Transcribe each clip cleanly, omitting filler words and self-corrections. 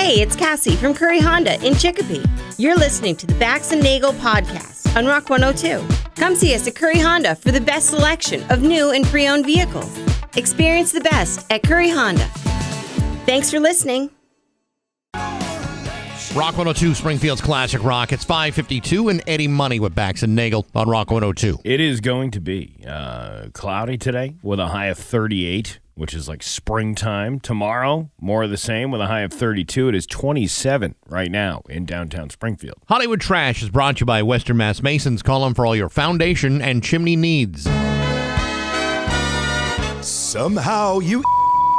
Hey, it's Cassie from Curry Honda in Chicopee. You're listening to the Bax and Nagle podcast on Rock 102. Come see us at Curry Honda for the best selection of new and pre-owned vehicles. Experience the best at Curry Honda. Thanks for listening. Rock 102, Springfield's Classic Rock. It's 5:52 and Eddie Money with Bax and Nagle on Rock 102. It is going to be cloudy today with a high of 38, which is like springtime. Tomorrow, more of the same with a high of 32. It is 27 right now in downtown Springfield. Hollywood Trash is brought to you by Western Mass Masons. Call them for all your foundation and chimney needs. Somehow you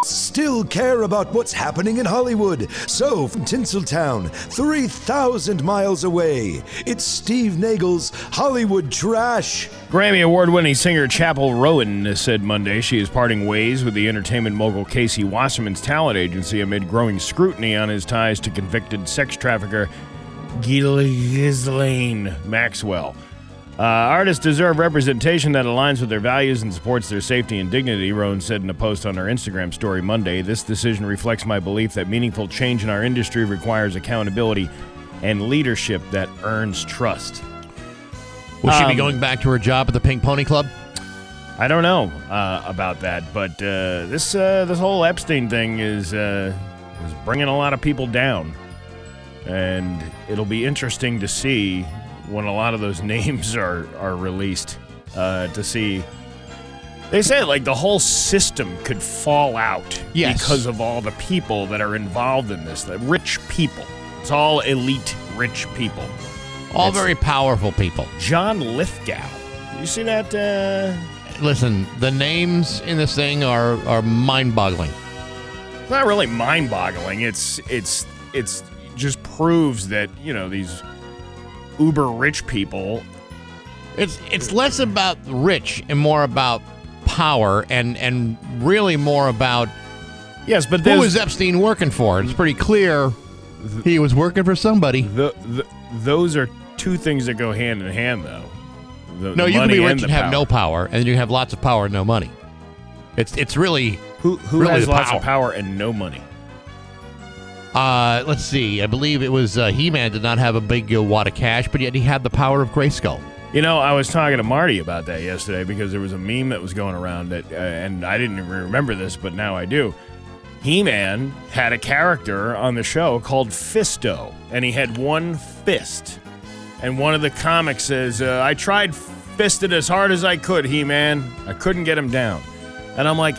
still care about what's happening in Hollywood. So, from Tinseltown, 3,000 miles away, it's Steve Nagle's Hollywood Trash. Grammy Award-winning singer Chapel Rowan said Monday she is parting ways with the entertainment mogul Casey Wasserman's talent agency amid growing scrutiny on his ties to convicted sex trafficker Ghislaine Maxwell. Artists deserve representation that aligns with their values and supports their safety and dignity, Rowan said in a post on her Instagram story Monday. This decision reflects my belief that meaningful change in our industry requires accountability and leadership that earns trust. Will she be going back to her job at the Pink Pony Club? I don't know about that, but this whole Epstein thing is bringing a lot of people down, and it'll be interesting to see when a lot of those names are released, to see. They say like the whole system could fall out because of all the people that are involved in this. The rich people. It's all elite rich people. All very powerful people. John Lithgow. You see that? Listen, the names in this thing are mind-boggling. It's not really mind-boggling. It's just proves that, you know, these uber rich people. It's less about rich and more about power and really more about but who is Epstein working for. It's pretty clear he was working for somebody. Those are two things that go hand in hand, though. No, you can be rich and have no power, and then you can have lots of power and no money. It's really who really has lots of power and no money. Let's see. I believe it was He-Man did not have a big wad of cash, but yet he had the power of Grayskull. You know, I was talking to Marty about that yesterday because there was a meme that was going around that, and I didn't even remember this, but now I do. He-Man had a character on the show called Fisto, and he had one fist. And one of the comics says, I tried fisted as hard as I could, He-Man. I couldn't get him down. And I'm like,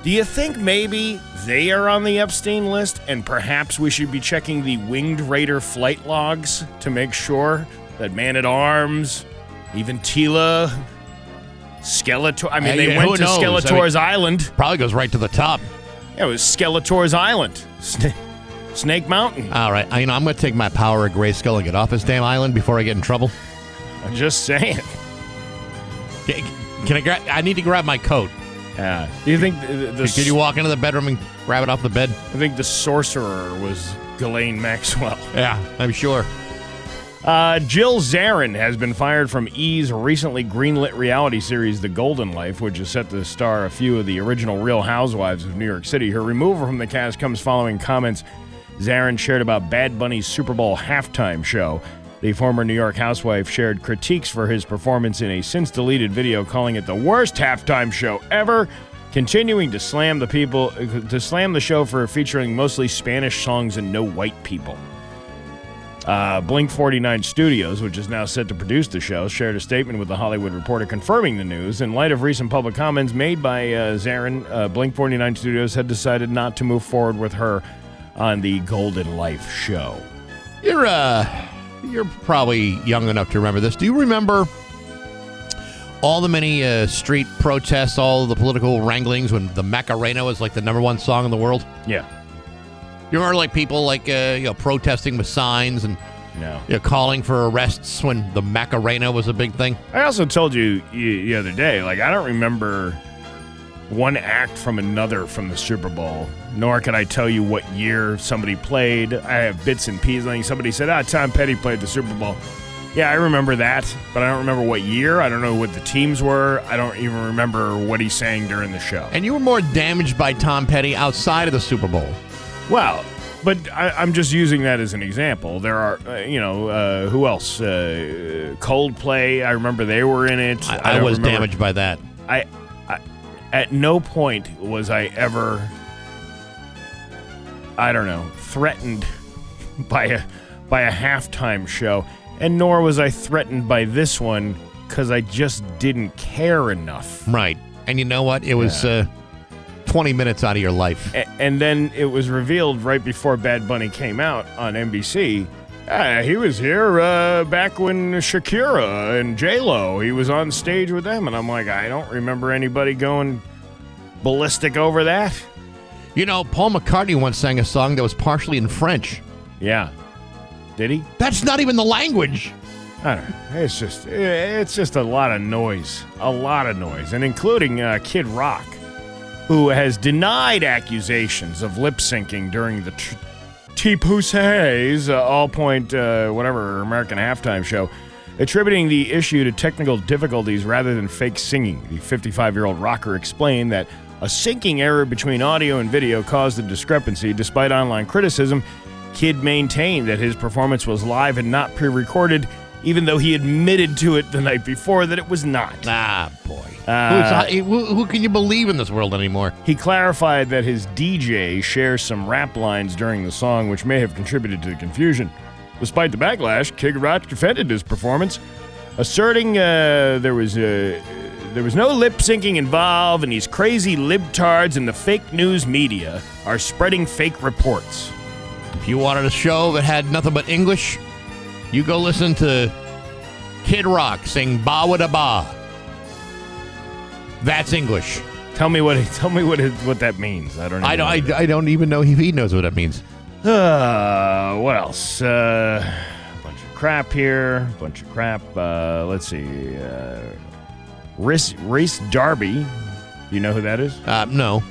do you think maybe they are on the Epstein list and perhaps we should be checking the Winged Raider flight logs to make sure that Man-at-Arms, even Tila, Skeletor... I mean, they went to Skeletor's Island. Probably goes right to the top. Yeah, it was Skeletor's Island. Snake Mountain. All right. I'm going to take my power of Grayskull and get off this damn island before I get in trouble. I'm just saying. I need to grab my coat. Do you think Could you walk into the bedroom and grab it off the bed? I think the sorcerer was Ghislaine Maxwell. Yeah, I'm sure. Jill Zarin has been fired from E's recently greenlit reality series The Golden Life, which is set to star a few of the original Real Housewives of New York City. Her removal from the cast comes following comments Zarin shared about Bad Bunny's Super Bowl halftime show. The former New York housewife shared critiques for his performance in a since-deleted video, calling it the worst halftime show ever, continuing to slam the show for featuring mostly Spanish songs and no white people. Blink 49 Studios, which is now set to produce the show, shared a statement with The Hollywood Reporter confirming the news. In light of recent public comments made by Zarin, Blink 49 Studios had decided not to move forward with her on the Golden Life show. You're probably young enough to remember this. Do you remember all the many street protests, all the political wranglings when the Macarena was like the #1 song in the world? Yeah. You remember like people like protesting with signs and calling for arrests when the Macarena was a big thing? I also told you the other day, like, I don't remember one act from another from the Super Bowl, nor can I tell you what year somebody played. I have bits and pieces. Like somebody said, Tom Petty played the Super Bowl. Yeah, I remember that, but I don't remember what year. I don't know what the teams were. I don't even remember what he sang during the show. And you were more damaged by Tom Petty outside of the Super Bowl. Well, But I'm just using that as an example. There are, who else? Coldplay. I remember they were in it. I was damaged by that. I at no point was I ever, I don't know, threatened by a halftime show, and nor was I threatened by this one because I just didn't care enough. Right. And you know what? It was 20 minutes out of your life. And then it was revealed right before Bad Bunny came out on NBC. He was here back when Shakira and J-Lo, he was on stage with them. And I'm like, I don't remember anybody going ballistic over that. You know, Paul McCartney once sang a song that was partially in French. Yeah. Did he? That's not even the language. I don't know. It's just a lot of noise. A lot of noise. And including Kid Rock, who has denied accusations of lip-syncing during the T-Pussy's all-point, American halftime show, attributing the issue to technical difficulties rather than fake singing. The 55-year-old rocker explained that a syncing error between audio and video caused the discrepancy. Despite online criticism, Kid maintained that his performance was live and not pre-recorded, even though he admitted to it the night before that it was not. Ah, boy. Who can you believe in this world anymore? He clarified that his DJ shares some rap lines during the song, which may have contributed to the confusion. Despite the backlash, Kid Rock defended his performance, asserting there was no lip-syncing involved, and these crazy libtards in the fake news media are spreading fake reports. If you wanted a show that had nothing but English, you go listen to Kid Rock sing "Ba Wada Ba." That's English. Tell me what that means. I don't even know if he knows what it means. What else? Bunch of crap here. Let's see. Reese Darby. Do you know who that is? No.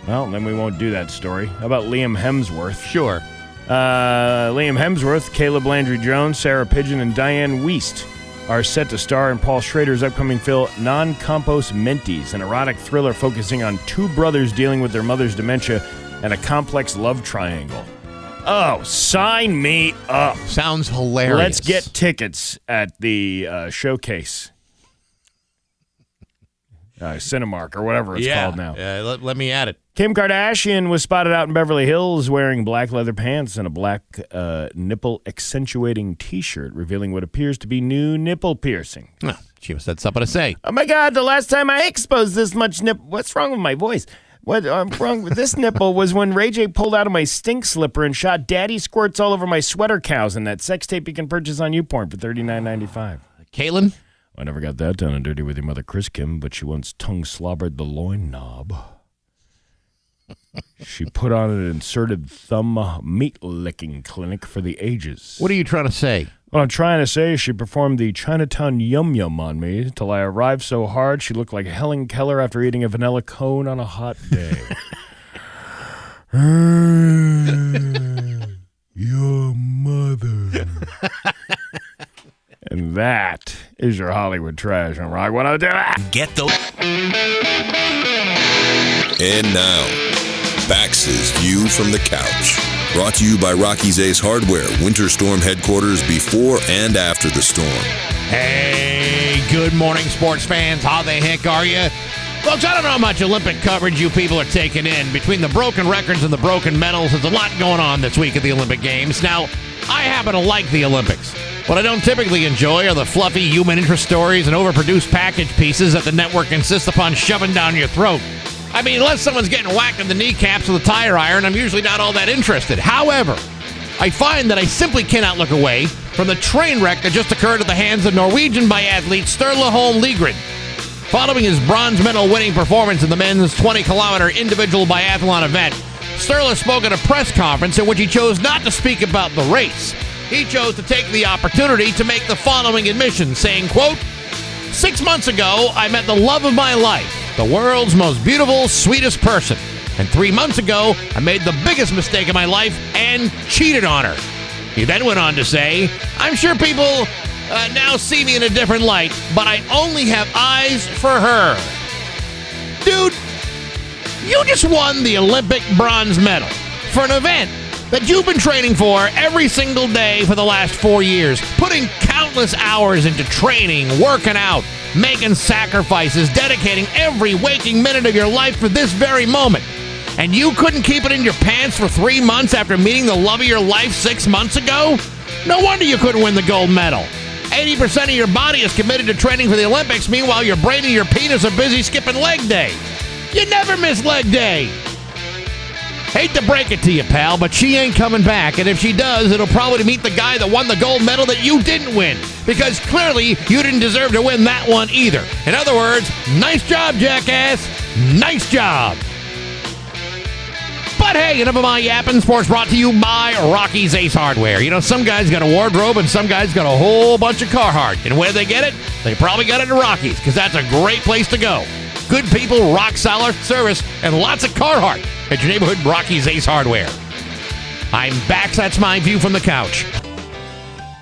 Well, then we won't do that story. How about Liam Hemsworth? Sure. Liam Hemsworth, Caleb Landry Jones, Sarah Pidgeon, and Diane Wiest are set to star in Paul Schrader's upcoming film Non-Compos Mentis, an erotic thriller focusing on two brothers dealing with their mother's dementia and a complex love triangle. Oh, sign me up. Sounds hilarious. Let's get tickets at the showcase. Cinemark or whatever it's called now. Let me at it. Kim Kardashian was spotted out in Beverly Hills wearing black leather pants and a black nipple-accentuating T-shirt, revealing what appears to be new nipple piercing. Oh, she must have something to say. Oh, my God, the last time I exposed this much nipple... What's wrong with my voice? What's wrong with this nipple was when Ray J pulled out of my stink slipper and shot daddy squirts all over my sweater cows in that sex tape you can purchase on YouPorn for $39.95. Caitlin? I never got that done and dirty with your mother, Chris Kim, but she once tongue-slobbered the loin knob. She put on an inserted thumb meat-licking clinic for the ages. What are you trying to say? What I'm trying to say is she performed the Chinatown Yum-Yum on me till I arrived so hard she looked like Helen Keller after eating a vanilla cone on a hot day. Your mother. And that is your Hollywood trash on Rock 102. Get the... And now, Bax's View from the Couch. Brought to you by Rocky's Ace Hardware, Winter Storm headquarters before and after the storm. Hey, good morning, sports fans. How the heck are you? Folks, I don't know how much Olympic coverage you people are taking in. Between the broken records and the broken medals, there's a lot going on this week at the Olympic Games. Now, I happen to like the Olympics. What I don't typically enjoy are the fluffy human interest stories and overproduced package pieces that the network insists upon shoving down your throat. I mean, unless someone's getting whacked in the kneecaps with a tire iron, I'm usually not all that interested. However, I find that I simply cannot look away from the train wreck that just occurred at the hands of Norwegian biathlete Sturla Holm Ligren. Following his bronze medal winning performance in the men's 20-kilometer individual biathlon event, Sturla spoke at a press conference in which he chose not to speak about the race. He chose to take the opportunity to make the following admission, saying, quote, 6 months ago, I met the love of my life, the world's most beautiful, sweetest person. And 3 months ago, I made the biggest mistake of my life and cheated on her. He then went on to say, I'm sure people now see me in a different light, but I only have eyes for her. Dude, you just won the Olympic bronze medal for an event that you've been training for every single day for the last 4 years, putting countless hours into training, working out, making sacrifices, dedicating every waking minute of your life for this very moment. And you couldn't keep it in your pants for 3 months after meeting the love of your life 6 months ago? No wonder you couldn't win the gold medal. 80% of your body is committed to training for the Olympics. Meanwhile, your brain and your penis are busy skipping leg day. You never miss leg day. Hate to break it to you, pal, but she ain't coming back. And if she does, it'll probably meet the guy that won the gold medal that you didn't win. Because clearly, you didn't deserve to win that one either. In other words, nice job, jackass. Nice job. But hey, enough of my yapping. Sports brought to you by Rocky's Ace Hardware. You know, some guys got a wardrobe and some guys got a whole bunch of Carhartt. And where they get it? They probably got it at Rocky's, because that's a great place to go. Good people, rock solid service, and lots of Carhartt at your neighborhood Rocky's Ace Hardware. I'm Bax. That's my view from the couch.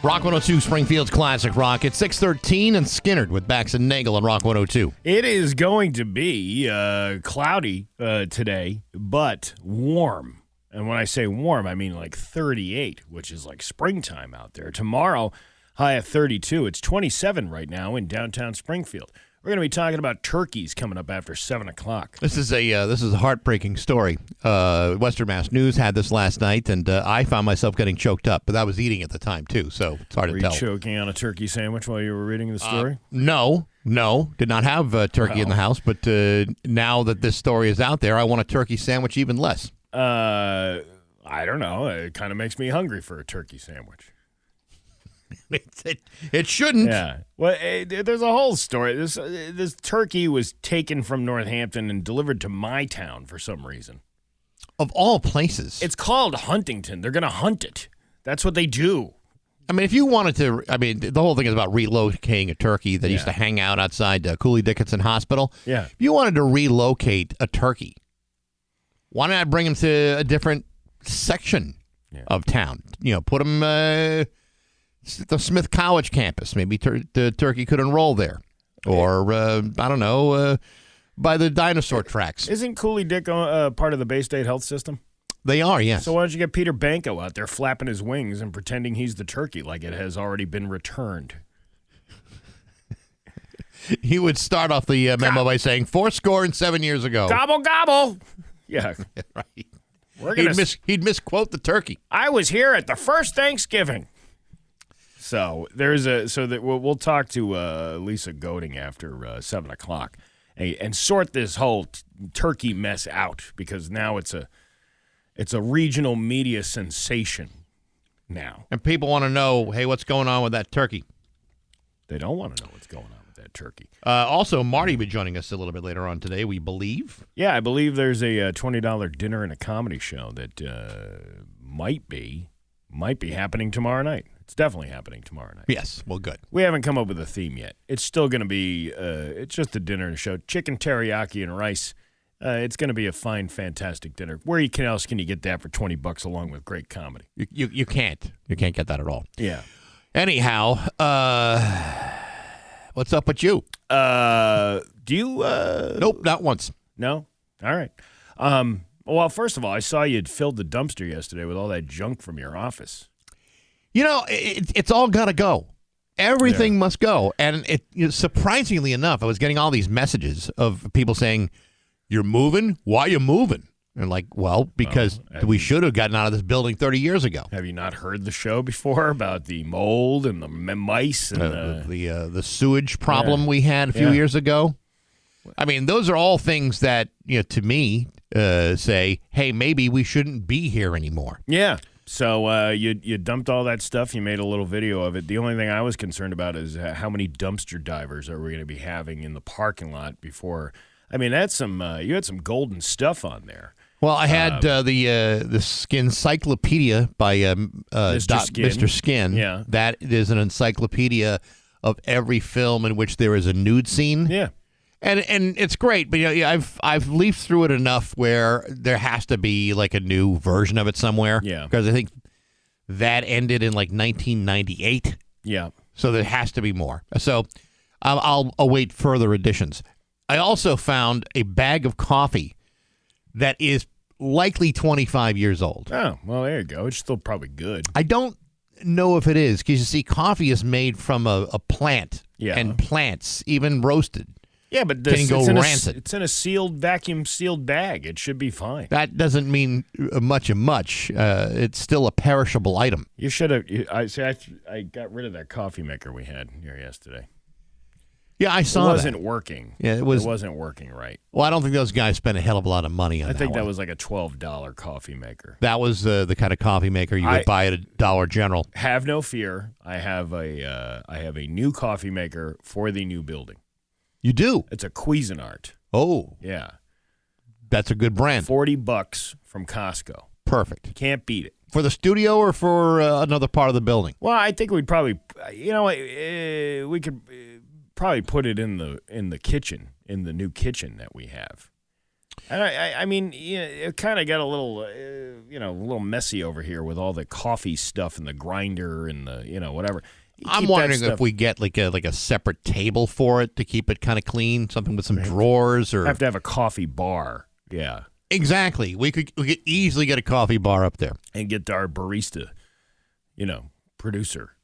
Rock 102, Springfield's Classic Rock. It's 6:13 and Skinnerd with Bax and Nagle on Rock 102. It is going to be cloudy today, but warm. And when I say warm, I mean like 38, which is like springtime out there. Tomorrow, high at 32. It's 27 right now in downtown Springfield. We're going to be talking about turkeys coming up after 7 o'clock. This is a heartbreaking story. Western Mass News had this last night, and I found myself getting choked up, but I was eating at the time, too, so it's hard to tell. Were you choking on a turkey sandwich while you were reading the story? No, did not have turkey in the house, but now that this story is out there, I want a turkey sandwich even less. I don't know. It kind of makes me hungry for a turkey sandwich. It shouldn't. Yeah. Well, there's a whole story. This turkey was taken from Northampton and delivered to my town for some reason. Of all places. It's called Huntington. They're going to hunt it. That's what they do. I mean, if you wanted to, the whole thing is about relocating a turkey that used to hang out outside Cooley Dickinson Hospital. Yeah. If you wanted to relocate a turkey, why not bring him to a different section of town? You know, put him the Smith College campus. Maybe the turkey could enroll there. Or, I don't know, by the dinosaur tracks. Isn't Cooley Dick part of the Bay State Health System? They are, yes. So why don't you get Peter Banco out there flapping his wings and pretending he's the turkey like it has already been returned? He would start off the memo by saying, 7 years ago. Gobble, gobble. Yeah. Right. He'd misquote the turkey. I was here at the first Thanksgiving. So we'll talk to Lisa Goading after 7 o'clock and sort this whole turkey mess out, because now it's a regional media sensation now. And people want to know, hey, what's going on with that turkey? They don't want to know what's going on with that turkey. Also, Marty will be joining us a little bit later on today, we believe. Yeah, I believe there's a $20 dinner and a comedy show that might be happening tomorrow night. It's definitely happening tomorrow night. Yes, well, good. We haven't come up with a theme yet. It's still going to be, it's just a dinner and a show. Chicken teriyaki and rice. It's going to be a fine, fantastic dinner. Where else can you get that for $20 along with great comedy? You can't. You can't get that at all. Yeah. Anyhow, what's up with you? Do you? Nope, not once. No? All right. Well, first of all, I saw you'd filled the dumpster yesterday with all that junk from your office. You know, it's all got to go. Everything must go. And surprisingly enough, I was getting all these messages of people saying, "You're moving? Why are you moving?" And like, well, because we should have gotten out of this building 30 years ago. Have you not heard the show before about the mold and the mice and the sewage problem we had a few years ago? I mean, those are all things that, to me, say, hey, maybe we shouldn't be here anymore. Yeah. So you dumped all that stuff. You made a little video of it. The only thing I was concerned about is how many dumpster divers are we going to be having in the parking lot before. I mean, that's you had some golden stuff on there. Well, I had the Skincyclopedia by Mr. Skin. Yeah. That is an encyclopedia of every film in which there is a nude scene. Yeah. And it's great, but I've leafed through it enough where there has to be like a new version of it somewhere. Yeah. Because I think that ended in like 1998. Yeah. So there has to be more. So I'll await further editions. I also found a bag of coffee that is likely 25 years old. Oh, well, there you go. It's still probably good. I don't know if it is, because you see, coffee is made from a plant, and plants, even roasted, Yeah, but can go rancid. It's in a sealed, vacuum-sealed bag. It should be fine. That doesn't mean much. It's still a perishable item. You should have. I got rid of that coffee maker we had here yesterday. Yeah, I saw it that. wasn't working. Yeah, it wasn't working right. Well, I don't think those guys spent a hell of a lot of money on that. I think that one. was like a $12 coffee maker. That was the kind of coffee maker you would buy at a Dollar General. Have no fear. I have a new coffee maker for the new building. You do? It's a Cuisinart. Oh, Yeah. that's a good brand. $40 from Costco. Perfect. Can't beat it. For the studio or for another part of the building? Well, I think we'd probably, we could probably put it in the kitchen, in the new kitchen that we have. And I mean, it kind of got a little, a little messy over here with all the coffee stuff and the grinder and the, whatever. I'm wondering if we get like a separate table for it to keep it kind of clean, something with some drawers, or have to have a coffee bar. Yeah, exactly. We could easily get a coffee bar up there and get our barista, producer.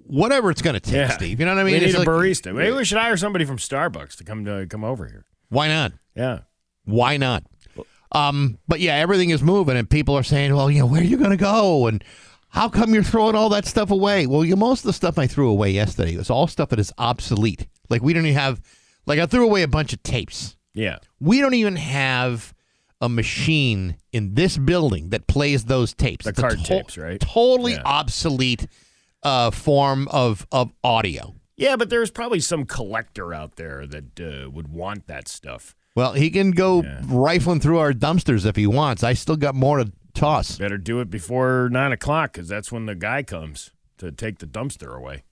Whatever it's going to take, Steve. You know what I mean? We need a barista. Maybe we should hire somebody from Starbucks to come over here. Why not? Yeah. Why not? But yeah, everything is moving, and people are saying, well, where are you going to go? And how come you're throwing all that stuff away? Well, most of the stuff I threw away yesterday was all stuff that is obsolete. Like, we don't even have, I threw away a bunch of tapes. Yeah. We don't even have a machine in this building that plays those tapes. The card tapes, right? Totally obsolete form of audio. Yeah, but there's probably some collector out there that would want that stuff. Well, he can go rifling through our dumpsters if he wants. I still got more to toss. Better do it before 9 o'clock, because that's when the guy comes to take the dumpster away.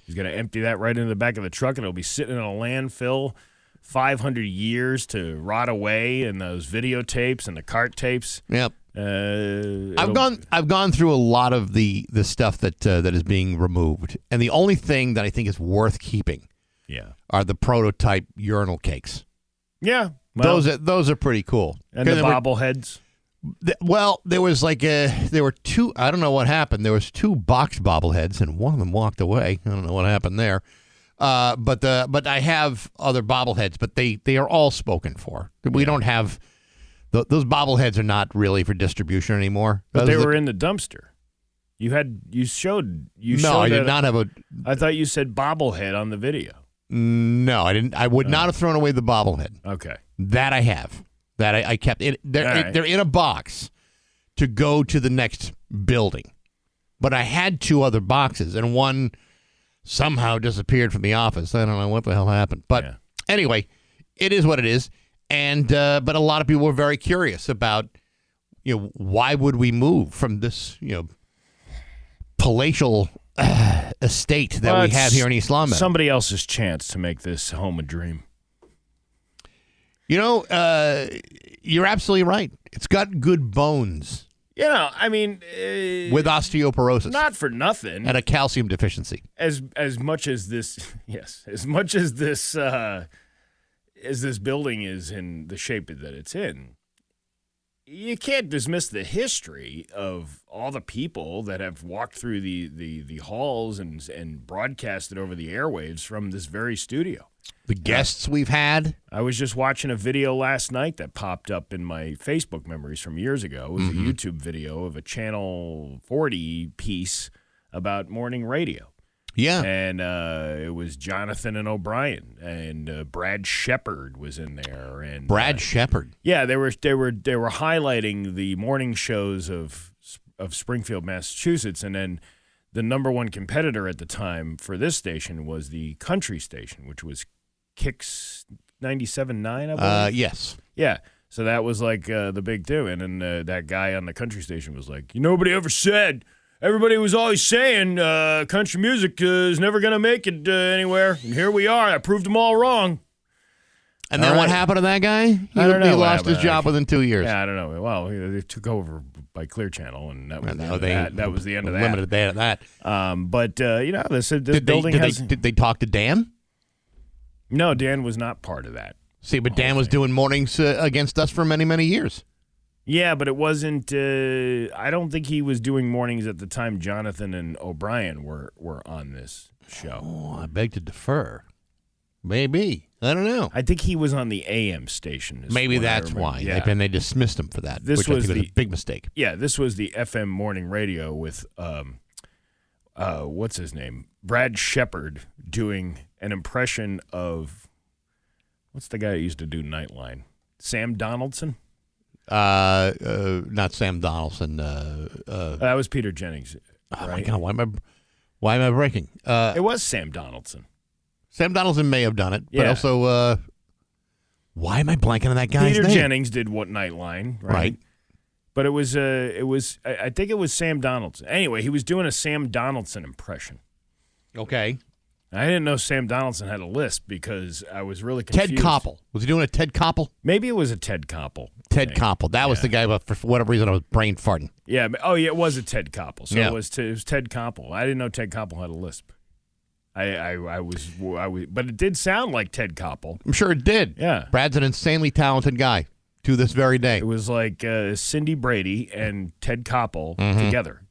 He's going to empty that right into the back of the truck, and it'll be sitting in a landfill 500 years to rot away, and those videotapes and the cart tapes. Yep. I've gone through a lot of the stuff that is being removed, and the only thing that I think is worth keeping are the prototype urinal cakes. Yeah. Well, those are pretty cool. And the bobbleheads. Well, there were two. I don't know what happened. There was two box bobbleheads, and one of them walked away. I don't know what happened there. But I have other bobbleheads, but they are all spoken for. We don't have those bobbleheads are not really for distribution anymore. But they were in the dumpster. You showed. No, I did not have a. I thought you said bobblehead on the video. No, I didn't. I would not have thrown away the bobblehead. Okay. That I have. That I kept. They're in a box to go to the next building. But I had two other boxes, and one somehow disappeared from the office. I don't know what the hell happened. But anyway, it is what it is. And but a lot of people were very curious about, why would we move from this, palatial estate that we have here in East London? Somebody else's chance to make this home a dream. You're absolutely right. It's got good bones. I mean, with osteoporosis, not for nothing, and a calcium deficiency. As much as this, as much as this building is in the shape that it's in, you can't dismiss the history of all the people that have walked through the halls and broadcasted over the airwaves from this very studio. The guests we've had. I was just watching a video last night that popped up in my Facebook memories from years ago. It was a YouTube video of a Channel 40 piece about morning radio. Yeah. And it was Jonathan and O'Brien, and Brad Shepard was in there. And Brad Shepard. Yeah, they were highlighting the morning shows of Springfield, Massachusetts, and then the number one competitor at the time for this station was the country station, which was Kix 97.9, I believe. Yes. Yeah. So that was like the big thing. And then that guy on the country station was like, nobody ever said. Everybody was always saying country music is never going to make it anywhere. And here we are. I proved them all wrong. And then what happened to that guy? He lost his job within 2 years. Yeah, I don't know. Well, they took over by Clear Channel, and that was that was the end of that. Limited that. But this building has. Did they talk to Dan? No, Dan was not part of that. See, but Dan was doing mornings against us for many, many years. Yeah, but it wasn't. I don't think he was doing mornings at the time Jonathan and O'Brien were on this show. Oh, I beg to defer. Maybe. I don't know. I think he was on the AM station. Maybe that's why. Yeah. And they dismissed him for that, This which I was think was a big mistake. Yeah, this was the FM morning radio with, what's his name? Brad Shepard doing an impression of, what's the guy who used to do Nightline? Sam Donaldson? Not Sam Donaldson. That was Peter Jennings. Oh, right? my God. Why am I breaking? It was Sam Donaldson. Sam Donaldson may have done it, but Yeah. also, why am I blanking on that guy's Peter name? Jennings did what Nightline, right? But it was I think it was Sam Donaldson. Anyway, he was doing a Sam Donaldson impression. Okay. I didn't know Sam Donaldson had a lisp because I was really confused. Ted Koppel. Was he doing a Ted Koppel? Maybe it was a Ted Koppel. Ted Koppel. That was the guy, but for whatever reason, I was brain farting. Yeah. Oh, yeah, it was a Ted Koppel. So Yeah. it was Ted Koppel. I didn't know Ted Koppel had a lisp. I was, but it did sound like Ted Koppel. I'm sure it did. Yeah. Brad's an insanely talented guy to this very day. It was like Cindy Brady and Ted Koppel together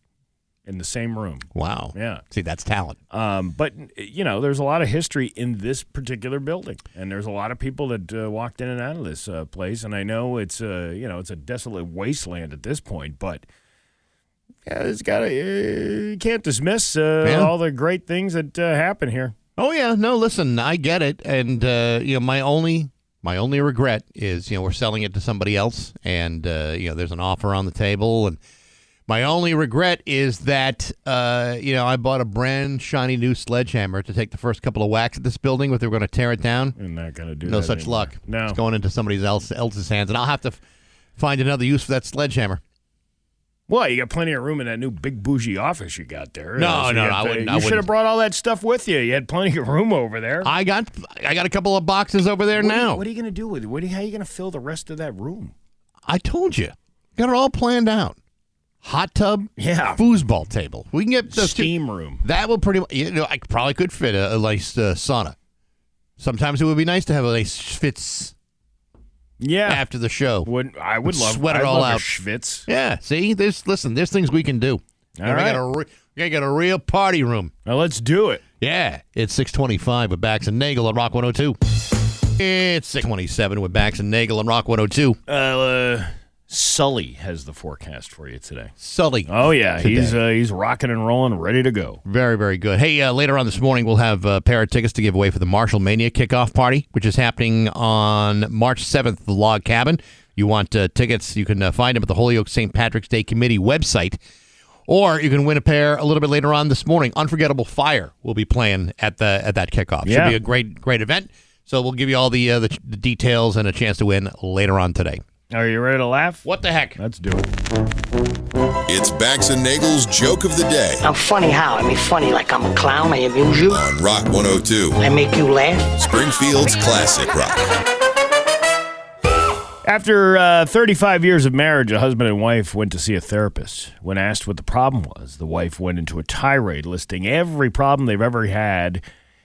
in the same room. Wow. Yeah. See, that's talent. But, there's a lot of history in this particular building, and there's a lot of people that walked in and out of this place, and I know it's a desolate wasteland at this point, but it's you can't dismiss all the great things that happen here. Oh, yeah. No, listen, I get it. And, my only regret is, we're selling it to somebody else, and, there's an offer on the table, and my only regret is that, I bought a brand shiny new sledgehammer to take the first couple of whacks at this building, but they were going to tear it down. I'm not going to do that. No such anymore. luck. No. It's going into somebody else's hands, and I'll have to find another use for that sledgehammer. Well, you got plenty of room in that new big bougie office you got there. No, I wouldn't. You should have brought all that stuff with you. You had plenty of room over there. I got a couple of boxes over there now. What are you going to do with it? How are you going to fill the rest of that room? I told you. Got it all planned out. Hot tub, Yeah. foosball table. We can get the Steam room. That will pretty much. I probably could fit a nice sauna. Sometimes it would be nice to have a nice schwitz. Yeah. After the show, I would love sweat it I'd all love a out. schwitz. Yeah. See, there's things we can do. All right. We got a real party room. Now let's do it. Yeah. It's 6:25 with Bax and Nagle on Rock 102. It's 6:27 with Bax and Nagle on Rock 102. Sully has the forecast for you today. Sully. Oh yeah, today. he's rocking and rolling, ready to go. Very, very good. Hey, later on this morning, we'll have a pair of tickets to give away for the Marshall Mania kickoff party, which is happening on March 7th at the Log Cabin. You want tickets, you can find them at the Holyoke St. Patrick's Day Committee website, or you can win a pair a little bit later on this morning. Unforgettable Fire will be playing at that kickoff. Yeah. Should be a great event. So we'll give you all the details and a chance to win later on today. Are you ready to laugh? What the heck? Let's do it. It's Bax and Nagle's Joke of the Day I'm funny how? I mean funny like I'm a clown, I amuse you, on Rock 102, I make you laugh. Springfield's classic rock. After 35 years of marriage, a husband and wife went to see a therapist. When asked what the problem was, the wife went into a tirade listing every problem they've ever had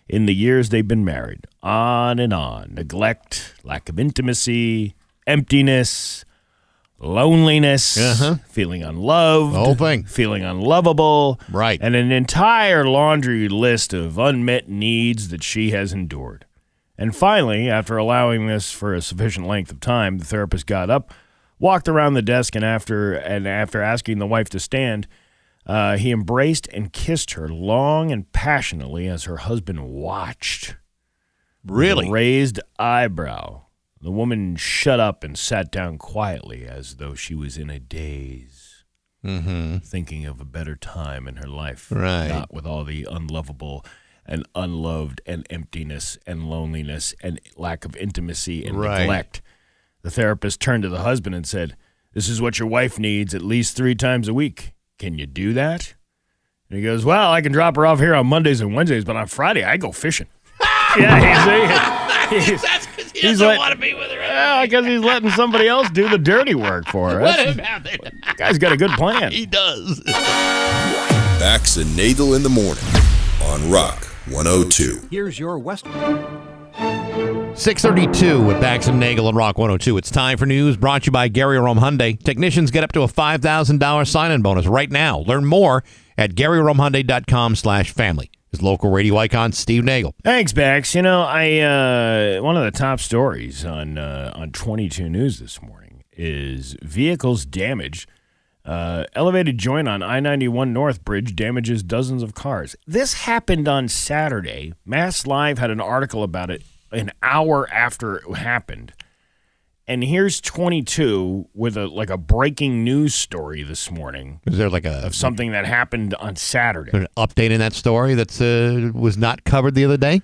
in the years they've been married. On and on. Neglect, lack of intimacy, emptiness, loneliness, feeling unloved, The whole thing. feeling unlovable, Right. and an entire laundry list of unmet needs that she has endured. And finally, after allowing this for a sufficient length of time, the therapist got up, walked around the desk, and after asking the wife to stand, he embraced and kissed her long and passionately as her husband watched. Really? With a raised eyebrow. The woman shut up and sat down quietly as though she was in a daze, thinking of a better time in her life. Right. Not with all the unlovable and unloved and emptiness and loneliness and lack of intimacy and neglect. The therapist turned to the husband and said, "This is what your wife needs at least 3 times a week. Can you do that?" And he goes, "Well, I can drop her off here on Mondays and Wednesdays, but on Friday I go fishing." Yeah, That's because he doesn't want to be with her. yeah, because he's letting somebody else do the dirty work for her. Let him have it. Guy's got a good plan. He does. Bax and Nagle in the morning on Rock 102. Here's your West. 6:32 with Bax and Nagle and Rock 102. It's time for news brought to you by Gary Rome Hyundai. Technicians get up to a $5,000 sign-in bonus right now. Learn more at GaryRomeHyundai.com/family. His local radio icon, Steve Nagle. Thanks, Bax. You know, one of the top stories on 22 News this morning is vehicles damaged. Elevated joint on I-91 North Bridge damages dozens of cars. This happened on Saturday. Mass Live had an article about it an hour after it happened. And here's 22 with a breaking news story this morning. Is there of something that happened on Saturday? An update in that story that was not covered the other day?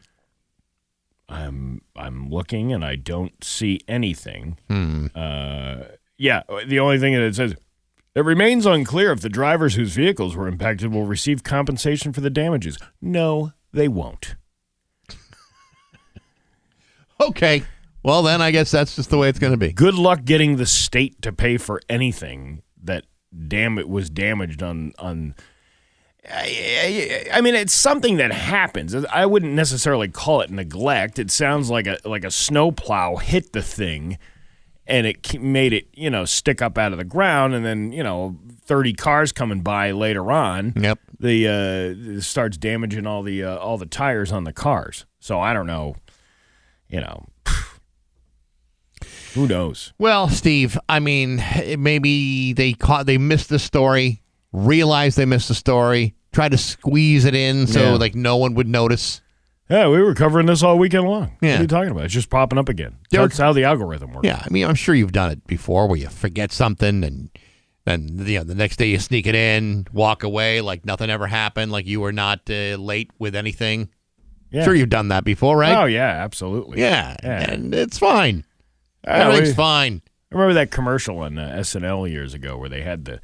I'm looking and I don't see anything. Yeah, the only thing that it says, it remains unclear if the drivers whose vehicles were impacted will receive compensation for the damages. No, they won't. Okay. Well, then I guess that's just the way it's going to be. Good luck getting the state to pay for anything that was damaged on. I mean, it's something that happens. I wouldn't necessarily call it neglect. It sounds like a snowplow hit the thing, and it made it stick up out of the ground, and then 30 cars coming by later on. Yep. It starts damaging all the tires on the cars. So I don't know. Who knows? Well, Steve, I mean, maybe they missed the story, realized they missed the story, tried to squeeze it in so no one would notice. Yeah, we were covering this all weekend long. Yeah. What are you talking about? It's just popping up again. That's how the algorithm works. Yeah, I mean, I'm sure you've done it before where you forget something and then the next day you sneak it in, walk away like nothing ever happened, like you were not late with anything. Yeah. Sure you've done that before, right? Oh, yeah, absolutely. Yeah. And it's fine. Everything's fine. I remember that commercial on SNL years ago where they had it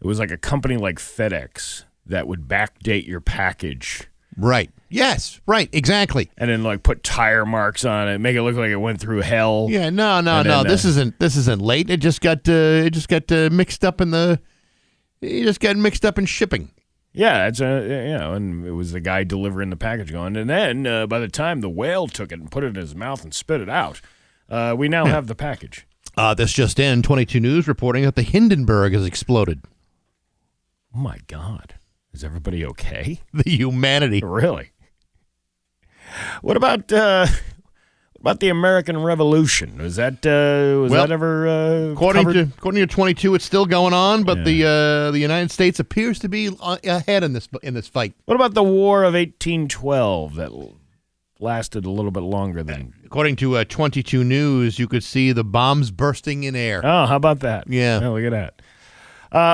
was like a company like FedEx that would backdate your package. Right. Yes. Right. Exactly. And then put tire marks on it, make it look like it went through hell. Yeah. No. This isn't late. It just got mixed up in shipping. Yeah, it's and it was the guy delivering the package going, and then by the time the whale took it and put it in his mouth and spit it out, we now have the package. This just in, 22 News reporting that the Hindenburg has exploded. Oh my God, is everybody okay? The humanity, really? What about the American Revolution? Was that ever according to 22? It's still going on, but the United States appears to be ahead in this fight. What about the War of 1812 that lasted a little bit longer than? According to 22 News, you could see the bombs bursting in air. Oh, how about that? Yeah. Oh, look at that.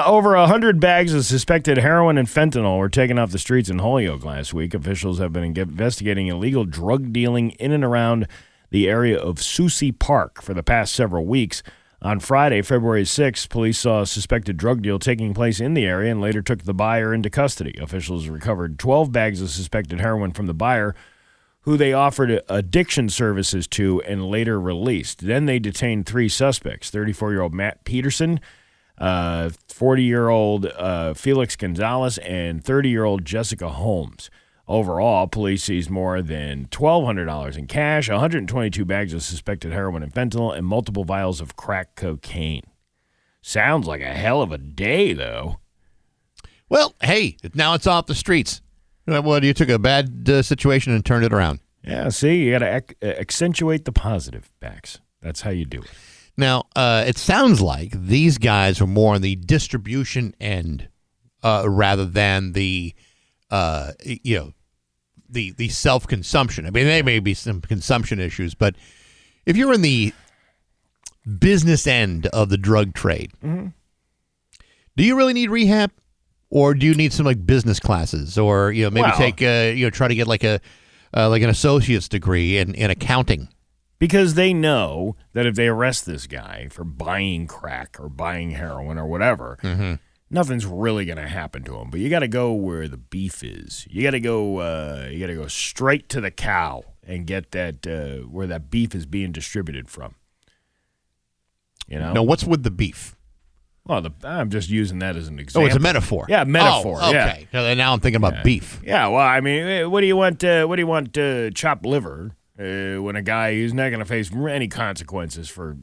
Over 100 bags of suspected heroin and fentanyl were taken off the streets in Holyoke last week. Officials have been investigating illegal drug dealing in and around the area of Soucy Park for the past several weeks. On Friday, February 6th, police saw a suspected drug deal taking place in the area and later took the buyer into custody. Officials recovered 12 bags of suspected heroin from the buyer, who they offered addiction services to and later released. Then they detained 3 suspects, 34-year-old Matt Peterson, 40-year-old Felix Gonzalez, and 30-year-old Jessica Holmes. Overall, police seized more than $1,200 in cash, 122 bags of suspected heroin and fentanyl, and multiple vials of crack cocaine. Sounds like a hell of a day, though. Well, hey, now it's off the streets. Well, you took a bad situation and turned it around. Yeah, see, you got to accentuate the positive, Bax. That's how you do it. Now, it sounds like these guys are more on the distribution end rather than the the self-consumption. I mean, there may be some consumption issues, but if you're in the business end of the drug trade, do you really need rehab, or do you need some business classes, or maybe take try to get an associate's degree in accounting? Because they know that if they arrest this guy for buying crack or buying heroin or whatever, nothing's really going to happen to him. But you got to go where the beef is. You got to go. You got to go straight to the cow and get that where that beef is being distributed from. Now, what's with the beef? Well, I'm just using that as an example. Oh, it's a metaphor. Yeah, metaphor. Oh, okay. Yeah. Now I'm thinking about beef. Yeah. Well, I mean, what do you want? Chopped liver? when a guy who's not going to face any consequences for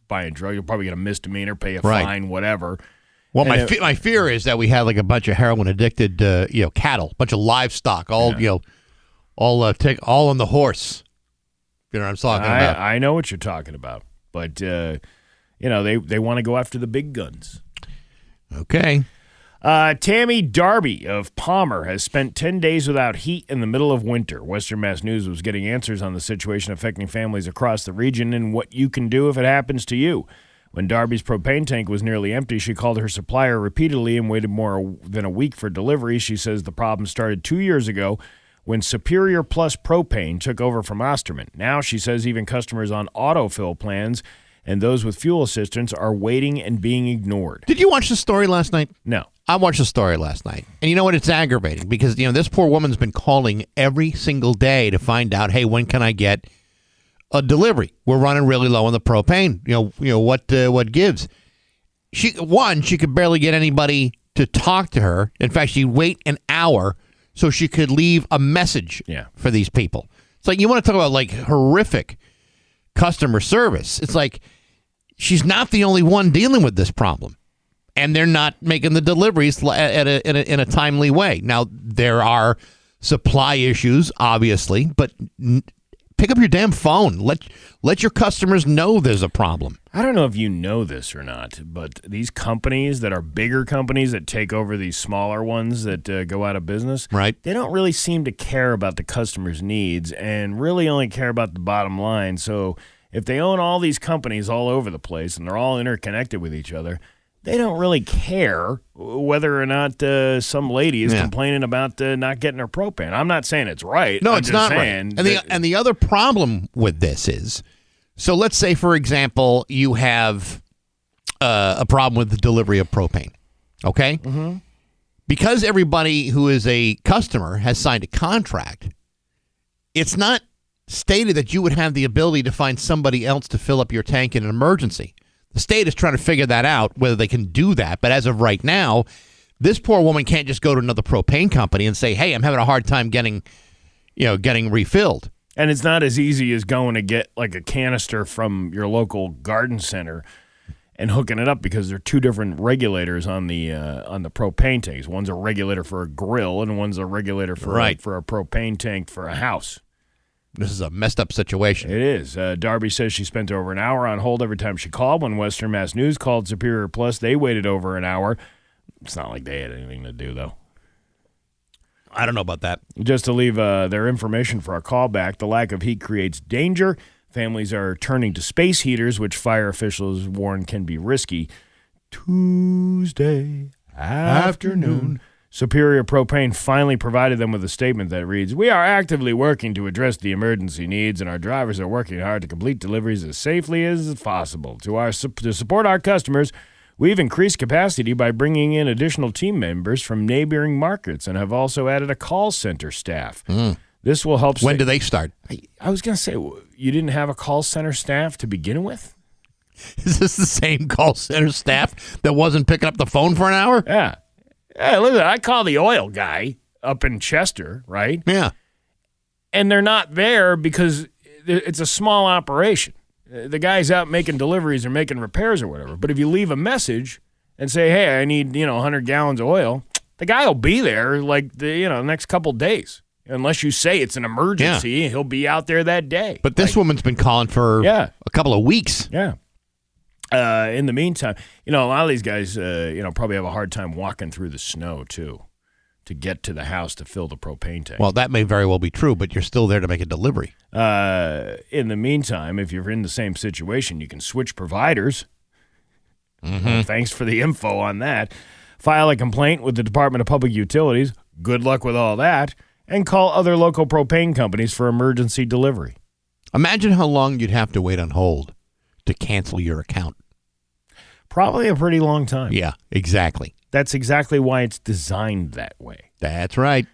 buying drugs. You'll probably get a misdemeanor, pay a fine, whatever. Well, my fear is that we had like a bunch of heroin addicted, cattle, a bunch of livestock, all on the horse. You know what I'm talking about? I know what you're talking about, but they want to go after the big guns. Okay. Tammy Darby of Palmer has spent 10 days without heat in the middle of winter. Western Mass News was getting answers on the situation affecting families across the region and what you can do if it happens to you. When Darby's propane tank was nearly empty, she called her supplier repeatedly and waited more than a week for delivery. She says the problem started 2 years ago when Superior Plus Propane took over from Osterman. Now, she says even customers on autofill plans and those with fuel assistance are waiting and being ignored. Did you watch the story last night? No. I watched the story last night. And you know what? It's aggravating because, this poor woman's been calling every single day to find out, hey, when can I get a delivery? We're running really low on the propane. What gives? She could barely get anybody to talk to her. In fact, she'd wait an hour so she could leave a message for these people. It's like, you want to talk about like horrific customer service. It's like she's not the only one dealing with this problem, and they're not making the deliveries in a timely way. Now, there are supply issues, obviously, but pick up your damn phone. Let your customers know there's a problem. I don't know if you know this or not, but these companies that are bigger companies that take over these smaller ones that go out of business, right? They don't really seem to care about the customer's needs and really only care about the bottom line. So if they own all these companies all over the place and they're all interconnected with each other, they don't really care whether or not some lady is complaining about not getting her propane. I'm not saying it's right. No, I'm it's just not saying right. And the other problem with this is, so let's say, for example, you have a problem with the delivery of propane, okay? Mm-hmm. Because everybody who is a customer has signed a contract, it's not stated that you would have the ability to find somebody else to fill up your tank in an emergency. The state is trying to figure that out, whether they can do that. But as of right now, this poor woman can't just go to another propane company and say, hey, I'm having a hard time getting refilled. And it's not as easy as going to get like a canister from your local garden center and hooking it up, because there are two different regulators on the propane tanks. One's a regulator for a grill and one's a regulator for a propane tank for a house. This is a messed up situation. It is. Darby says she spent over an hour on hold every time she called. When Western Mass News called Superior Plus, they waited over an hour. It's not like they had anything to do, though. I don't know about that. Just to leave their information for a callback, the lack of heat creates danger. Families are turning to space heaters, which fire officials warn can be risky. Tuesday afternoon. Superior Propane finally provided them with a statement that reads, "We are actively working to address the emergency needs, and our drivers are working hard to complete deliveries as safely as possible. To support our customers, we've increased capacity by bringing in additional team members from neighboring markets and have also added a call center staff. This will help." When do they start? I was going to say, you didn't have a call center staff to begin with? Is this the same call center staff that wasn't picking up the phone for an hour? Yeah. Hey, listen, I call the oil guy up in Chester, right? Yeah. And they're not there because it's a small operation. The guy's out making deliveries or making repairs or whatever. But if you leave a message and say, hey, I need, 100 gallons of oil, the guy will be there like the next couple days. Unless you say it's an emergency, he'll be out there that day. But this woman's been calling for a couple of weeks. Yeah. In the meantime, a lot of these guys, probably have a hard time walking through the snow, too, to get to the house to fill the propane tank. Well, that may very well be true, but you're still there to make a delivery. In the meantime, if you're in the same situation, you can switch providers. Mm-hmm. Thanks for the info on that. File a complaint with the Department of Public Utilities. Good luck with all that. And call other local propane companies for emergency delivery. Imagine how long you'd have to wait on hold to cancel your account. Probably a pretty long time. Yeah, exactly. That's exactly why it's designed that way. That's right.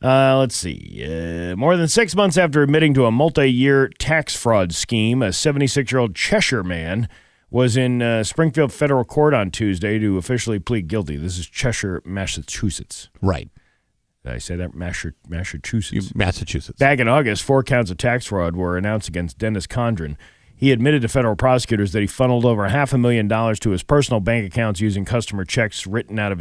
Let's see. More than 6 months after admitting to a multi-year tax fraud scheme, a 76-year-old Cheshire man was in Springfield federal court on Tuesday to officially plead guilty. This is Cheshire, Massachusetts. Right. Did I say that? Massachusetts. Massachusetts. Back in August, 4 counts of tax fraud were announced against Dennis Condren. He admitted to federal prosecutors that he funneled over $500,000 to his personal bank accounts using customer checks written out to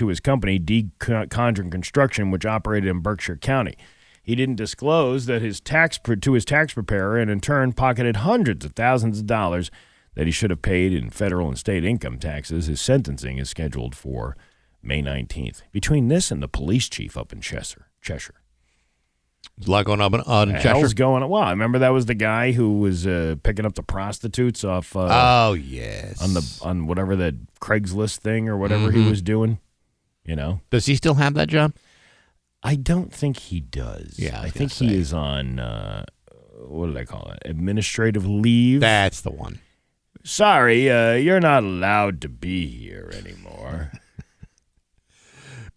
his company, D. Condren Construction, which operated in Berkshire County. He didn't disclose that to his tax preparer, and in turn pocketed hundreds of thousands of dollars that he should have paid in federal and state income taxes. His sentencing is scheduled for May 19th. Between this and the police chief up in Cheshire. There's a lot going on in The Cheshire. hell's going on? Well, I remember that was the guy who was picking up the prostitutes off. Oh yes. On whatever that Craigslist thing or whatever he was doing. You know. Does he still have that job? I don't think he does. Yeah, I think he is on what did I call it? Administrative leave. That's the one. Sorry, you're not allowed to be here anymore.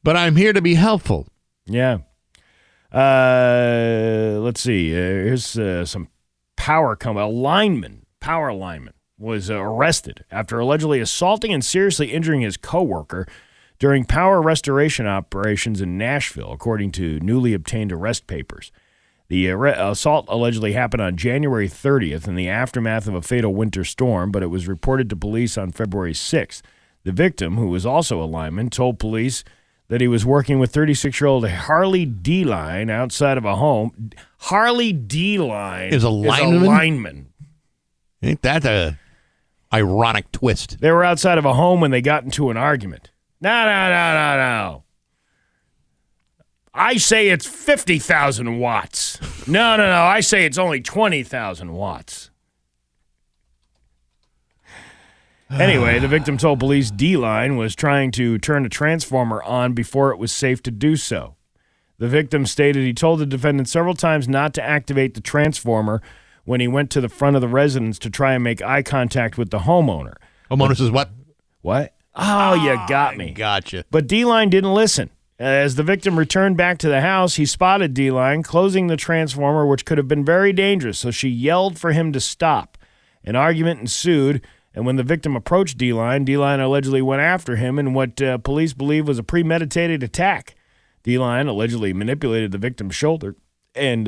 But I'm here to be helpful. Yeah. Let's see. Here's some power lineman was arrested after allegedly assaulting and seriously injuring his coworker during power restoration operations in Nashville, according to newly obtained arrest papers. The assault allegedly happened on January 30th in the aftermath of a fatal winter storm, but it was reported to police on February 6th. The victim, who was also a lineman, told police that he was working with 36-year-old Harley D-Line outside of a home. Harley D-Line is a lineman? Ain't that a ironic twist? They were outside of a home when they got into an argument. No. I say it's 50,000 watts. No. I say it's only 20,000 watts. Anyway, the victim told police D-Line was trying to turn a transformer on before it was safe to do so. The victim stated he told the defendant several times not to activate the transformer when he went to the front of the residence to try and make eye contact with the homeowner. Homeowner says what? What? Oh, you got me. Gotcha. But D-Line didn't listen. As the victim returned back to the house, he spotted D-Line closing the transformer, which could have been very dangerous, so she yelled for him to stop. An argument ensued, and when the victim approached D-Line allegedly went after him in what police believe was a premeditated attack. D-Line allegedly manipulated the victim's shoulder and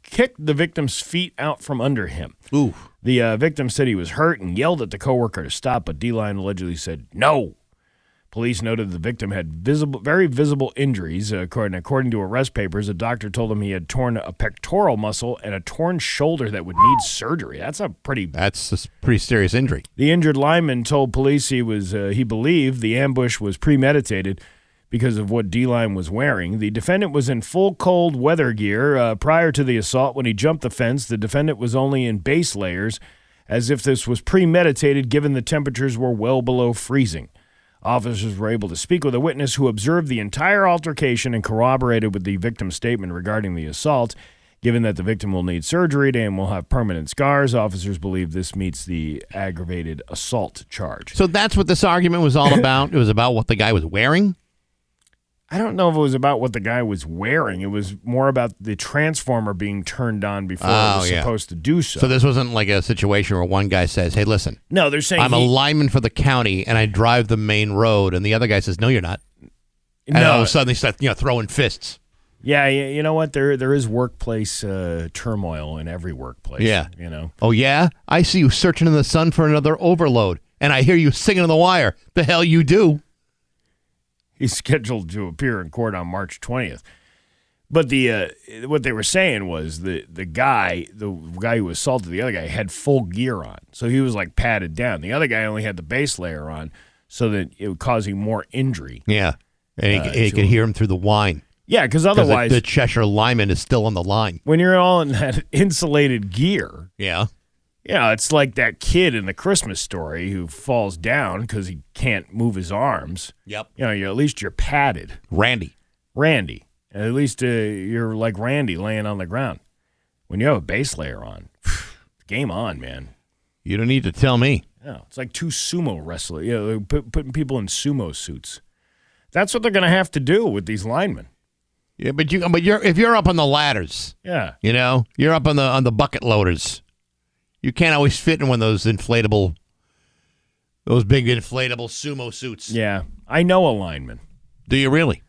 kicked the victim's feet out from under him. Ooh. The victim said he was hurt and yelled at the coworker to stop, but D-Line allegedly said no. Police noted the victim had very visible injuries. According to arrest papers, a doctor told him he had torn a pectoral muscle and a torn shoulder that would need surgery. That's a pretty serious injury. The injured lineman told police he believed the ambush was premeditated because of what D-Line was wearing. The defendant was in full cold weather gear prior to the assault. When he jumped the fence, the defendant was only in base layers, as if this was premeditated given the temperatures were well below freezing. Officers were able to speak with a witness who observed the entire altercation and corroborated with the victim's statement regarding the assault. Given that the victim will need surgery and will have permanent scars, officers believe this meets the aggravated assault charge. So that's what this argument was all about? It was about what the guy was wearing? I don't know if it was about what the guy was wearing. It was more about the transformer being turned on before it was supposed to do so. So this wasn't like a situation where one guy says, hey, listen. No, they're saying I'm a lineman for the county, and I drive the main road. And the other guy says, no, you're not. And no. all of a sudden they start throwing fists. Yeah, you know what? There is workplace turmoil in every workplace. Yeah. You know. Oh, yeah? I see you searching in the sun for another overload, and I hear you singing on the wire. The hell you do. He's scheduled to appear in court on March 20th. But what they were saying was the guy who assaulted the other guy had full gear on. So he was like padded down. The other guy only had the base layer on so that it would cause him more injury. Yeah. And he could hear him through the whine. Yeah, because otherwise the Cheshire lineman is still on the line. When you're all in that insulated gear. Yeah. Yeah, it's like that kid in the Christmas Story who falls down because he can't move his arms. Yep. At least you're padded. Randy. At least you're like Randy laying on the ground. When you have a base layer on, game on, man. You don't need to tell me. Yeah, it's like two sumo wrestlers. They're putting people in sumo suits. That's what they're going to have to do with these linemen. Yeah, but if you're up on the ladders, yeah, you're up on the bucket loaders. You can't always fit in one of those big inflatable sumo suits. Yeah, I know a lineman. Do you really?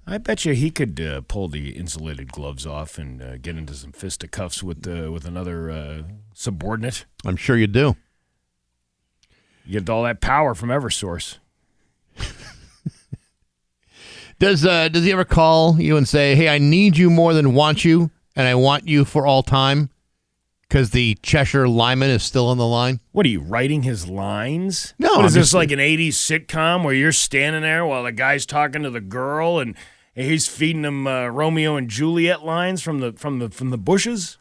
I bet you he could pull the insulated gloves off and get into some fisticuffs with another subordinate. I'm sure you do. You get all that power from Eversource. Does he ever call you and say, "Hey, I need you more than want you, and I want you for all time"? Because the Cheshire lineman is still on the line? What are you, writing his lines? No. What is this, like an 80s sitcom where you're standing there while the guy's talking to the girl and he's feeding him Romeo and Juliet lines from the bushes?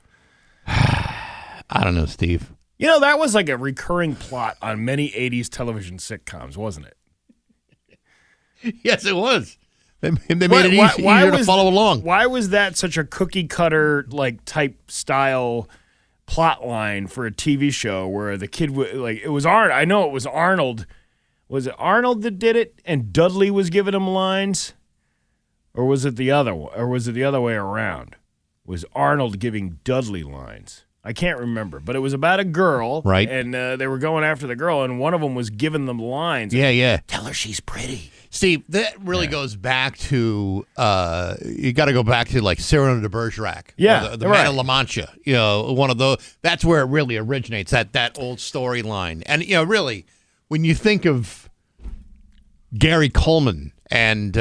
I don't know, Steve. You know, that was like a recurring plot on many 80s television sitcoms, wasn't it? Yes, it was. They made it easier to follow along. Why was that such a cookie cutter like type style plot line for a TV show where the kid it was Arnold? I know it was Arnold. Was it Arnold that did it and Dudley was giving him lines? Or was it the other way around? Was Arnold giving Dudley lines? I can't remember, but it was about a girl, right? And they were going after the girl, and one of them was giving them lines. Yeah. Tell her she's pretty. Steve, that really goes back to you got to go back to like Cyrano de Bergerac. Yeah, the Man of La Mancha. You know, one of those. That's where it really originates. That old storyline, and you know, really, when you think of Gary Coleman and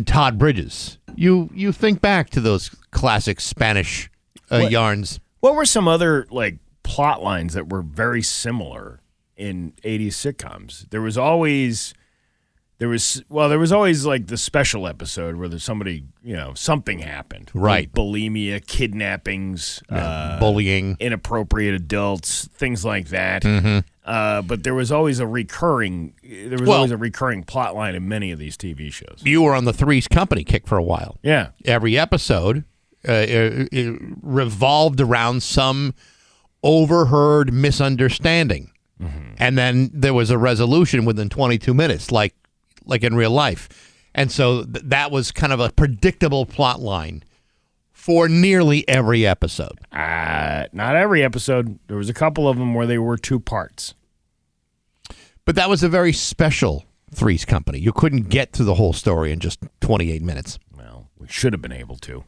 Todd Bridges, you think back to those classic Spanish yarns. What were some other like plot lines that were very similar in 80s sitcoms? There was always like the special episode where there's somebody, you know, something happened. Right. Like bulimia, kidnappings, bullying, inappropriate adults, things like that. Mm-hmm. But there was always a recurring plot line in many of these TV shows. You were on the Three's Company kick for a while. Yeah. Every episode it revolved around some overheard misunderstanding. Mm-hmm. And then there was a resolution within 22 minutes, like in real life. And so that was kind of a predictable plot line for nearly every episode. Not every episode. There was a couple of them where they were two parts. But that was a very special Three's Company. You couldn't get to the whole story in just 28 minutes. Well, we should have been able to.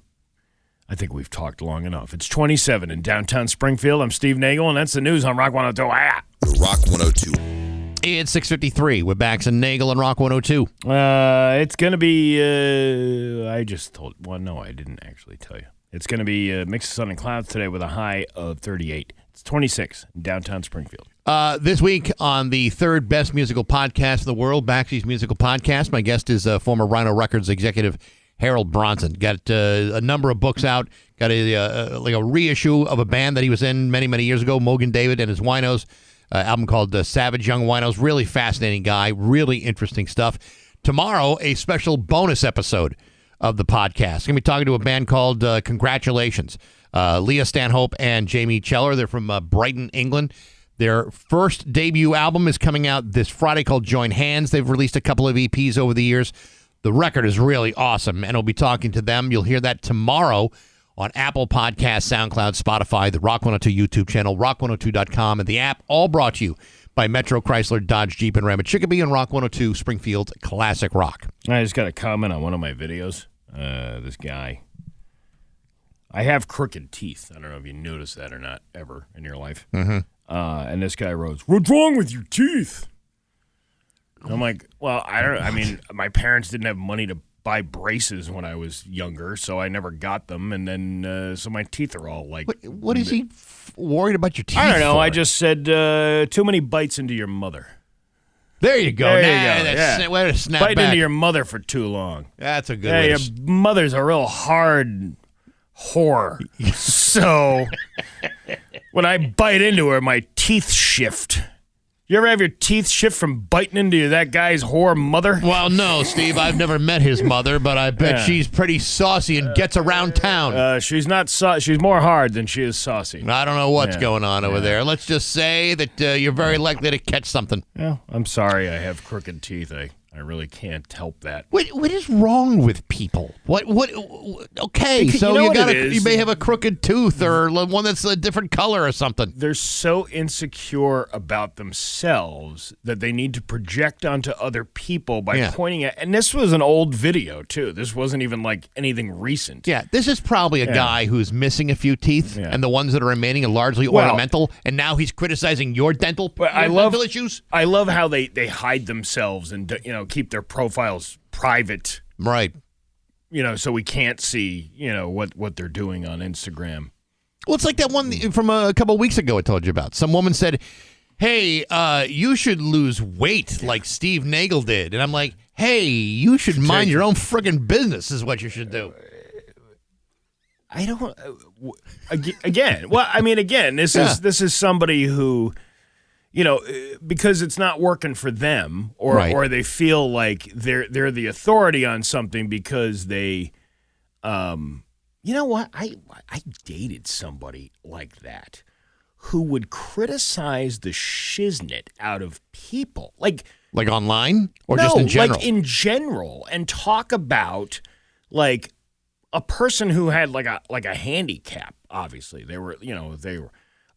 I think we've talked long enough. It's 27 in downtown Springfield. I'm Steve Nagle, and that's the news on Rock 102. The Rock 102. It's 6:53 with Bax and Nagle on Rock 102. It's going to be, I didn't actually tell you. It's going to be a mix of sun and clouds today with a high of 38. It's 26 in downtown Springfield. This week on the third best musical podcast in the world, Baxy's Musical Podcast, my guest is former Rhino Records executive Harold Bronson. Got a number of books out. Got a reissue of a band that he was in many, many years ago, Mogan David and his Winos. Album called Savage Young Winos. Really fascinating guy. Really interesting stuff. Tomorrow, a special bonus episode of the podcast. Going to be talking to a band called Congratulations. Leah Stanhope and Jamie Cheller. They're from Brighton, England. Their first debut album is coming out this Friday called Join Hands. They've released a couple of EPs over the years. The record is really awesome, and I'll be talking to them. You'll hear that tomorrow on Apple Podcasts, SoundCloud, Spotify, the Rock 102 YouTube channel, rock102.com, and the app, all brought to you by Metro Chrysler, Dodge, Jeep, and Ram at Chicopee and Rock 102, Springfield's classic rock. I just got a comment on one of my videos. This guy. I have crooked teeth. I don't know if you noticed that or not ever in your life. Mm-hmm. And this guy wrote, "What's wrong with your teeth?" And I'm like, well, my parents didn't have money to buy braces when I was younger, so I never got them. And then, so my teeth are all like... What is he worried about your teeth I don't know. for? I just said, too many bites into your mother. There you go. There you go. Yeah. Way to snap Biting back. into your mother for too long. That's a good way. Your mother's a real hard whore. So when I bite into her, my teeth shift. You ever have your teeth shift from biting into that guy's whore mother? Well, no, Steve. I've never met his mother, but I bet she's pretty saucy and gets around town. She's not she's more hard than she is saucy. I don't know what's going on over there. Let's just say that you're very likely to catch something. Yeah, I'm sorry I have crooked teeth. I really can't help that. What is wrong with people? What? Okay, Because so you know what it you is? may have a crooked tooth or one that's a different color or something. They're so insecure about themselves that they need to project onto other people by pointing at. And this was an old video too. This wasn't even like anything recent. Yeah, this is probably a guy who's missing a few teeth, and the ones that are remaining are largely ornamental. And now he's criticizing your dental issues. I love how they hide themselves and keep their profiles private, right? So we can't see what they're doing on Instagram. Well, it's like that one from a couple of weeks ago I told you about. Some woman said, "Hey, you should lose weight like Steve Nagle did," and I'm like, "Hey, you should mind your own friggin' business. Is what you should do." I don't. Again, well, I mean, this is somebody who. Because it's not working for them, or they feel like they're the authority on something because they, you know what? I dated somebody like that who would criticize the shiznit out of people, like online or just in general, like in general, and talk about like a person who had like a handicap. Obviously, they were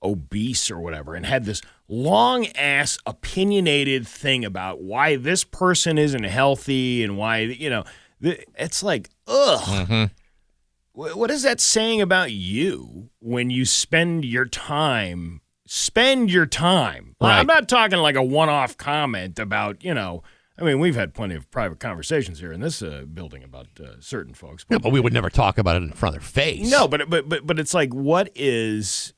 obese or whatever, and had this long ass opinionated thing about why this person isn't healthy and why it's like, ugh. Mm-hmm. What is that saying about you when you spend your time? Right. I'm not talking like a one-off comment about I mean, we've had plenty of private conversations here in this building about certain folks, but we would never talk about it in front of their face. No, but it's like, what is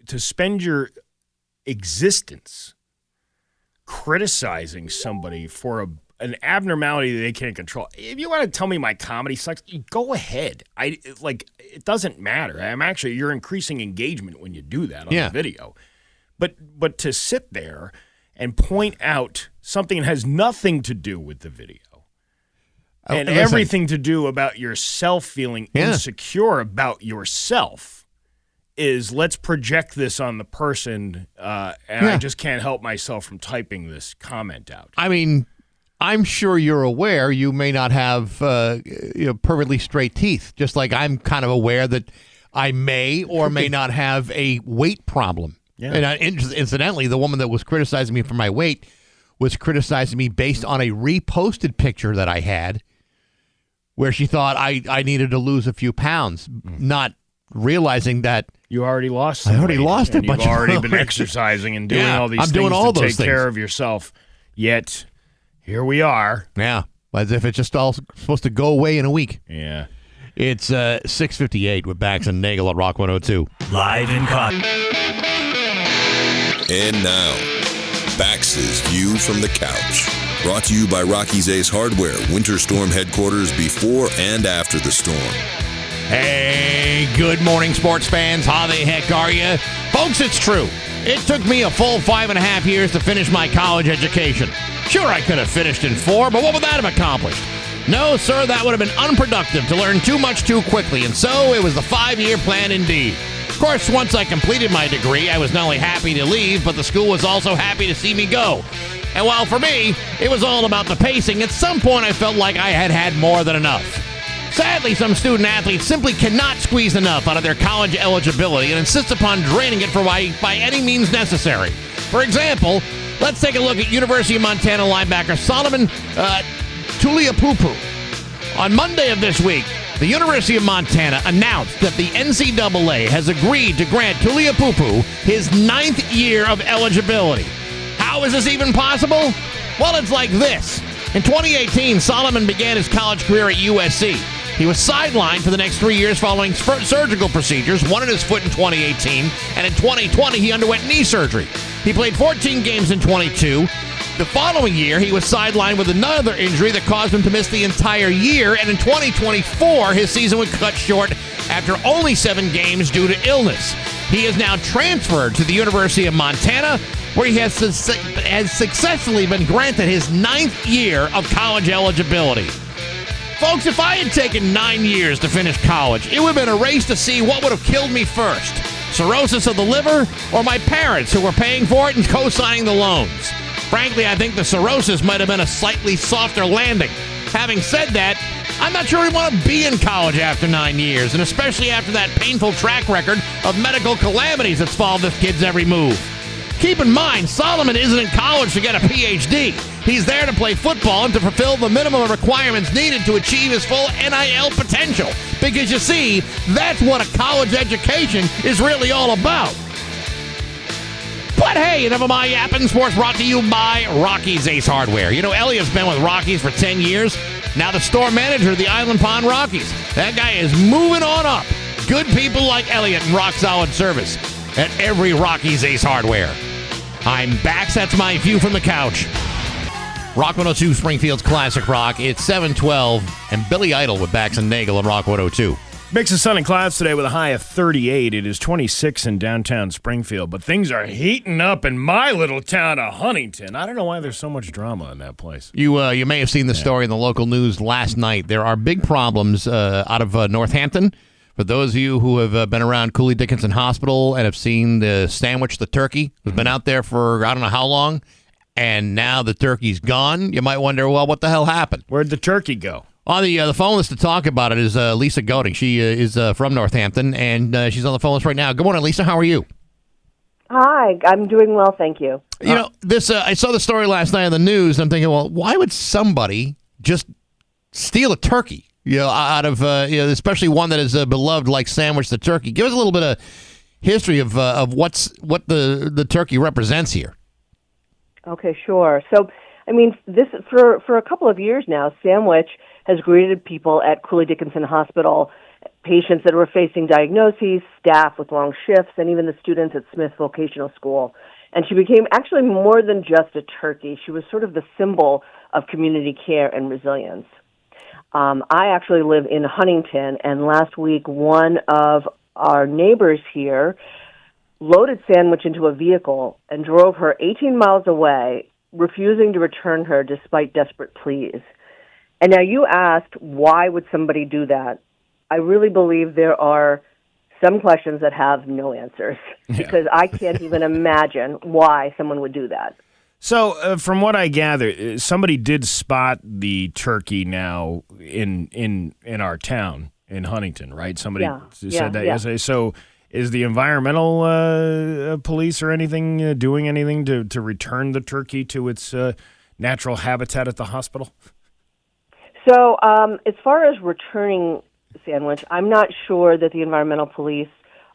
to spend your existence criticizing somebody for an abnormality that they can't control? If you want to tell me my comedy sucks, go ahead. It doesn't matter. You're increasing engagement when you do that on the video. But to sit there and point out something that has nothing to do with the video and everything to do about yourself feeling insecure about yourself is, let's project this on the person, and I just can't help myself from typing this comment out. I mean, I'm sure you're aware you may not have perfectly straight teeth, just like I'm kind of aware that I may or may not have a weight problem. Yeah. And incidentally, the woman that was criticizing me for my weight was criticizing me based on a reposted picture that I had where she thought I needed to lose a few pounds, not realizing that you already lost. I already lost it, but you've already been exercising and doing all these things to take care of yourself. Yet here we are. Yeah, as if it's just all supposed to go away in a week. Yeah. It's 6:58 with Bax and Nagle at Rock 102. Live in concert. And now, Bax's View from the Couch. Brought to you by Rocky's Ace Hardware, Winter Storm headquarters before and after the storm. Hey, good morning, sports fans. How the heck are you? Folks, it's true. It took me a full 5.5 years to finish my college education. Sure, I could have finished in 4, but what would that have accomplished? No, sir, that would have been unproductive to learn too much too quickly, and so it was the 5-year plan indeed. Of course, once I completed my degree, I was not only happy to leave, but the school was also happy to see me go. And while for me, it was all about the pacing, at some point I felt like I had had more than enough. Sadly, some student athletes simply cannot squeeze enough out of their college eligibility and insist upon draining it by any means necessary. For example, let's take a look at University of Montana linebacker Solomon Tuliaupupu. On Monday of this week, the University of Montana announced that the NCAA has agreed to grant Tuliaupupu his 9th year of eligibility. How is this even possible? Well, it's like this. In 2018, Solomon began his college career at USC. He was sidelined for the next 3 years following surgical procedures, one in his foot in 2018, and in 2020 he underwent knee surgery. He played 14 games in 22. The following year, he was sidelined with another injury that caused him to miss the entire year, and in 2024, his season was cut short after only 7 games due to illness. He is now transferred to the University of Montana, where he has successfully been granted his 9th year of college eligibility. Folks, if I had taken 9 years to finish college, it would have been a race to see what would have killed me first. Cirrhosis of the liver or my parents who were paying for it and co-signing the loans. Frankly, I think the cirrhosis might have been a slightly softer landing. Having said that, I'm not sure we want to be in college after 9 years, and especially after that painful track record of medical calamities that's followed this kid's every move. Keep in mind, Solomon isn't in college to get a PhD. He's there to play football and to fulfill the minimum requirements needed to achieve his full NIL potential. Because you see, that's what a college education is really all about. But hey, enough of my yapping. Sports brought to you by Rocky's Ace Hardware. You know, Elliot's been with Rocky's for 10 years. Now the store manager of the Island Pond Rockies. That guy is moving on up. Good people like Elliot and rock solid service at every Rocky's Ace Hardware. I'm Bax. That's my view from the couch. Rock 102, Springfield's classic rock. It's 7:12, and Billy Idol with Bax and Nagle on Rock 102. Mix of sun and clouds today with a high of 38. It is 26 in downtown Springfield, but things are heating up in my little town of Huntington. I don't know why there's so much drama in that place. You may have seen the story in the local news last night. There are big problems out of Northampton. For those of you who have been around Cooley Dickinson Hospital and have seen the sandwich, the turkey, has been out there for I don't know how long, and now the turkey's gone, you might wonder, well, what the hell happened? Where'd the turkey go? On the phone list to talk about it is Lisa Goetting. She is from Northampton, and she's on the phone list right now. Good morning, Lisa. How are you? Hi, I'm doing well, thank you. You know, this I saw the story last night on the news, and I'm thinking, well, why would somebody just steal a turkey? You know, out of especially one that is beloved like sandwich the turkey. Give us a little bit of history of what the turkey represents here. Okay, sure. So, I mean, this for a couple of years now, Sandwich has greeted people at Cooley Dickinson Hospital, patients that were facing diagnoses, staff with long shifts, and even the students at Smith Vocational School. And she became actually more than just a turkey. She was sort of the symbol of community care and resilience. I actually live in Huntington, and last week one of our neighbors here loaded Sandwich into a vehicle and drove her 18 miles away, refusing to return her despite desperate pleas. And now you asked, why would somebody do that? I really believe there are some questions that have no answers, because I can't even imagine why someone would do that. So, from what I gather, somebody did spot the turkey now in our town in Huntington, right? Somebody said that yesterday. So, is the environmental police or anything doing anything to return the turkey to its natural habitat at the hospital? So, as far as returning Sandwich, I'm not sure that the environmental police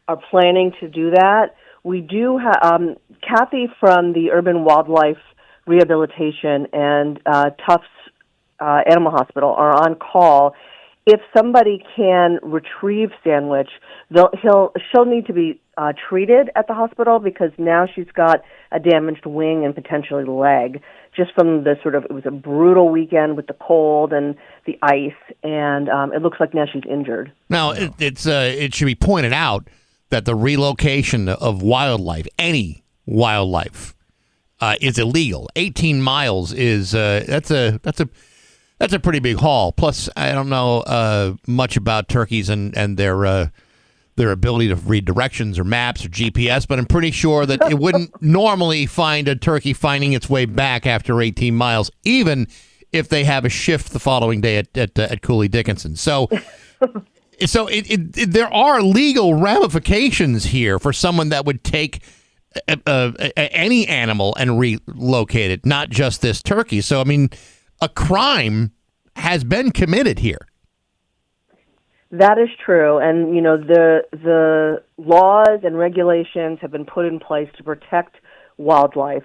are planning to do that. We do have Kathy from the Urban Wildlife Rehabilitation and Tufts Animal Hospital are on call. If somebody can retrieve Sandwich, she'll need to be treated at the hospital, because now she's got a damaged wing and potentially leg, just from the it was a brutal weekend with the cold and the ice, and it looks like now she's injured. Now, it should be pointed out that the relocation of wildlife, any wildlife, is illegal. 18 miles is that's a pretty big haul. Plus, I don't know much about turkeys and their ability to read directions or maps or GPS, but I'm pretty sure that it wouldn't normally find a turkey finding its way back after 18 miles, even if they have a shift the following day at Cooley Dickinson. So there are legal ramifications here for someone that would take any animal and relocate it, not just this turkey. So, I mean, a crime has been committed here. That is true, and the laws and regulations have been put in place to protect wildlife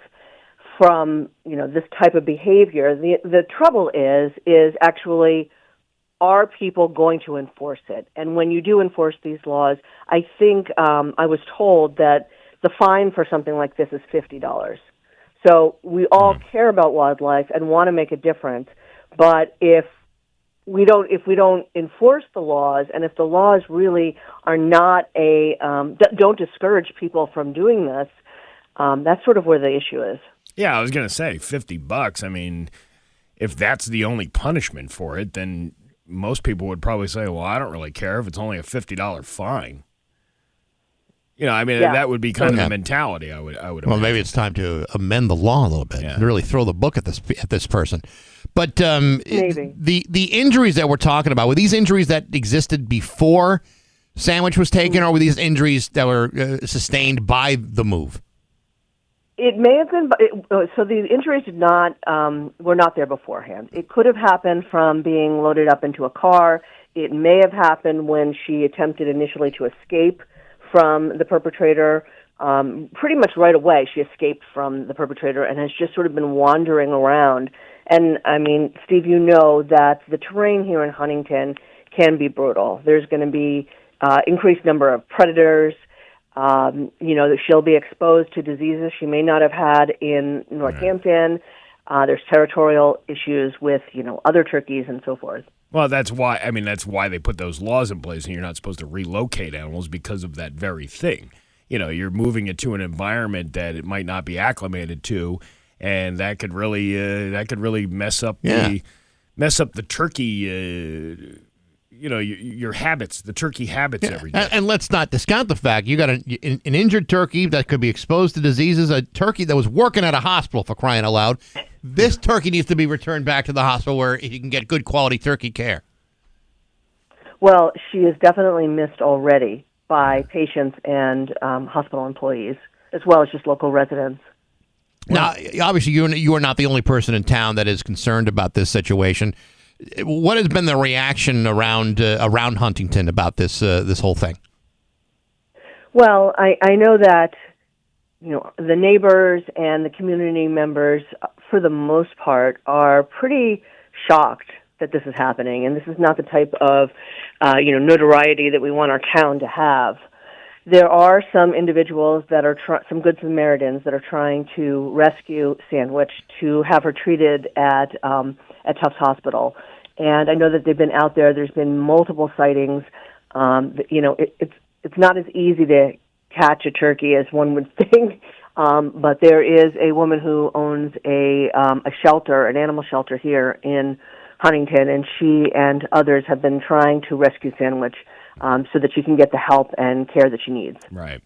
from this type of behavior. The trouble is actually, are people going to enforce it? And when you do enforce these laws, I think I was told that the fine for something like this is $50. So we all care about wildlife and want to make a difference, but if we don't enforce the laws, and if the laws really are not don't discourage people from doing this, that's sort of where the issue is. Yeah, I was going to say $50. I mean, if that's the only punishment for it, then most people would probably say, well, I don't really care if it's only a $50 fine. I mean, that would be kind of the mentality. I would. Well, imagine. maybe it's time to amend the law a little bit and really throw the book at this person. But Maybe. the injuries that we're talking about, were these injuries that existed before Sandwich was taken, or were these injuries that were sustained by the move? It may have been, so the injuries were not there beforehand. It could have happened from being loaded up into a car. It may have happened when she attempted initially to escape from the perpetrator. Pretty much right away, she escaped from the perpetrator and has just sort of been wandering around. And, I mean, Steve, you know that the terrain here in Huntington can be brutal. There's going to be increased number of predators. That she'll be exposed to diseases she may not have had in Northampton. There's territorial issues with, other turkeys and so forth. Well, that's why they put those laws in place, and you're not supposed to relocate animals because of that very thing. You're moving it to an environment that it might not be acclimated to, and that could really mess up the turkey. Your habits, the turkey habits every day. And let's not discount the fact you got an injured turkey that could be exposed to diseases, a turkey that was working at a hospital, for crying out loud. This turkey needs to be returned back to the hospital where he can get good quality turkey care. Well, she is definitely missed already by patients and hospital employees, as well as just local residents. Now, obviously, you are not the only person in town that is concerned about this situation. What has been the reaction around Huntington about this whole thing? Well, I know that the neighbors and the community members, for the most part, are pretty shocked that this is happening, and this is not the type of notoriety that we want our town to have. There are some individuals that are some Good Samaritans that are trying to rescue Sandwich to have her treated at Tufts Hospital, and I know that they've been out there. There's been multiple sightings. It's not as easy to catch a turkey as one would think, but there is a woman who owns a shelter, an animal shelter here in Huntington, and she and others have been trying to rescue Sandwich so that she can get the help and care that she needs. Right.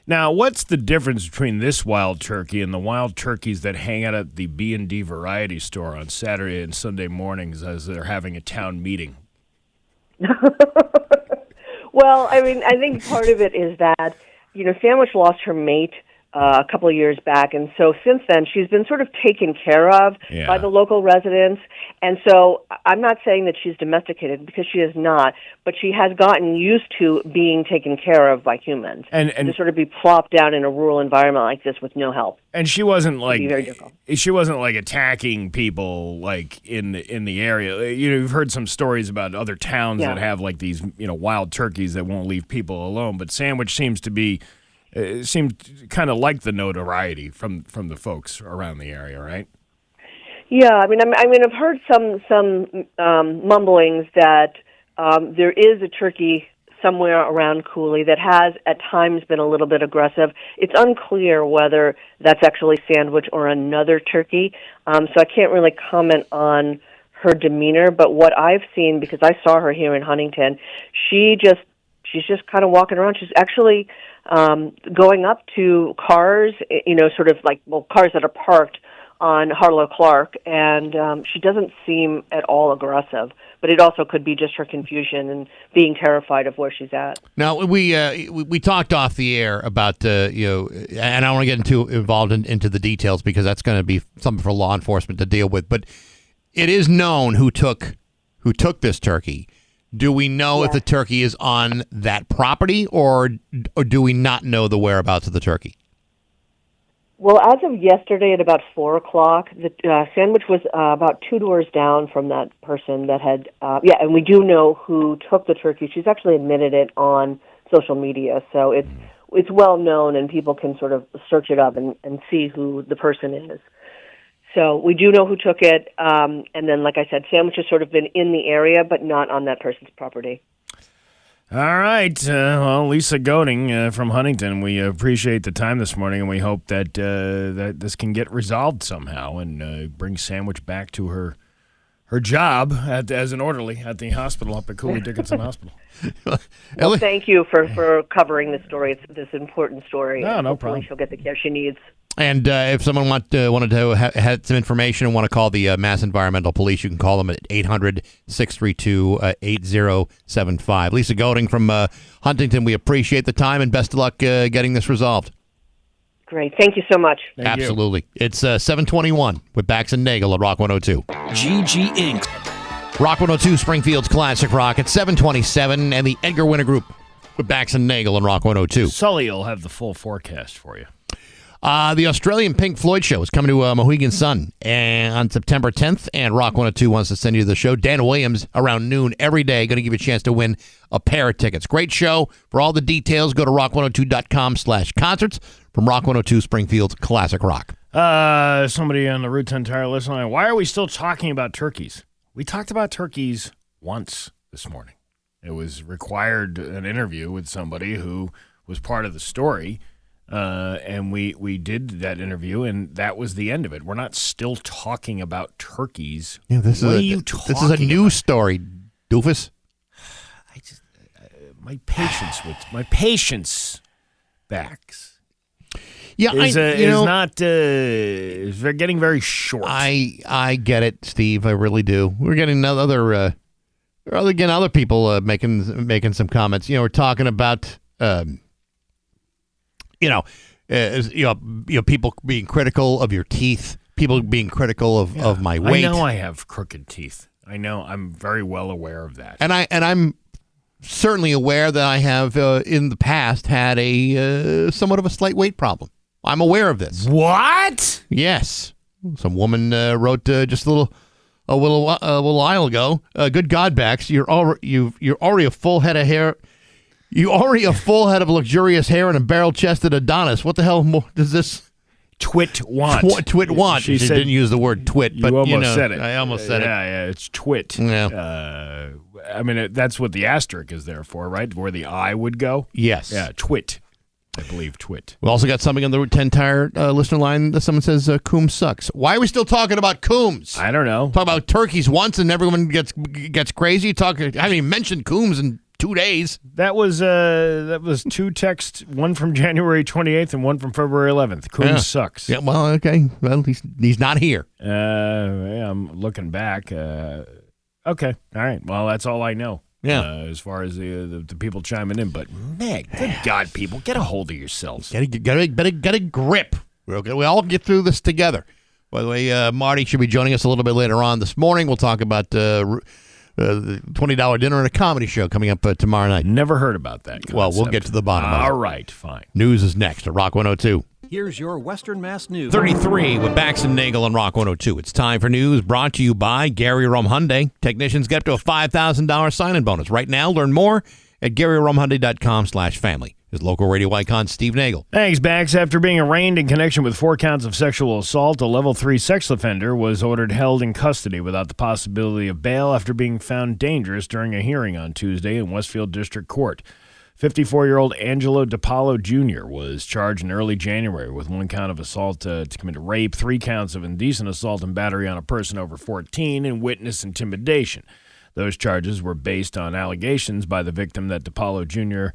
Now, what's the difference between this wild turkey and the wild turkeys that hang out at the B&D Variety Store on Saturday and Sunday mornings as they're having a town meeting? Well, I mean, I think part of it is that, Sandwich lost her mate a couple of years back, and so since then she's been sort of taken care of by the local residents. And so I'm not saying that she's domesticated, because she is not, but she has gotten used to being taken care of by humans, and to sort of be plopped down in a rural environment like this with no help. And she wasn't like attacking people like in the area. You've heard some stories about other towns that have like these wild turkeys that won't leave people alone, but Sandwich seems to be. Seemed kind of like the notoriety from the folks around the area, right? Yeah, I mean, I've heard some mumblings that there is a turkey somewhere around Cooley that has at times been a little bit aggressive. It's unclear whether that's actually Sandwich or another turkey, so I can't really comment on her demeanor. But what I've seen, because I saw her here in Huntington, she's just kind of walking around. She's actually going up to cars, cars that are parked on Harlow Clark, and she doesn't seem at all aggressive. But it also could be just her confusion and being terrified of where she's at. Now, we talked off the air about, and I don't want to get involved into the details because that's going to be something for law enforcement to deal with, but it is known who took this turkey. Do we know if the turkey is on that property, or do we not know the whereabouts of the turkey? Well, as of yesterday at about 4 o'clock, the Sandwich was about 2 doors down from that person that had, and we do know who took the turkey. She's actually admitted it on social media, so it's well known, and people can sort of search it up and see who the person is. So we do know who took it, and then, like I said, Sandwich has sort of been in the area, but not on that person's property. All right. Lisa Goading from Huntington, we appreciate the time this morning, and we hope that that this can get resolved somehow and bring Sandwich back to her her job as an orderly at the hospital up at Cooley Dickinson Hospital. Well, thank you for covering this story. It's this important story. No Hopefully problem. she'll get the care she needs. And if someone wanted to have some information and want to call the Mass Environmental Police, you can call them at 800-632-8075. Lisa Golding from Huntington, we appreciate the time and best of luck getting this resolved. Great. Thank you so much. Absolutely. It's 7:21 with Bax and Nagle at Rock 102. GG Inc. Rock 102, Springfield's Classic Rock at 7:27, and the Edgar Winter Group with Bax and Nagle and Rock 102. Sully will have the full forecast for you. The Australian Pink Floyd show is coming to Mohegan Sun on September 10th, and Rock 102 wants to send you to the show. Dan Williams around noon every day, going to give you a chance to win a pair of tickets. Great show. For all the details, go to rock102.com/concerts from Rock 102 Springfield's Classic Rock. Somebody on the Route 10 Tire list line, why are we still talking about turkeys? We talked about turkeys once this morning. It was required an interview with somebody who was part of the story. And we did that interview, and that was the end of it. We're not still talking about turkeys. Yeah, this is a news story, doofus. My patience backs. Yeah, is getting very short. I get it, Steve. I really do. We're getting other people making some comments. We're talking about. People being critical of your teeth, people being critical of my weight. I know I have crooked teeth. I know. I'm very well aware of that. And I'm certainly aware that I have in the past had a somewhat of a slight weight problem. I'm aware of this. What? Yes. Some woman wrote just a little while ago. Good God, Bax, you're already a full head of hair. You already a full head of luxurious hair and a barrel-chested Adonis. What the hell more does this twit want? Twit want. She didn't use the word twit, but you almost said it. I almost said it. Yeah, it's twit. Yeah. That's what the asterisk is there for, right? Where the I would go. Yes. Yeah, twit. I believe twit. We also got something on the Route 10 Tire listener line that someone says Coombs sucks. Why are we still talking about Coombs? I don't know. Talk about turkeys once and everyone gets crazy. I haven't even mentioned Coombs in 2 days. That was two texts, one from January 28th and one from February 11th. Coombs sucks. Yeah, well, okay. Well, he's not here. I'm looking back. Okay. All right. Well, that's all I know. Yeah. As far as the people chiming in, but man, good God, people, get a hold of yourselves. Get a grip. We all get through this together. By the way, Marty should be joining us a little bit later on this morning. We'll talk about the $20 dinner and a comedy show coming up tomorrow night. Never heard about that concept. Well, we'll get to the bottom of it. All right, fine. News is next at Rock 102. Here's your Western Mass News. 33 with Bax and Nagle on Rock 102. It's time for news brought to you by Gary Rum Hyundai. Technicians get up to a $5,000 sign-in bonus. Right now, learn more at GaryRumHyundai.com/family. His local radio icon, Steve Nagle. Thanks, Bax. After being arraigned in connection with 4 counts of sexual assault, a level 3 sex offender was ordered held in custody without the possibility of bail after being found dangerous during a hearing on Tuesday in Westfield District Court. 54-year-old Angelo DiPaolo Jr. was charged in early January with 1 count of assault to commit rape, 3 counts of indecent assault and battery on a person over 14, and witness intimidation. Those charges were based on allegations by the victim that DiPaolo Jr.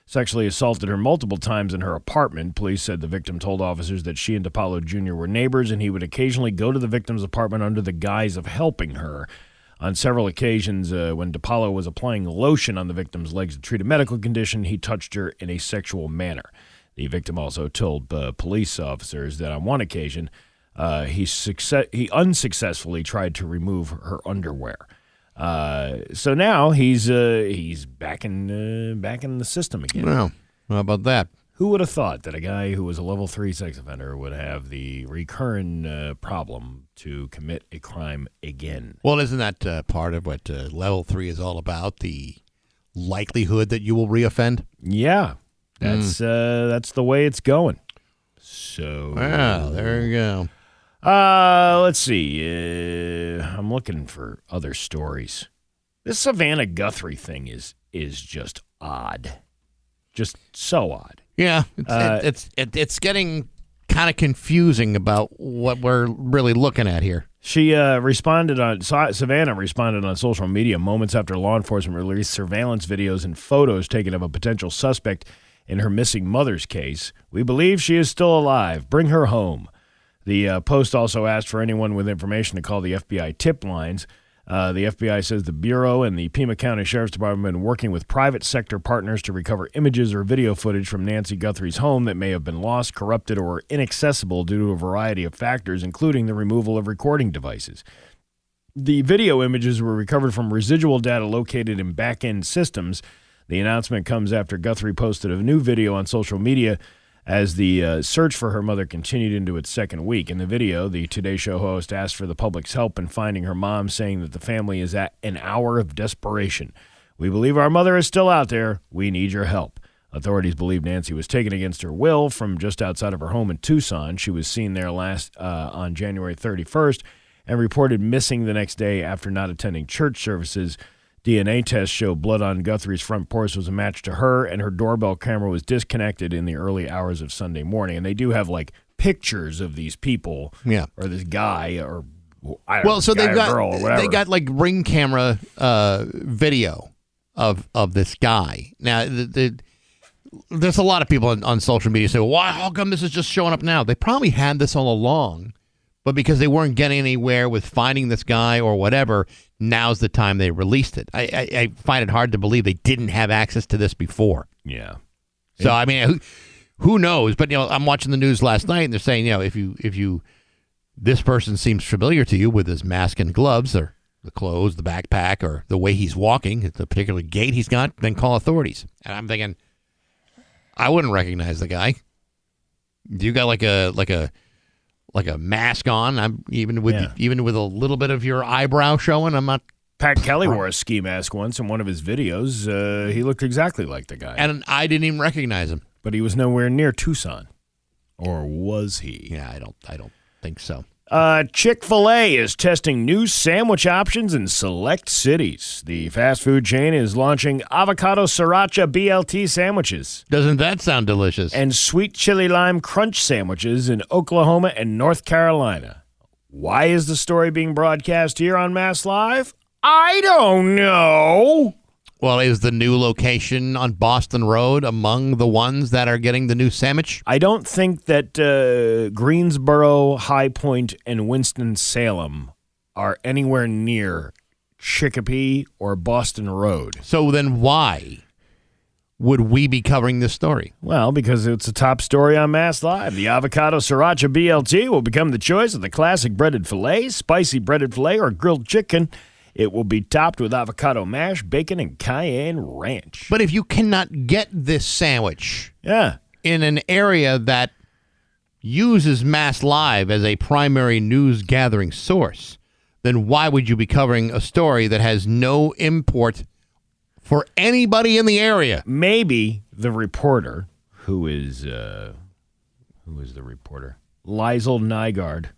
sexually assaulted her multiple times in her apartment. Police said the victim told officers that she and DiPaolo Jr. were neighbors, and he would occasionally go to the victim's apartment under the guise of helping her. On several occasions, when DiPaolo was applying lotion on the victim's legs to treat a medical condition, he touched her in a sexual manner. The victim also told police officers that on one occasion, he unsuccessfly tried to remove her underwear. So now he's back in the system again. Well, how about that? Who would have thought that a guy who was a level 3 sex offender would have the recurring problem to commit a crime again? Well, isn't that part of what level 3 is all about? The likelihood that you will reoffend? Yeah, that's the way it's going. So, well, there you go. Let's see. I'm looking for other stories. This Savannah Guthrie thing is just odd, just so odd. Yeah, it's getting kind of confusing about what we're really looking at here. She Savannah responded on social media moments after law enforcement released surveillance videos and photos taken of a potential suspect in her missing mother's case. We believe she is still alive. Bring her home. The post also asked for anyone with information to call the FBI tip lines. The FBI says the Bureau and the Pima County Sheriff's Department have been working with private sector partners to recover images or video footage from Nancy Guthrie's home that may have been lost, corrupted, or inaccessible due to a variety of factors, including the removal of recording devices. The video images were recovered from residual data located in back-end systems. The announcement comes after Guthrie posted a new video on social media as the search for her mother continued into its second week. In the video, the Today Show host asked for the public's help in finding her mom, saying that the family is at an hour of desperation. We believe our mother is still out there. We need your help. Authorities believe Nancy was taken against her will from just outside of her home in Tucson. She was seen there last on January 31st and reported missing the next day after not attending church services. DNA tests show blood on Guthrie's front porch was a match to her, and her doorbell camera was disconnected in the early hours of Sunday morning. And they do have, like, pictures of these people, or this guy, or I don't know, so they've got girl or whatever. they got like ring camera video of this guy. Now, there's a lot of people on social media say, "Well, why? How come this is just showing up now?" They probably had this all along, but because they weren't getting anywhere with finding this guy or whatever, now's the time they released it. I find it hard to believe they didn't have access to this before. Yeah. So, I mean, who knows? But, I'm watching the news last night, and they're saying, if this person seems familiar to you with his mask and gloves, or the clothes, the backpack, or the way he's walking, the particular gait he's got, then call authorities. And I'm thinking, I wouldn't recognize the guy. You got like a mask on. I'm even with a little bit of your eyebrow showing. I'm not. Pat Kelly wore a ski mask once in one of his videos. He looked exactly like the guy, and I didn't even recognize him. But he was nowhere near Tucson, or was he? Yeah, I don't think so. Chick-fil-A is testing new sandwich options in select cities. The fast food chain is launching avocado sriracha BLT sandwiches. Doesn't that sound delicious? And sweet chili lime crunch sandwiches in Oklahoma and North Carolina. Why is the story being broadcast here on Mass Live? I don't know. Well, is the new location on Boston Road among the ones that are getting the new sandwich? I don't think that Greensboro, High Point, and Winston-Salem are anywhere near Chicopee or Boston Road. So then why would we be covering this story? Well, because it's a top story on Mass Live. The avocado sriracha BLT will become the choice of the classic breaded filet, spicy breaded filet, or grilled chicken. It will be topped with avocado mash, bacon, and cayenne ranch. But if you cannot get this sandwich in an area that uses Mass Live as a primary news gathering source, then why would you be covering a story that has no import for anybody in the area? Maybe the reporter, who is the reporter? Liesl Nygaard.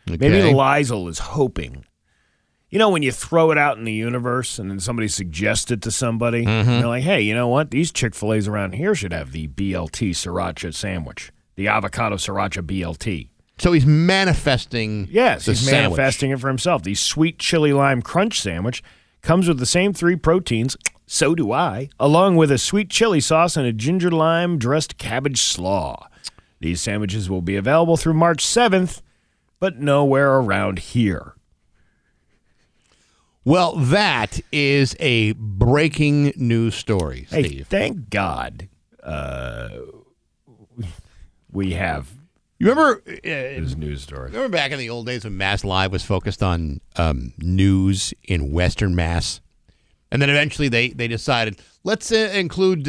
Okay. Maybe Liesl is hoping. You know, when you throw it out in the universe and then somebody suggests it to somebody, they're like, hey, you know what? These Chick-fil-A's around here should have the BLT sriracha sandwich, the avocado sriracha BLT. So he's manifesting Yes, he's sandwich. manifesting it for himself. The sweet chili lime crunch sandwich comes with the same 3 proteins, so do I, along with a sweet chili sauce and a ginger lime dressed cabbage slaw. These sandwiches will be available through March 7th, but nowhere around here. Well, that is a breaking news story, Steve. Hey, thank God we have You remember this news story. Remember back in the old days when Mass Live was focused on news in Western Mass? And then eventually they decided, let's include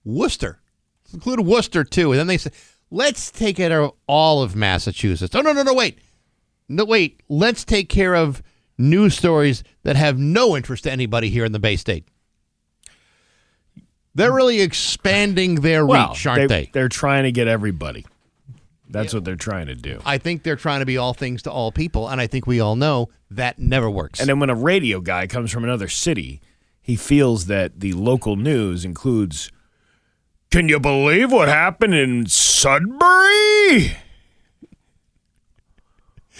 Worcester. Let's include Worcester, too. And then they said, let's take care of all of Massachusetts. Oh, no, wait. No, wait. Let's take care of news stories that have no interest to anybody here in the Bay State. They're really expanding their reach, aren't they? They're trying to get everybody. That's what they're trying to do. I think they're trying to be all things to all people, and I think we all know that never works. And then when a radio guy comes from another city, he feels that the local news includes Can you believe what happened in Sudbury?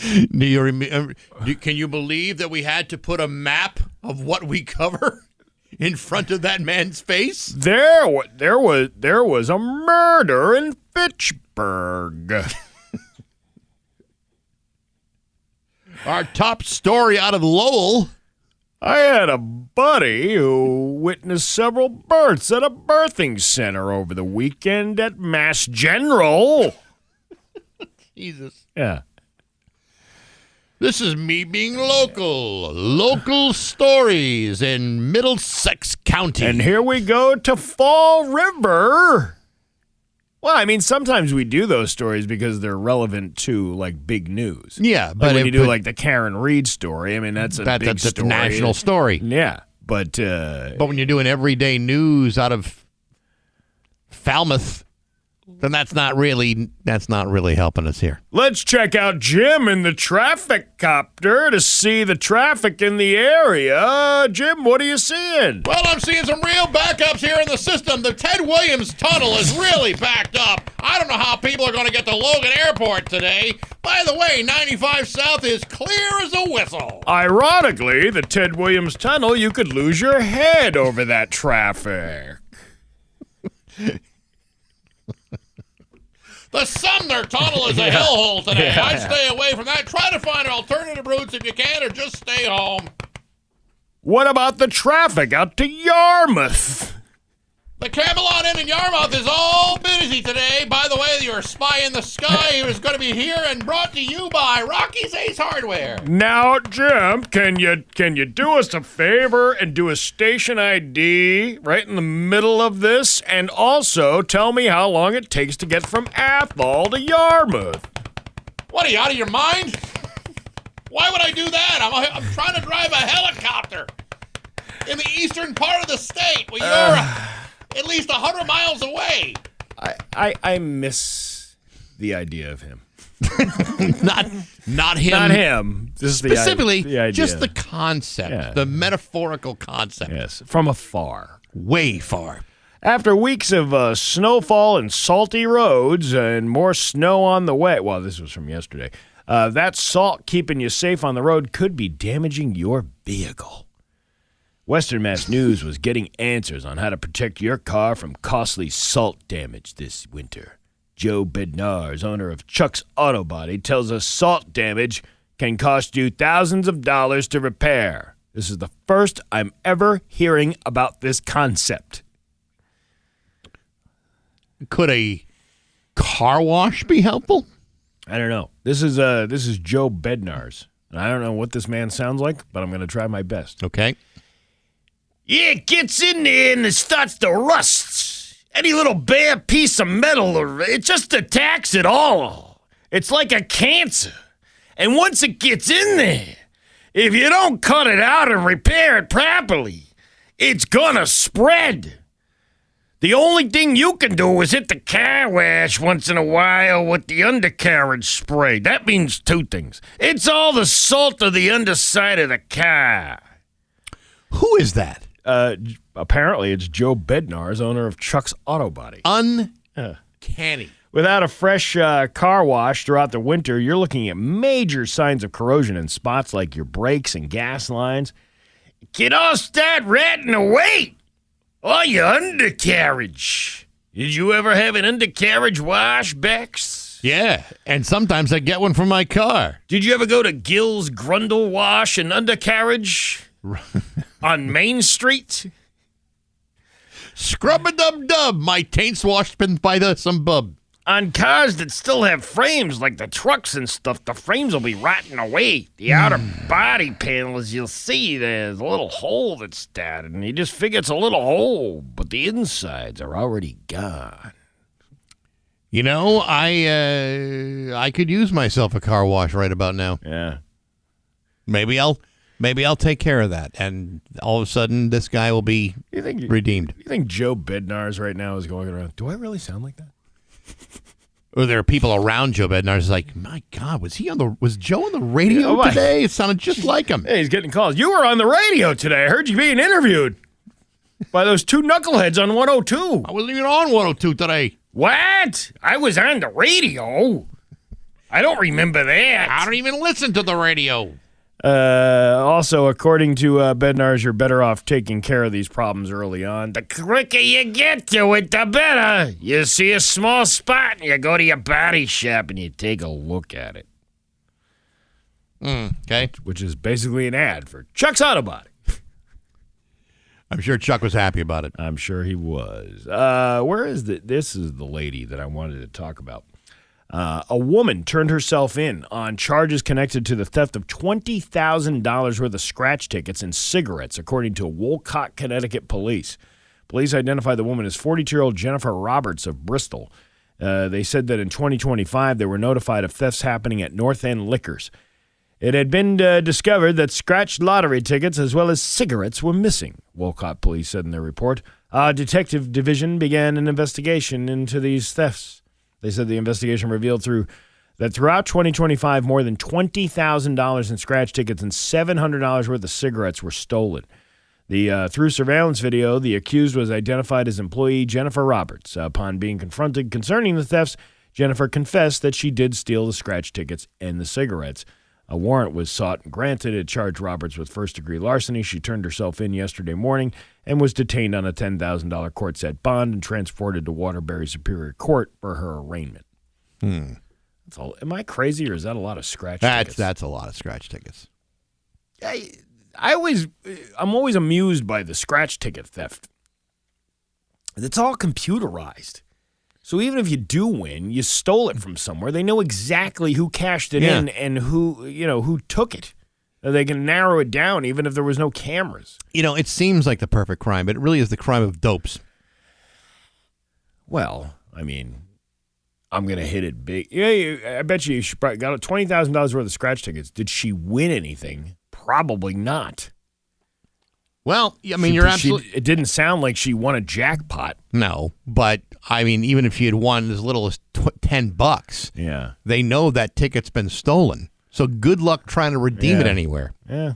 Do you remember? Can you believe that we had to put a map of what we cover in front of that man's face? There was a murder in Fitchburg. Our top story out of Lowell. I had a buddy who witnessed several births at a birthing center over the weekend at Mass General. Jesus. Yeah. This is me being local. Local stories in Middlesex County. And here we go to Fall River. Well, I mean, sometimes we do those stories because they're relevant to, like, big news. Yeah, Like but when you do, like, the Karen Reed story, I mean, that's a big that's story. a national story. Yeah, but when you're doing everyday news out of Falmouth, then that's not really helping us here. let's check out Jim in the traffic copter to see the traffic in the area. Jim, what are you seeing? Well, I'm seeing some real backups here in the system. The Ted Williams Tunnel is really backed up. I don't know how people are going to get to Logan Airport today. By the way, 95 South is clear as a whistle. Ironically, the Ted Williams Tunnel, you could lose your head over that traffic. The Sumner Tunnel is a hellhole today. I'd stay away from that. Try to find alternative routes if you can, or just stay home. What about the traffic out to Yarmouth? The Camelot Inn in Yarmouth is all busy today. By the way, your Spy in the Sky is going to be here and brought to you by Rocky's Ace Hardware. Now, Jim, can you do us a favor and do a station ID right in the middle of this, and also tell me how long it takes to get from Athol to Yarmouth? What, are you out of your mind? Why would I do that? I'm trying to drive a helicopter in the eastern part of the state where you're at least 100 miles away. I miss the idea of him. Not him. Not him. This is Specifically, the idea. just the concept, the metaphorical concept. Yes, from afar. Way far. After weeks of snowfall and salty roads and more snow on the way, well, this was from yesterday, that salt keeping you safe on the road could be damaging your vehicle. Western Mass News was getting answers on how to protect your car from costly salt damage this winter. Joe Bednarz, owner of Chuck's Auto Body, tells us salt damage can cost you thousands of dollars to repair. This is the first I'm ever hearing about this concept. Could a car wash be helpful? I don't know. This is Joe Bednarz. And I don't know what this man sounds like, but I'm going to try my best. Okay. Yeah, it gets in there and it starts to rust. Any little bare piece of metal, it just attacks it all. It's like a cancer. And once it gets in there, if you don't cut it out and repair it properly, it's gonna spread. The only thing you can do is hit the car wash once in a while with the undercarriage spray. That means two things. It's all the salt of the underside of the car. Who is that? Apparently, it's Joe Bednarz, owner of Chuck's Auto Body. Uncanny. Without a fresh car wash throughout the winter, you're looking at major signs of corrosion in spots like your brakes and gas lines. It can all start ratting away. Or your undercarriage. Did you ever have an undercarriage wash, Bex? Yeah, and sometimes I get one from my car. Did you ever go to Gill's Grundle Wash and Undercarriage on Main Street? Scrub-a-dub-dub, my taint's washed by some bub. On cars that still have frames, like the trucks and stuff, the frames will be rotting away. The outer body panels, you'll see there's a little hole that's started, and you just figure it's a little hole, but the insides are already gone. You know, I could use myself a car wash right about now. Yeah. Maybe I'll take care of that, and all of a sudden this guy will be redeemed. You think Joe Bednarz right now is going around, do I really sound like that? Or there are people around Joe Bednarz like, my God, was Joe on the radio today? It sounded just like him. Hey, he's getting calls. You were on the radio today. I heard you being interviewed. By those two knuckleheads on 102. I wasn't even on 102 today. What? I was on the radio. I don't remember that. I don't even listen to the radio. Also, according to Bednarz, you're better off taking care of these problems early on. The quicker you get to it, the better. You see a small spot, and you go to your body shop, and you take a look at it. Okay. Which is basically an ad for Chuck's Auto Body. I'm sure Chuck was happy about it. I'm sure he was. Where is this is the lady that I wanted to talk about. A woman turned herself in on charges connected to the theft of $20,000 worth of scratch tickets and cigarettes, according to Wolcott, Connecticut police. Police identified the woman as 42-year-old Jennifer Roberts of Bristol. They said that in 2025, they were notified of thefts happening at North End Liquors. It had been discovered that scratched lottery tickets as well as cigarettes were missing, Wolcott police said in their report. Our detective division began an investigation into these thefts. They said the investigation revealed that throughout 2025, more than $20,000 in scratch tickets and $700 worth of cigarettes were stolen. Through surveillance video, the accused was identified as employee Jennifer Roberts. Upon being confronted concerning the thefts, Jennifer confessed that she did steal the scratch tickets and the cigarettes. A warrant was sought and granted. It charged Roberts with first-degree larceny. She turned herself in yesterday morning and was detained on a $10,000 court-set bond and transported to Waterbury Superior Court for her arraignment. That's all. Am I crazy, or is that a lot of scratch tickets? That's a lot of scratch tickets. I'm always amused by the scratch ticket theft. It's all computerized. So even if you do win, you stole it from somewhere. They know exactly who cashed it in and who took it. They can narrow it down even if there was no cameras. It seems like the perfect crime, but it really is the crime of dopes. Well, I mean, I'm going to hit it big. Yeah, I bet she got $20,000 worth of scratch tickets. Did she win anything? Probably not. Well, I mean, you're absolutely... It didn't sound like she won a jackpot. No, but, I mean, even if she had won as little as $10, they know that ticket's been stolen. So good luck trying to redeem it anywhere. Yeah.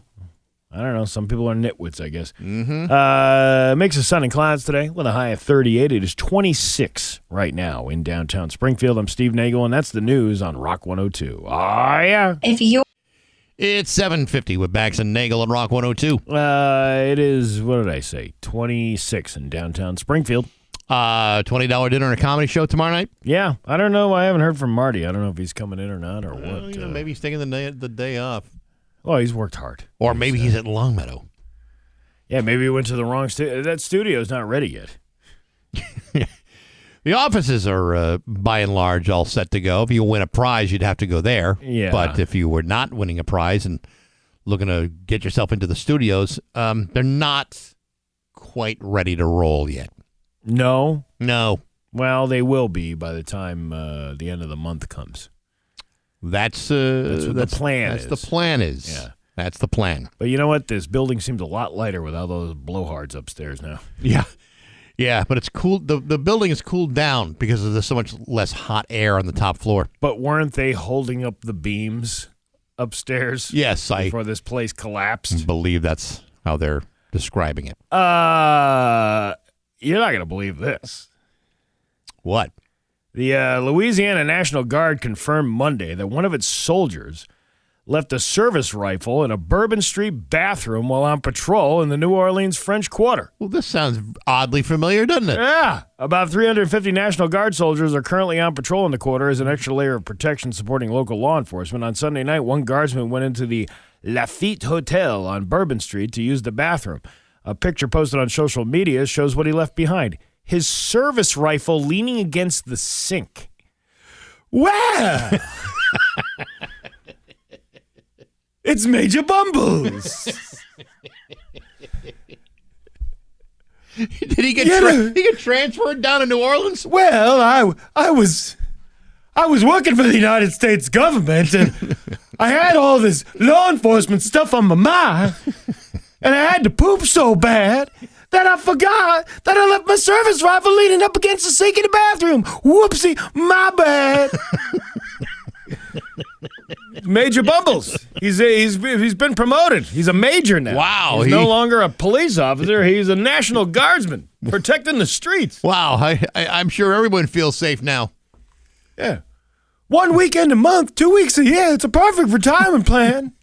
I don't know. Some people are nitwits, I guess. Mm-hmm. Mix of sun and clouds today with a high of 38. It is 26 right now in downtown Springfield. I'm Steve Nagle, and that's the news on Rock 102. Yeah. It's 7:50 with Bax and Nagle on Rock 102. It is, what did I say, 26 in downtown Springfield. $20 dinner and a comedy show tomorrow night? Yeah. I don't know. I haven't heard from Marty. I don't know if he's coming in or not or what. Maybe he's taking the day off. Oh, he's worked hard. Or maybe he's at Longmeadow. Yeah, maybe he went to the wrong studio. That studio's not ready yet. The offices are, by and large, all set to go. If you win a prize, you'd have to go there. Yeah. But if you were not winning a prize and looking to get yourself into the studios, they're not quite ready to roll yet. No? No. Well, they will be by the time the end of the month comes. That's what the plan is. That's the plan is. Yeah. That's the plan. But you know what? This building seems a lot lighter without those blowhards upstairs now. Yeah. Yeah, but it's cool. The building is cooled down because there's so much less hot air on the top floor. But weren't they holding up the beams upstairs? Yes, before this place collapsed. I believe that's how they're describing it. You're not going to believe this. What? The Louisiana National Guard confirmed Monday that one of its soldiers left a service rifle in a Bourbon Street bathroom while on patrol in the New Orleans French Quarter. Well, this sounds oddly familiar, doesn't it? Yeah. About 350 National Guard soldiers are currently on patrol in the quarter as an extra layer of protection supporting local law enforcement. On Sunday night, one guardsman went into the Lafitte Hotel on Bourbon Street to use the bathroom. A picture posted on social media shows what he left behind. His service rifle leaning against the sink. Wow! It's Major Bumbles. Did he get transferred down to New Orleans? Well, I was working for the United States government, and I had all this law enforcement stuff on my mind, and I had to poop so bad that I forgot that I left my service rifle leaning up against the sink in the bathroom. Whoopsie, my bad. Major Bumbles. He's been promoted. He's a major now. Wow. He's no longer a police officer. He's a National Guardsman protecting the streets. Wow. I'm sure everyone feels safe now. Yeah. 1 weekend a month, 2 weeks a year. It's a perfect retirement plan.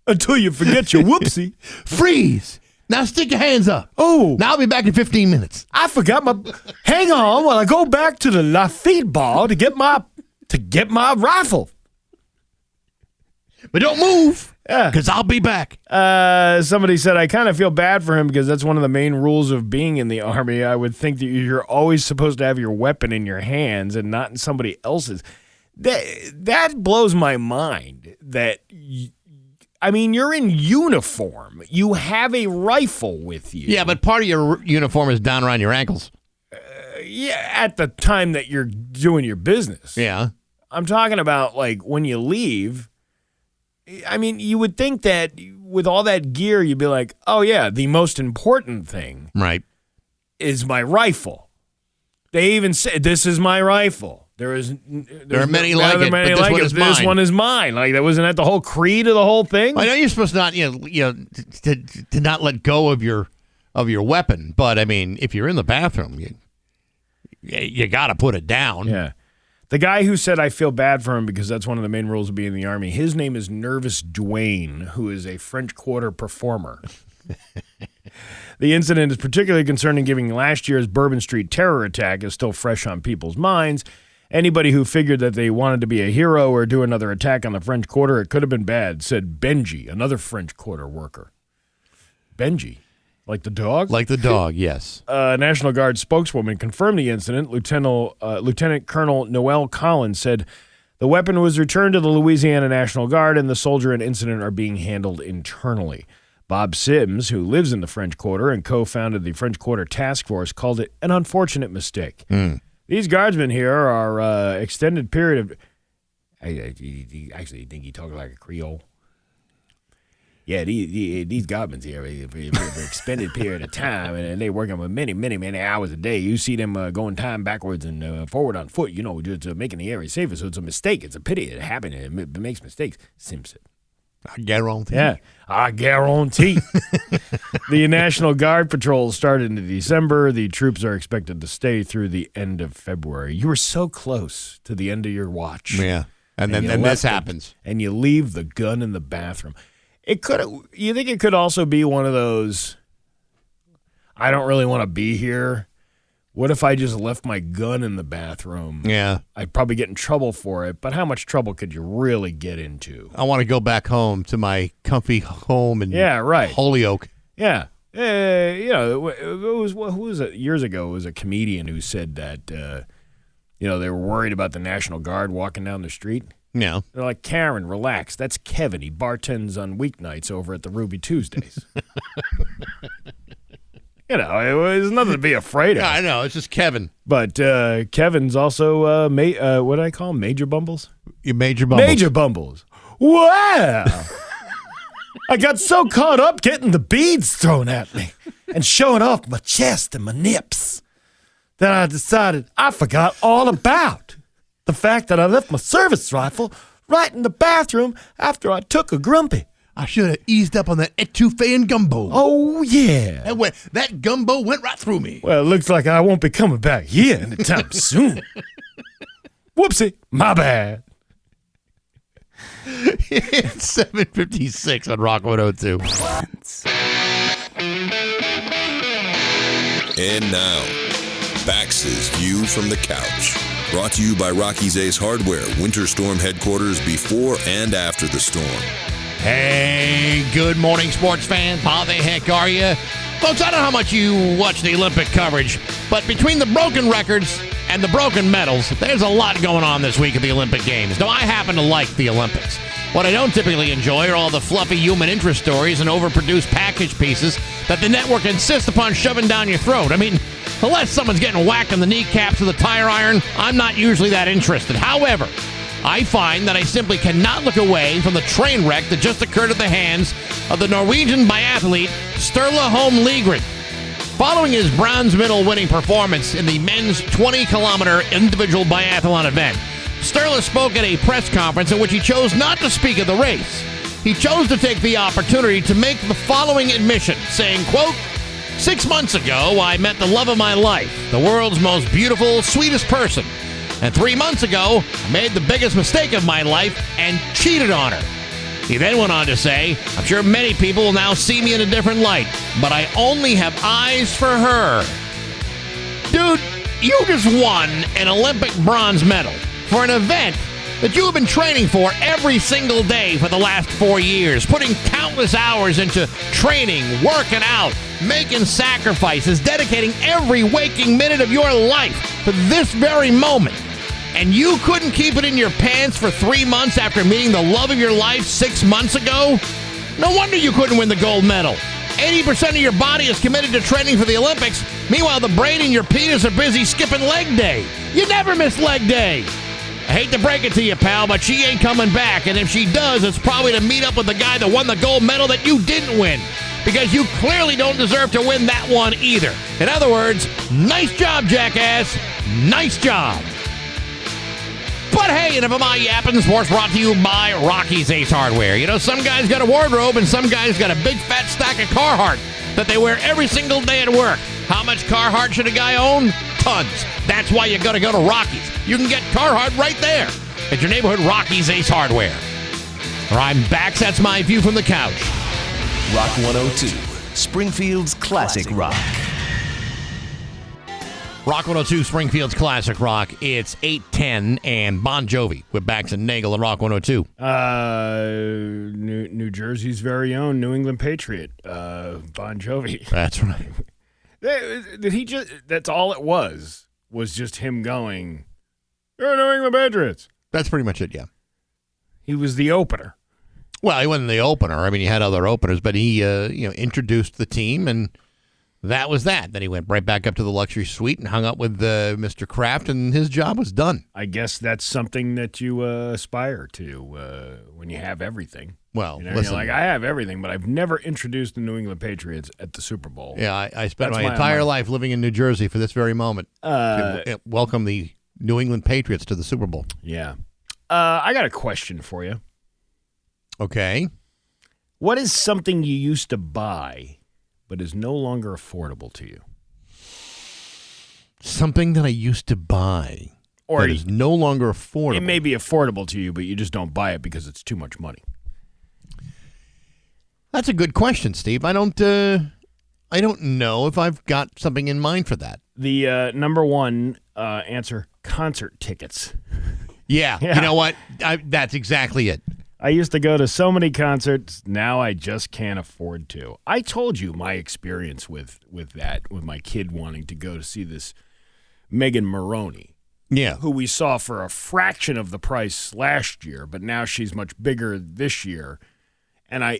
Until you forget your whoopsie. Freeze. Now stick your hands up. Oh. Now I'll be back in 15 minutes. I forgot my... Hang on while I go back to the Lafitte bar to get my rifle. But don't move. Yeah. Because I'll be back. Somebody said, I kind of feel bad for him because that's one of the main rules of being in the Army. I would think that you're always supposed to have your weapon in your hands and not in somebody else's. That blows my mind that... you're in uniform. You have a rifle with you. Yeah, but part of your uniform is down around your ankles. Yeah, at the time that you're doing your business. Yeah. I'm talking about, like, when you leave. You would think that with all that gear, you'd be like, oh, yeah, the most important thing is my rifle. They even say, this is my rifle. There are many like it, but this one is mine. This one is mine. Like, wasn't that the whole creed of the whole thing? I know you're supposed to not, to not let go of your weapon, but if you're in the bathroom, you got to put it down. Yeah. The guy who said I feel bad for him because that's one of the main rules of being in the Army, his name is Nervous Dwayne, who is a French Quarter performer. The incident is particularly concerning given last year's Bourbon Street terror attack is still fresh on people's minds. Anybody who figured that they wanted to be a hero or do another attack on the French Quarter, it could have been bad, said Benji, another French Quarter worker. Benji? Like the dog? Like the dog, yes. National Guard spokeswoman confirmed the incident. Lieutenant Colonel Noel Collins said the weapon was returned to the Louisiana National Guard and the soldier and incident are being handled internally. Bob Sims, who lives in the French Quarter and co-founded the French Quarter Task Force, called it an unfortunate mistake. These guardsmen here are extended period of... I actually think he talks like a Creole. Yeah, these guardsmen here for an extended period of time, and they working with many, many, many hours a day. You see them going time backwards and forward on foot, just making the area safer. So it's a mistake. It's a pity it happened. It makes mistakes. Simpson. I guarantee. Yeah, I guarantee. The National Guard patrol started in December. The troops are expected to stay through the end of February. You were so close to the end of your watch. Yeah, and then this happens. And you leave the gun in the bathroom. You think it could also be one of those, I don't really want to be here. What if I just left my gun in the bathroom? Yeah. I'd probably get in trouble for it, but how much trouble could you really get into? I want to go back home to my comfy home in Holyoke. Yeah. It was, who was it? Years ago, it was a comedian who said that, they were worried about the National Guard walking down the street. Yeah. They're like, Karen, relax. That's Kevin. He bartends on weeknights over at the Ruby Tuesdays. There's nothing to be afraid of. Yeah, I know. It's just Kevin. But Kevin's also, what do I call him? Major Bumbles? Major Bumbles. Major Bumbles. Wow. I got so caught up getting the beads thrown at me and showing off my chest and my nips that I decided I forgot all about the fact that I left my service rifle right in the bathroom after I took a grumpy. I should have eased up on that etouffee and gumbo. Oh, yeah. That gumbo went right through me. Well, it looks like I won't be coming back here anytime soon. Whoopsie. My bad. It's 7:56 on Rock 102. And now, Bax's View from the Couch. Brought to you by Rocky's Ace Hardware, Winter Storm headquarters before and after the storm. Hey, good morning, sports fans. How the heck are you? Folks, I don't know how much you watch the Olympic coverage, but between the broken records and the broken medals, there's a lot going on this week at the Olympic Games. Now, I happen to like the Olympics. What I don't typically enjoy are all the fluffy human interest stories and overproduced package pieces that the network insists upon shoving down your throat. Unless someone's getting whacked in the kneecaps with a tire iron, I'm not usually that interested. However, I find that I simply cannot look away from the train wreck that just occurred at the hands of the Norwegian biathlete Sturla Holm Ligren. Following his bronze medal winning performance in the men's 20-kilometer individual biathlon event, Sterler spoke at a press conference in which he chose not to speak of the race. He chose to take the opportunity to make the following admission, saying, quote, 6 months ago, I met the love of my life, the world's most beautiful, sweetest person. And 3 months ago, I made the biggest mistake of my life and cheated on her. He then went on to say, I'm sure many people will now see me in a different light, but I only have eyes for her. Dude, you just won an Olympic bronze medal for an event that you have been training for every single day for the last 4 years, putting countless hours into training, working out, making sacrifices, dedicating every waking minute of your life to this very moment. And you couldn't keep it in your pants for 3 months after meeting the love of your life 6 months ago? No wonder you couldn't win the gold medal. 80% of your body is committed to training for the Olympics. Meanwhile, the brain and your penis are busy skipping leg day. You never miss leg day. I hate to break it to you, pal, but she ain't coming back. And if she does, it's probably to meet up with the guy that won the gold medal that you didn't win. Because you clearly don't deserve to win that one either. In other words, nice job, jackass. Nice job. But hey, enough of my yapping. Sports brought to you by Rocky's Ace Hardware. You know, some guys got a wardrobe and some guys got a big fat stack of Carhartt that they wear every single day at work. How much Carhartt should a guy own? Tons. That's why you gotta go to Rocky's. You can get Carhartt right there at your neighborhood Rocky's Ace Hardware. Or I'm Bax. That's my view from the couch. Rock 102, Springfield's classic rock. Rock 102, Springfield's classic rock. It's 8:10 and Bon Jovi with Bax and Nagle and Rock 102. New Jersey's very own New England Patriot, Bon Jovi. That's right. Did he just? That's all it was just him going, "You're New England Patriots." That's pretty much it. Yeah. He was the opener. Well, he wasn't the opener. I mean, he had other openers, but he introduced the team, and that was that. Then he went right back up to the luxury suite and hung up with Mr. Kraft, and his job was done. I guess that's something that you aspire to when you have everything. Well, listen, listen, you're like, I have everything, but I've never introduced the New England Patriots at the Super Bowl. Yeah, I spent my entire life living in New Jersey for this very moment. To welcome the New England Patriots to the Super Bowl. Yeah. I got a question for you. Okay. What is something you used to buy but is no longer affordable to you? Something that I used to buy that is no longer affordable. It may be affordable to you, but you just don't buy it because it's too much money. That's a good question, Steve. I don't know if I've got something in mind for that. The number one answer, concert tickets. Yeah. You know what? That's exactly it. I used to go to so many concerts. Now I just can't afford to. I told you my experience with that, with my kid wanting to go to see this Megan Maroney. Yeah. Who we saw for a fraction of the price last year, but now she's much bigger this year. And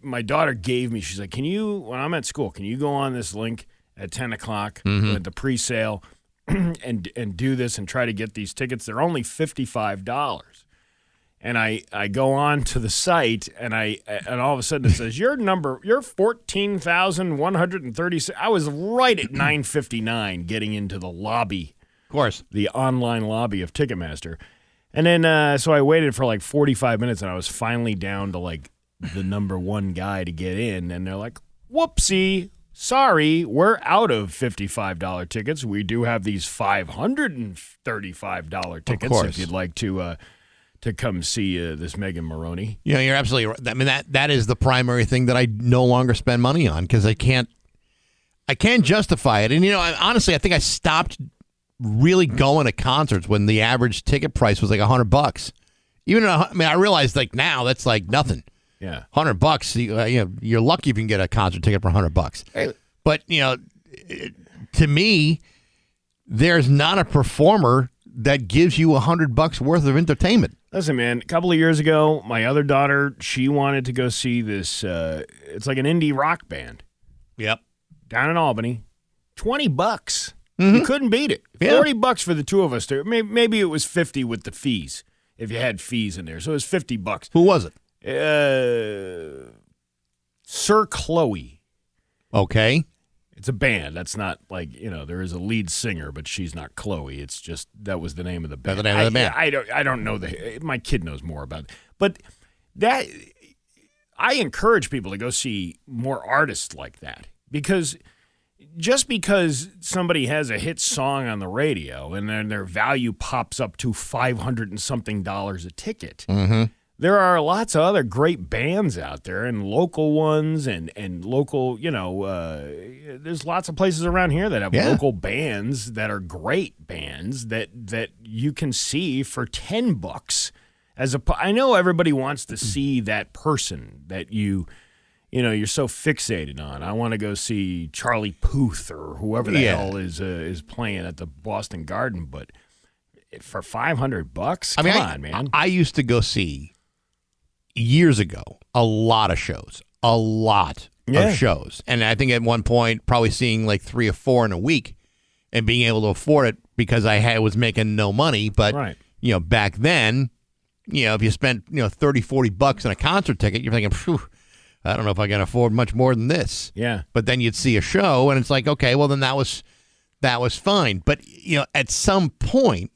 my daughter gave me, she's like, when I'm at school, can you go on this link at 10 o'clock at the pre-sale and do this and try to get these tickets? They're only $55. And I go on to the site, and all of a sudden it says, you're 14,136. I was right at 9:59 getting into the lobby. Of course. The online lobby of Ticketmaster. And then, so I waited for like 45 minutes, and I was finally down to like the number one guy to get in. And they're like, whoopsie, sorry, we're out of $55 tickets. We do have these $535 tickets if you'd like to come see this Megan Maroney. Yeah, you're absolutely right. I mean, that is the primary thing that I no longer spend money on because I can't justify it. And, honestly, I think I stopped really going to concerts when the average ticket price was like $100. I realize like now that's like nothing. Yeah. $100, you're lucky if you can get a concert ticket for $100. Hey. But, to me, there's not a performer that gives you $100 worth of entertainment. Listen, man, a couple of years ago, my other daughter, she wanted to go see this, it's like an indie rock band. Yep. Down in Albany. $20. Mm-hmm. You couldn't beat it. Yeah. $40 for the two of us. Maybe it was $50 with the fees, if you had fees in there. So it was $50. Who was it? Sir Chloe. Okay. It's a band. That's not like, there is a lead singer, but she's not Chloe. It's just that was the name of the band. That's the name of the band. I don't know my kid knows more about it. But that I encourage people to go see more artists like that, because just because somebody has a hit song on the radio and then their value pops up to $500 and something a ticket, there are lots of other great bands out there, and local ones and local, there's lots of places around here that have local bands that are great bands that you can see for $10. I know everybody wants to see that person that you're so fixated on. I want to go see Charlie Puth or whoever the hell is playing at the Boston Garden, but for $500, come on, man. I used to go see years ago a lot of shows, of shows, and I think at one point probably seeing like 3 or 4 in a week, and being able to afford it because I was making no money. But back then, if you spent $30-$40 on a concert ticket, you're thinking, phew, I don't know if I can afford much more than this. Yeah. But then you'd see a show, and it's like, okay, well then that was fine. But at some point,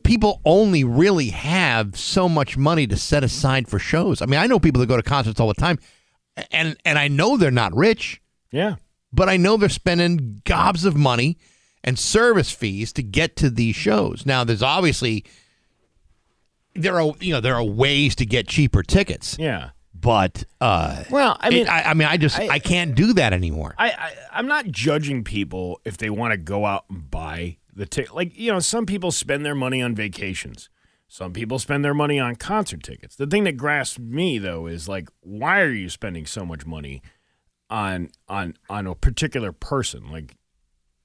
people only really have so much money to set aside for shows. I mean, I know people that go to concerts all the time, and I know they're not rich. Yeah. But I know they're spending gobs of money and service fees to get to these shows. Now, there's obviously there are ways to get cheaper tickets. Yeah. But I can't do that anymore. I'm not judging people if they want to go out and buy the ticket. Like, some people spend their money on vacations. Some people spend their money on concert tickets. The thing that grasps me, though, is like, why are you spending so much money on a particular person? Like,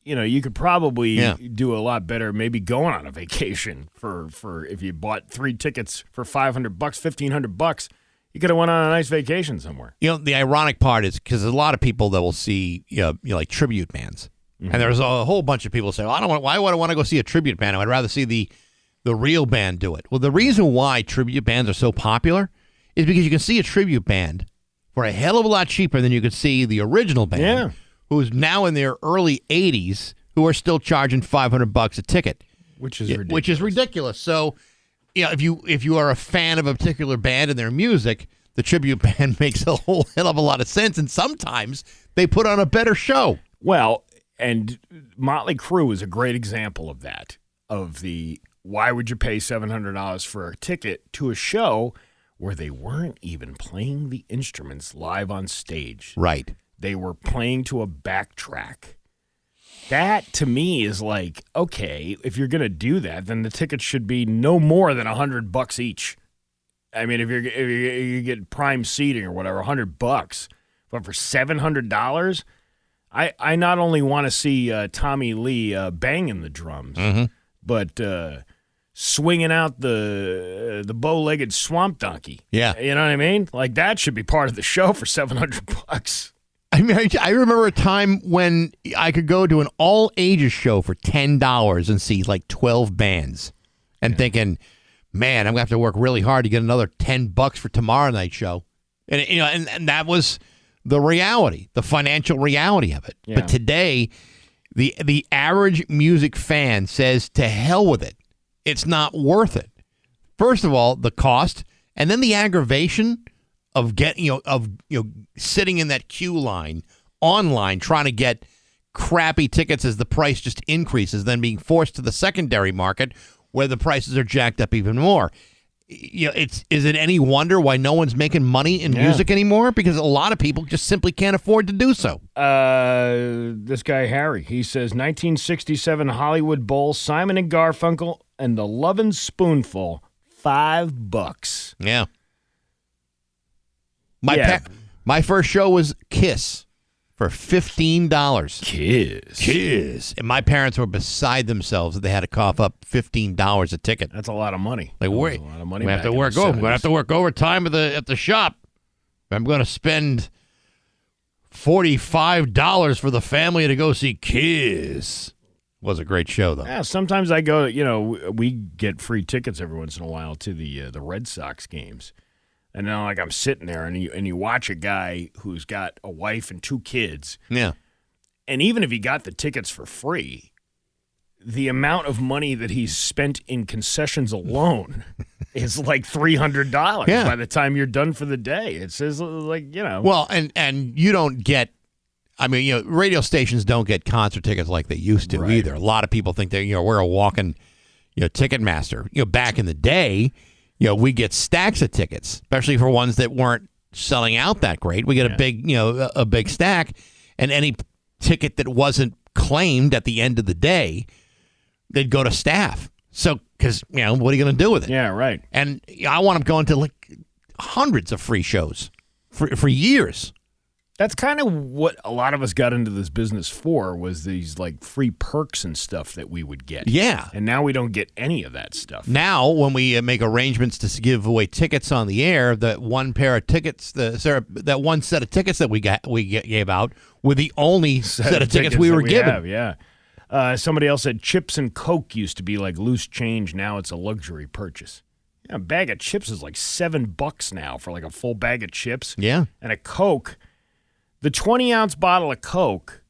you could probably do a lot better maybe going on a vacation for if you bought 3 tickets for $500, $1,500. You could have went on a nice vacation somewhere. The ironic part is because there's a lot of people that will see, like tribute bands. Mm-hmm. And there's a whole bunch of people say, well, why would I want to go see a tribute band? I'd rather see the real band do it. Well, the reason why tribute bands are so popular is because you can see a tribute band for a hell of a lot cheaper than you could see the original band, who's now in their early 80s, who are still charging $500 a ticket. Which is ridiculous. So, if you are a fan of a particular band and their music, the tribute band makes a whole hell of a lot of sense, and sometimes they put on a better show. Well, and Motley Crue is a great example of that, why would you pay $700 for a ticket to a show where they weren't even playing the instruments live on stage? Right. They were playing to a backtrack. That, to me, is like, okay, if you're going to do that, then the tickets should be no more than $100 each. I mean, if you get prime seating or whatever, $100. But for $700, I not only want to see Tommy Lee banging the drums, but swinging out the bow-legged swamp donkey. Yeah. You know what I mean? Like, that should be part of the show for $700. I mean, I remember a time when I could go to an all-ages show for $10 and see like 12 bands, and thinking, man, I'm going to have to work really hard to get another $10 for tomorrow night's show. And and that was the reality, the financial reality of it. Yeah. But today, the average music fan says, to hell with it. It's not worth it. First of all, the cost, and then the aggravation of getting, sitting in that queue line online trying to get crappy tickets as the price just increases, then being forced to the secondary market where the prices are jacked up even more. Is it any wonder why no one's making money in music anymore? Because a lot of people just simply can't afford to do so. This guy, Harry, he says 1967 Hollywood Bowl, Simon and Garfunkel and the Lovin' Spoonful, $5. Yeah. My first show was Kiss for $15. Kiss. And my parents were beside themselves that they had to cough up $15 a ticket. That's a lot of money. Like, wait, I'm going to have to work overtime at the shop. I'm going to spend $45 for the family to go see Kiss. Was a great show, though. Yeah, sometimes I go, we get free tickets every once in a while to the Red Sox games. And then, I'm sitting there, and you watch a guy who's got a wife and 2 kids. Yeah. And even if he got the tickets for free, the amount of money that he's spent in concessions alone is like $300 by the time you're done for the day. It says like, Well, and you don't get, I mean, radio stations don't get concert tickets like they used to either. A lot of people think that, we're a walking, Ticketmaster. Back in the day, we get stacks of tickets, especially for ones that weren't selling out that great. We get a big, a big stack, and any ticket that wasn't claimed at the end of the day, they'd go to staff. So, because, what are you going to do with it? Yeah, right. And I want them going to like hundreds of free shows for years. That's kind of what a lot of us got into this business for, was these like free perks and stuff that we would get. Yeah. And now we don't get any of that stuff. Now, when we make arrangements to give away tickets on the air, that one pair of tickets, that one set of tickets that we gave out were the only set of tickets we were given. Somebody else said chips and Coke used to be like loose change. Now it's a luxury purchase. A bag of chips is like $7 now for like a full bag of chips. Yeah. And a Coke. The 20-ounce bottle of Coke,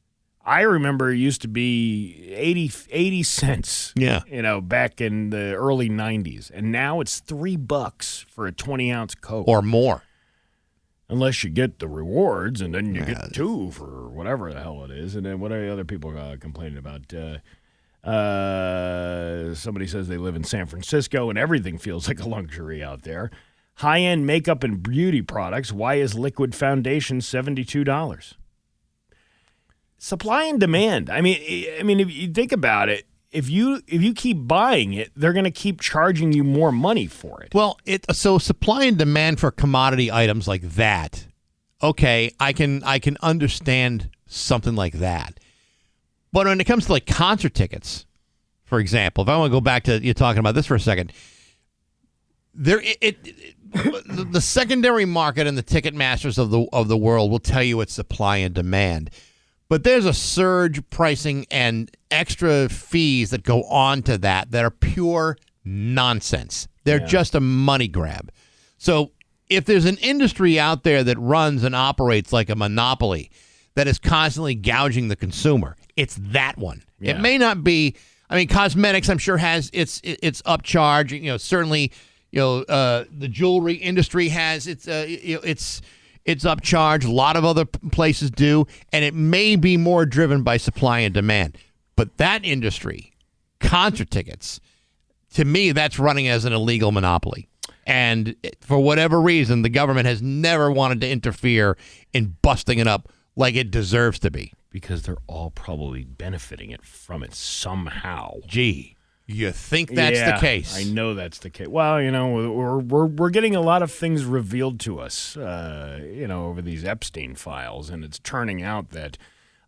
I remember it used to be 80 cents. Yeah. Back in the early 90s. And now it's $3 for a 20-ounce Coke. Or more. Unless you get the rewards, and then you get 2 for whatever the hell it is. And then what are the other people complaining about? Somebody says they live in San Francisco, and everything feels like a luxury out there. High-end makeup and beauty products. Why is liquid foundation $72? Supply and demand. I mean, if you think about it, if you keep buying it, they're going to keep charging you more money for it. Well, so supply and demand for commodity items like that. Okay, I can understand something like that. But when it comes to like concert tickets, for example, if I want to go back to you talking about this for a second, the secondary market and the ticket masters of the world will tell you it's supply and demand. But there's a surge pricing and extra fees that go on to that are pure nonsense. They're just a money grab. So if there's an industry out there that runs and operates like a monopoly that is constantly gouging the consumer, it's that one. Yeah. It may not be, cosmetics I'm sure has its upcharge. Certainly, the jewelry industry has its upcharge. A lot of other places do, and it may be more driven by supply and demand. But that industry, concert tickets, to me, that's running as an illegal monopoly. And for whatever reason, the government has never wanted to interfere in busting it up like it deserves to be. Because they're all probably benefiting from it somehow. Gee. You think that's the case? I know that's the case. Well, we're getting a lot of things revealed to us, over these Epstein files, and it's turning out that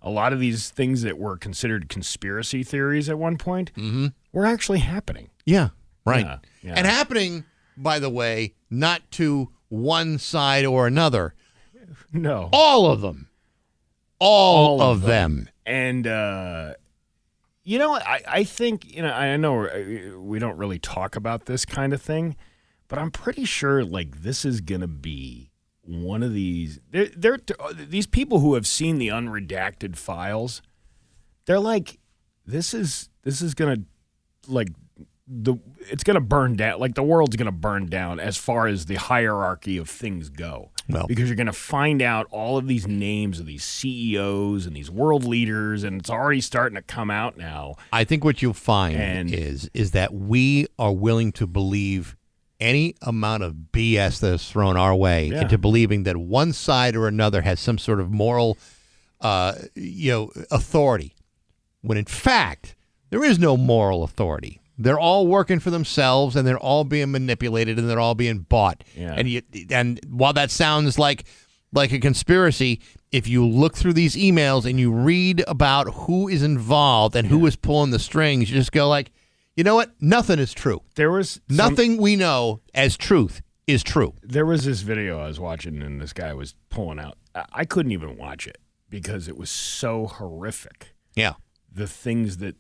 a lot of these things that were considered conspiracy theories at one point were actually happening. Yeah, right. Yeah. And happening, by the way, not to one side or another. No. All of them. All of them. And, I think, I know we don't really talk about this kind of thing, but I'm pretty sure, like, this is going to be one of these. These people who have seen the unredacted files, they're like, this is going to, like, it's going to burn down. Like, the world's going to burn down as far as the hierarchy of things go. Well, because you're going to find out all of these names of these CEOs and these world leaders, and it's already starting to come out now. I think what you'll find is that we are willing to believe any amount of BS that is thrown our way into believing that one side or another has some sort of moral, authority, when in fact there is no moral authority. They're all working for themselves, and they're all being manipulated, and they're all being bought. Yeah. And while that sounds like a conspiracy, if you look through these emails and you read about who is involved and who is pulling the strings, you just go like, you know what? Nothing is true. There was nothing we know as truth is true. There was this video I was watching, and this guy was pulling out. I couldn't even watch it because it was so horrific. Yeah. The things that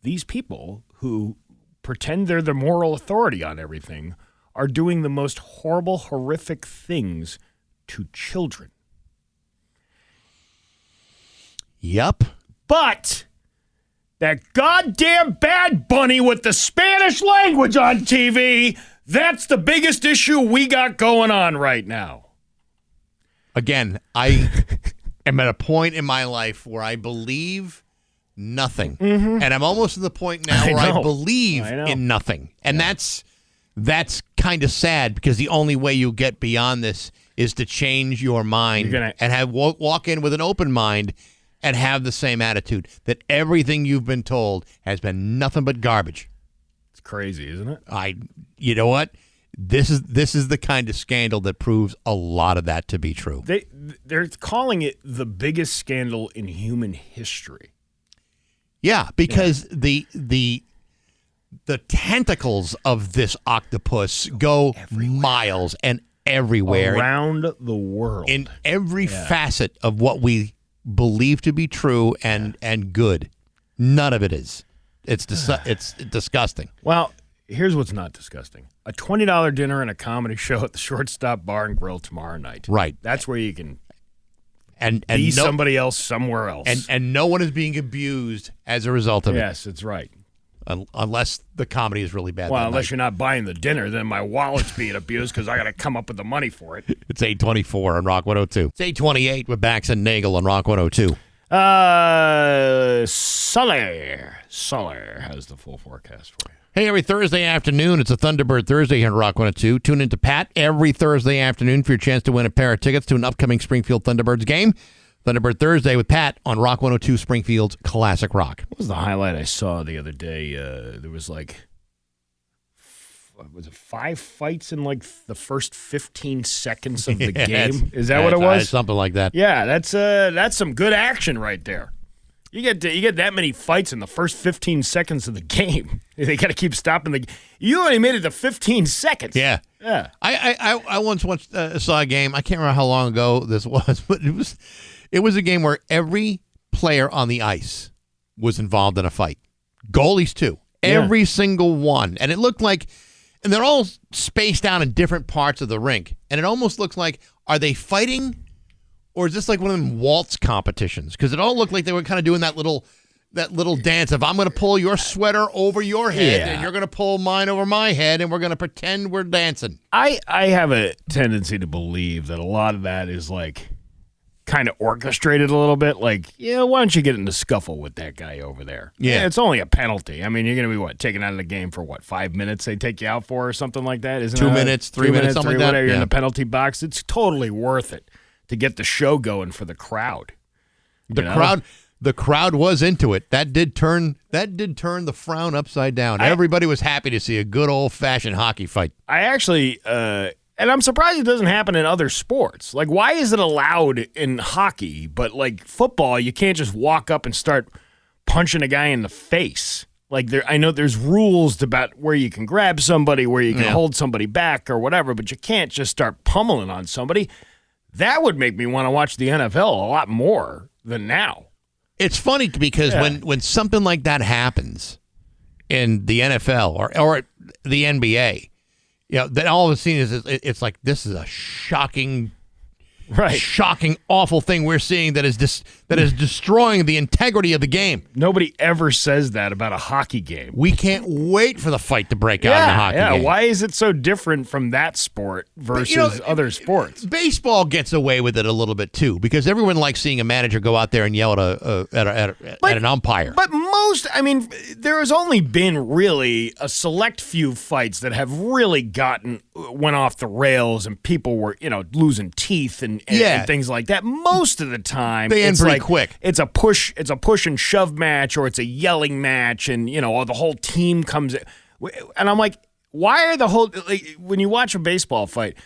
these people who pretend they're the moral authority on everything are doing the most horrible, horrific things to children. Yep. But that goddamn Bad Bunny with the Spanish language on TV, that's the biggest issue we got going on right now. Again, I am at a point in my life where I believe nothing. And I'm almost to the point now where I believe in nothing. And that's kind of sad, because the only way you get beyond this is to change your mind and walk in with an open mind and have the same attitude that everything you've been told has been nothing but garbage. It's crazy, isn't it? You know what? This is the kind of scandal that proves a lot of that to be true. They're calling it the biggest scandal in human history. Yeah, because the tentacles of this octopus go miles and everywhere. Around the world. In every facet of what we believe to be true and good. None of it is. It's disgusting. Well, here's what's not disgusting. A $20 dinner and a comedy show at the Shortstop Bar and Grill tomorrow night. Right. That's where you can be somebody else somewhere else. And no one is being abused as a result of it. Yes, that's right. Unless the comedy is really bad. Well, unless you're not buying the dinner, then my wallet's being abused because I got to come up with the money for it. It's 8:24 on Rock 102. It's 8:28 with Bax and Nagle on Rock 102. Sully has the full forecast for you. Hey, every Thursday afternoon, it's a Thunderbird Thursday here on Rock 102. Tune in to Pat every Thursday afternoon for your chance to win a pair of tickets to an upcoming Springfield Thunderbirds game. Thunderbird Thursday with Pat on Rock 102, Springfield's Classic Rock. What was the highlight I saw the other day? There was was it 5 fights in the first 15 seconds of the game? Is that what it was? Something like that. Yeah, that's some good action right there. You get that many fights in the first 15 seconds of the game. They got to keep stopping You only made it to 15 seconds. Yeah. Yeah. I once saw a game. I can't remember how long ago this was, but it was a game where every player on the ice was involved in a fight. Goalies too. Every single one. And it looked like, and they're all spaced out in different parts of the rink. And it almost looks like, are they fighting, or is this like one of them waltz competitions? Because it all looked like they were kind of doing that little dance of, I'm going to pull your sweater over your head, and you're going to pull mine over my head, and we're going to pretend we're dancing. I have a tendency to believe that a lot of that is kind of orchestrated a little bit. Why don't you get in the scuffle with that guy over there? Yeah. It's only a penalty. I mean, you're going to be, taken out of the game for 5 minutes they take you out for or something like that? Isn't it? 2 minutes, 3 minutes, something like that. Whatever, you're in the penalty box. It's totally worth it to get the show going for the crowd. The crowd was into it. That did turn the frown upside down. Everybody was happy to see a good old-fashioned hockey fight. I actually and I'm surprised it doesn't happen in other sports. Why is it allowed in hockey, but football, you can't just walk up and start punching a guy in the face? I know there's rules about where you can grab somebody, where you can hold somebody back or whatever, but you can't just start pummeling on somebody. That would make me want to watch the NFL a lot more than now. It's funny because when something like that happens in the NFL or the NBA, then all of a sudden it's like, this is a shocking, awful thing we're seeing that is destroying the integrity of the game. Nobody ever says that about a hockey game. We can't wait for the fight to break out in the hockey game. Why is it so different from that sport versus other sports? Baseball gets away with it a little bit too, because everyone likes seeing a manager go out there and yell at an umpire. But there has only been really a select few fights that have really went off the rails and people were losing teeth and things like that. Most of the time, they end pretty quick. It's a push and shove match, or it's a yelling match, and the whole team comes in. And I'm like, why are when you watch a baseball fight,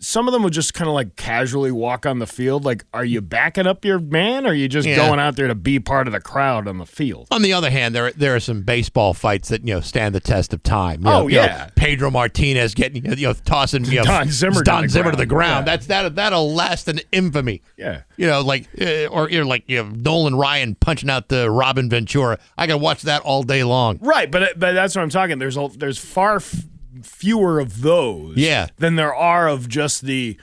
some of them would just kind of casually walk on the field. Are you backing up your man, or are you just going out there to be part of the crowd on the field? On the other hand, there are some baseball fights that stand the test of time. Pedro Martinez getting tossing Don Zimmer to the ground. Yeah. That'll last in infamy. Yeah. Or Nolan Ryan punching out the Robin Ventura. I can watch that all day long. Right, but that's what I'm talking. There's far fewer of those than there are of just the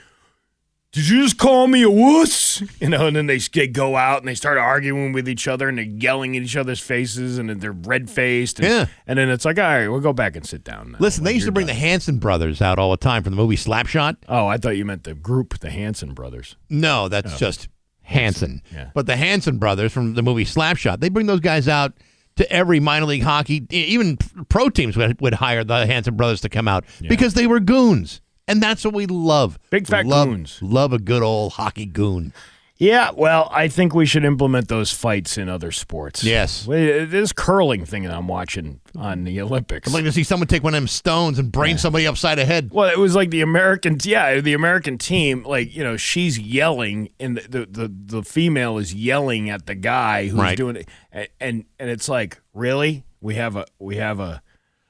did you just call me a wuss? And then they go out and they start arguing with each other and they're yelling at each other's faces and they're red-faced. And then it's like, all right, we'll go back and sit down now. Listen, they used to bring the Hanson brothers out all the time from the movie Slapshot. Oh, I thought you meant the group, the Hanson brothers. No, that's just Hanson. Yeah. But the Hanson brothers from the movie Slapshot, they bring those guys out to every minor league hockey. Even pro teams would hire the Hanson brothers to come out because they were goons. And that's what we love. Big fat goons. Love a good old hockey goon. Yeah, well, I think we should implement those fights in other sports. Yes. This curling thing that I'm watching on the Olympics. I'd like to see someone take one of them stones and brain somebody upside the head. Well, it was like the American team, like, she's yelling, and the female is yelling at the guy who's doing it. And it's like, really? We have a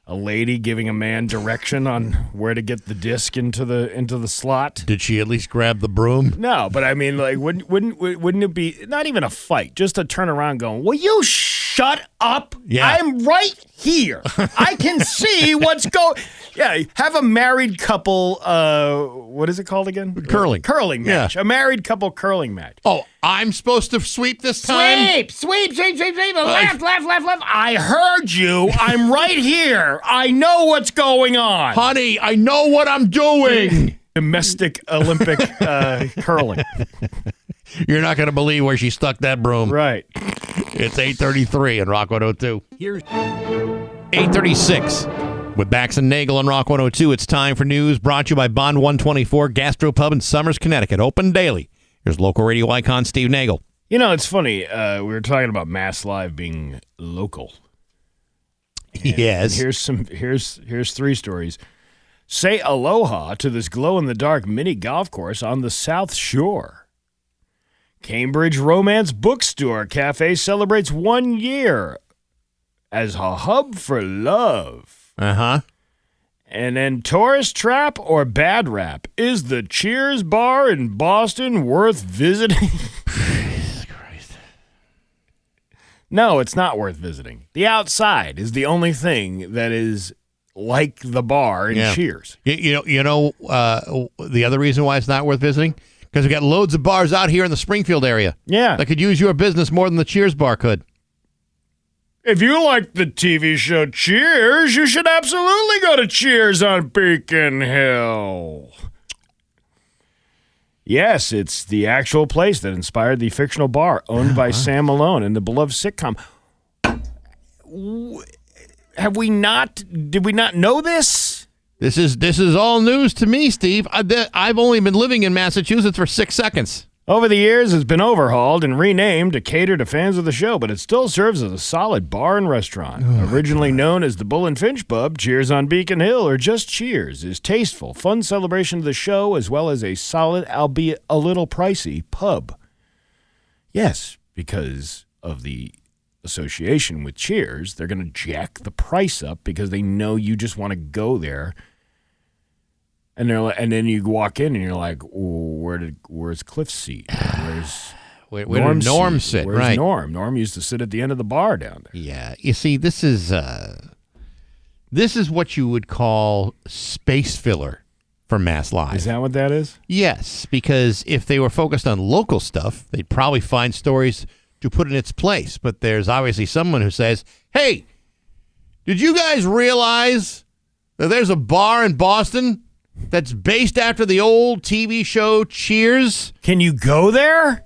lady giving a man direction on where to get the disc into the slot. Did she at least grab the broom? No, but I mean, like, wouldn't it be not even a fight, just a turn around going, will you shut up? Yeah. I'm right here. I can see what's going. Yeah, have a married couple. What is it called again? Curling match. Yeah. A married couple curling match. Oh, I'm supposed to sweep this time? Sweep. Left. I heard you. I'm right here. I know what's going on. Honey, I know what I'm doing. Domestic Olympic curling. You're not going to believe where she stuck that broom. Right. It's 8:33 on Rock 102. Here's 8:36. With Bax and Nagle on Rock 102, it's time for news brought to you by Bond 124 Gastropub in Somers, Connecticut. Open daily. Here's local radio icon Steve Nagle. It's funny. We were talking about Mass Live being local. Yes. Here's three stories. Say aloha to this glow-in-the-dark mini golf course on the South Shore. Cambridge Romance Bookstore Cafe celebrates 1 year as a hub for love. Uh-huh. And then tourist trap or bad rap? Is the Cheers bar in Boston worth visiting? Jesus Christ. No, it's not worth visiting. The outside is the only thing that is like the bar in Cheers. You know the other reason why it's not worth visiting? Because we got loads of bars out here in the Springfield area. Yeah. That could use your business more than the Cheers bar could. If you like the TV show Cheers, you should absolutely go to Cheers on Beacon Hill. Yes, it's the actual place that inspired the fictional bar owned by Sam Malone and the beloved sitcom. Did we not know this? This is all news to me, Steve. I've only been living in Massachusetts for 6 seconds. Over the years, it's been overhauled and renamed to cater to fans of the show, but it still serves as a solid bar and restaurant. Originally known as the Bull and Finch Pub, Cheers on Beacon Hill, or just Cheers, is tasteful, fun celebration of the show, as well as a solid, albeit a little pricey, pub. Yes, because of the association with Cheers, they're going to jack the price up because they know you just want to go there. And then you walk in and you're like, where's Cliff's seat? Where did Norm sit? Where's right. Norm? Norm used to sit at the end of the bar down there. Yeah. You see, this is what you would call space filler for Mass Live. Is that what that is? Yes, because if they were focused on local stuff, they'd probably find stories to put in its place. But there's obviously someone who says, hey, did you guys realize that there's a bar in Boston that's based after the old TV show Cheers? Can you go there?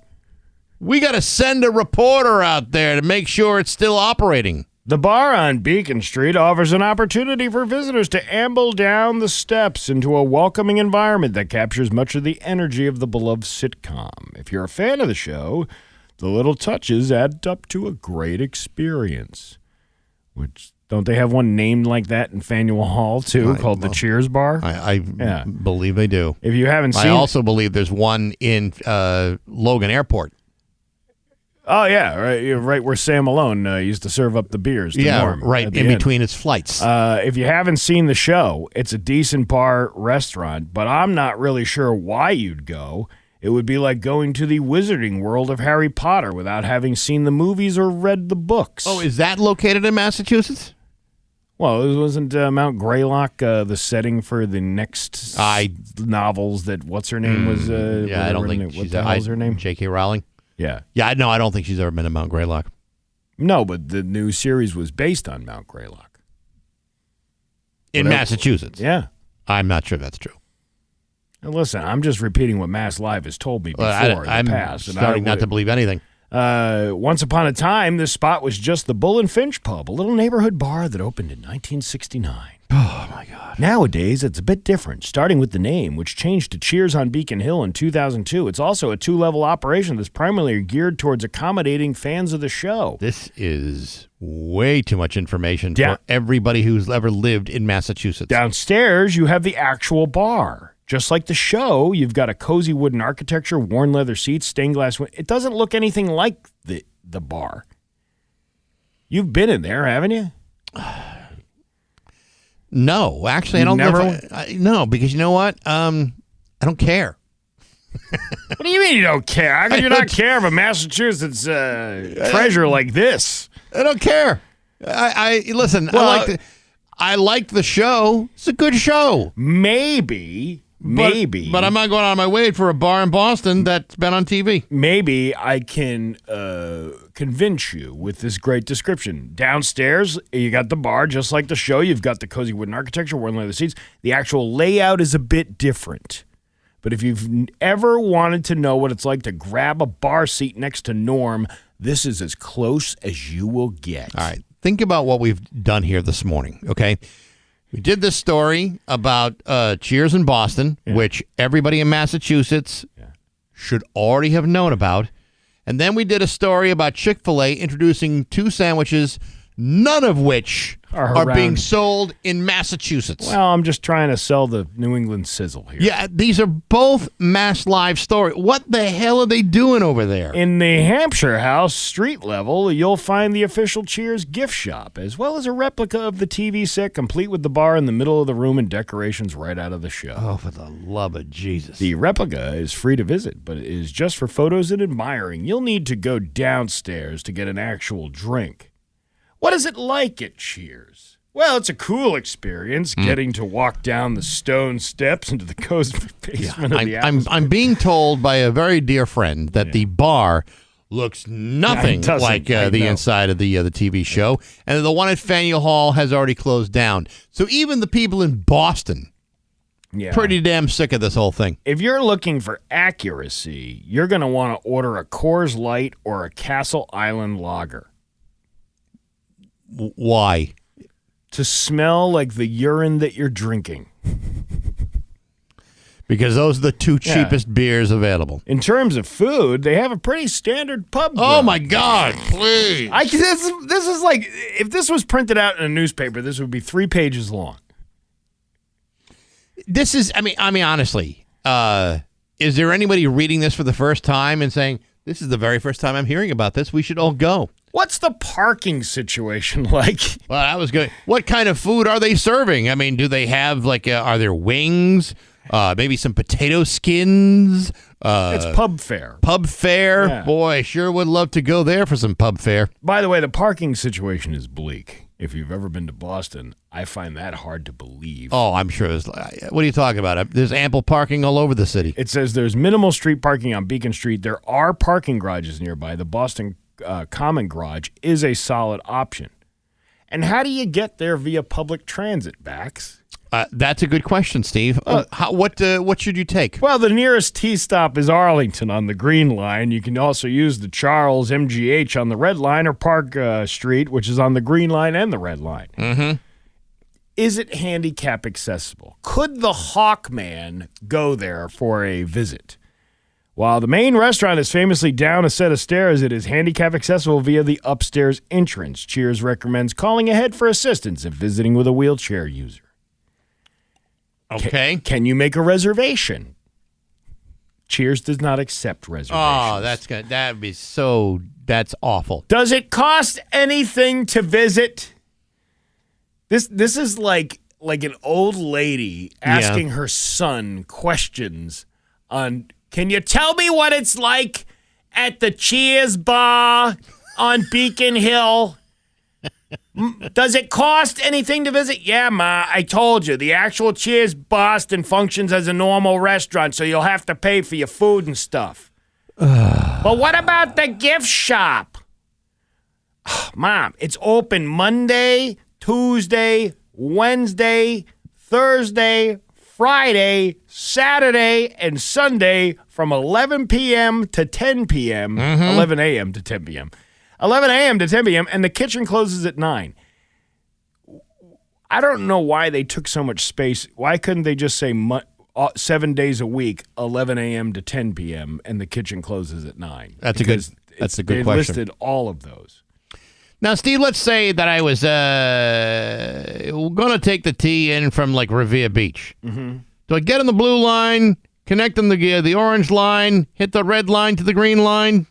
We got to send a reporter out there to make sure it's still operating. The bar on Beacon Street offers an opportunity for visitors to amble down the steps into a welcoming environment that captures much of the energy of the beloved sitcom. If you're a fan of the show, the little touches add up to a great experience. Don't they have one named like that in Faneuil Hall, too, called the Cheers Bar? I believe they do. If you haven't seen... I also believe there's one in Logan Airport. Oh, yeah, right where Sam Malone used to serve up the beers to Norm. Right in between its flights. If you haven't seen the show, it's a decent bar restaurant, but I'm not really sure why you'd go. It would be like going to the wizarding world of Harry Potter without having seen the movies or read the books. Oh, is that located in Massachusetts? Well, wasn't Mount Greylock the setting for the next novels that what's her name was? I don't think what she's the hell's her name? J.K. Rowling. Yeah. Yeah, no, I don't think she's ever been to Mount Greylock. No, but the new series was based on Mount Greylock. In Massachusetts. Yeah. I'm not sure that's true. And listen, I'm just repeating what Mass Live has told me before in the past. I'm starting not to believe anything. Once upon a time, this spot was just the Bull and Finch Pub, a little neighborhood bar that opened in 1969. Oh, my God. Nowadays, it's a bit different, starting with the name, which changed to Cheers on Beacon Hill in 2002. It's also a 2-level operation that's primarily geared towards accommodating fans of the show. This is way too much information for everybody who's ever lived in Massachusetts. Downstairs, you have the actual bar. Just like the show, you've got a cozy wooden architecture, worn leather seats, stained glass windows. It doesn't look anything like the bar. You've been in there, haven't you? No, actually, I don't know. No, because you know what? I don't care. What do you mean you don't care? How could you not care of a Massachusetts treasure like this? I don't care. I listen. Well, I liked the show. It's a good show. Maybe. But I'm not going out of my way for a bar in Boston that's been on TV. Maybe I can convince you with this great description. Downstairs, you got the bar, just like the show. You've got the cozy wooden architecture, worn leather seats. The actual layout is a bit different. But if you've ever wanted to know what it's like to grab a bar seat next to Norm, this is as close as you will get. All right. Think about what we've done here this morning, okay? We did this story about Cheers in Boston, which everybody in Massachusetts should already have known about. And then we did a story about Chick-fil-A introducing 2 sandwiches, none of which are being sold in Massachusetts. Well, I'm just trying to sell the New England sizzle here. Yeah, these are both Mass Live stories. What the hell are they doing over there? In the Hampshire House street level, you'll find the official Cheers gift shop, as well as a replica of the TV set, complete with the bar in the middle of the room and decorations right out of the show. Oh, for the love of Jesus. The replica is free to visit, but it is just for photos and admiring. You'll need to go downstairs to get an actual drink. What is it like at Cheers? Well, it's a cool experience getting to walk down the stone steps into the cozy basement of the atmosphere. I'm being told by a very dear friend that the bar looks nothing like the inside of the TV show, and the one at Faneuil Hall has already closed down. So even the people in Boston, pretty damn sick of this whole thing. If you're looking for accuracy, you're going to want to order a Coors Light or a Castle Island Lager. Why? To smell like the urine that you're drinking. Because those are the 2 cheapest beers available. In terms of food, they have a pretty standard pub. Oh, my God, please. This is like, if this was printed out in a newspaper, this would be 3 pages long. This is, I mean, honestly, is there anybody reading this for the first time and saying, this is the very first time I'm hearing about this, we should all go? What's the parking situation like? Well, that was good. What kind of food are they serving? I mean, do they have, like, are there wings? Maybe some potato skins? It's pub fare. Pub fare? Yeah. Boy, sure would love to go there for some pub fare. By the way, the parking situation is bleak. If you've ever been to Boston, I find that hard to believe. Oh, I'm sure. What are you talking about? There's ample parking all over the city. It says there's minimal street parking on Beacon Street. There are parking garages nearby. The Boston Common Garage is a solid option. And how do you get there via public transit, Bax? That's a good question, Steve. What should you take? Well, the nearest T stop is Arlington on the Green Line. You can also use the Charles MGH on the Red Line, or Park Street, which is on the Green Line and the Red Line. Mm-hmm. Is it handicap accessible? Could the Hawkman go there for a visit? While the main restaurant is famously down a set of stairs, it is handicap accessible via the upstairs entrance. Cheers recommends calling ahead for assistance if visiting with a wheelchair user. Okay. Can you make a reservation? Cheers does not accept reservations. Oh, that's good. That'd be so. That's awful. Does it cost anything to visit? This is like an old lady asking her son questions on. Can you tell me what it's like at the Cheers bar on Beacon Hill? Does it cost anything to visit? Yeah, Ma, I told you. The actual Cheers Boston functions as a normal restaurant, so you'll have to pay for your food and stuff. But what about the gift shop? Mom, it's open Monday, Tuesday, Wednesday, Thursday, Friday, Saturday, and Sunday from 11 p.m. to 10 p.m. 11 a.m. to 10 p.m. 11 a.m. to 10 p.m., and the kitchen closes at 9. I don't know why they took so much space. Why couldn't they just say 7 days a week, 11 a.m. to 10 p.m., and the kitchen closes at 9? That's a good question. They listed all of those. Now, Steve, let's say that I was going to take the T in from, like, Revere Beach. Mm-hmm. Do I get on the blue line, connect on the orange line, hit the red line to the green line?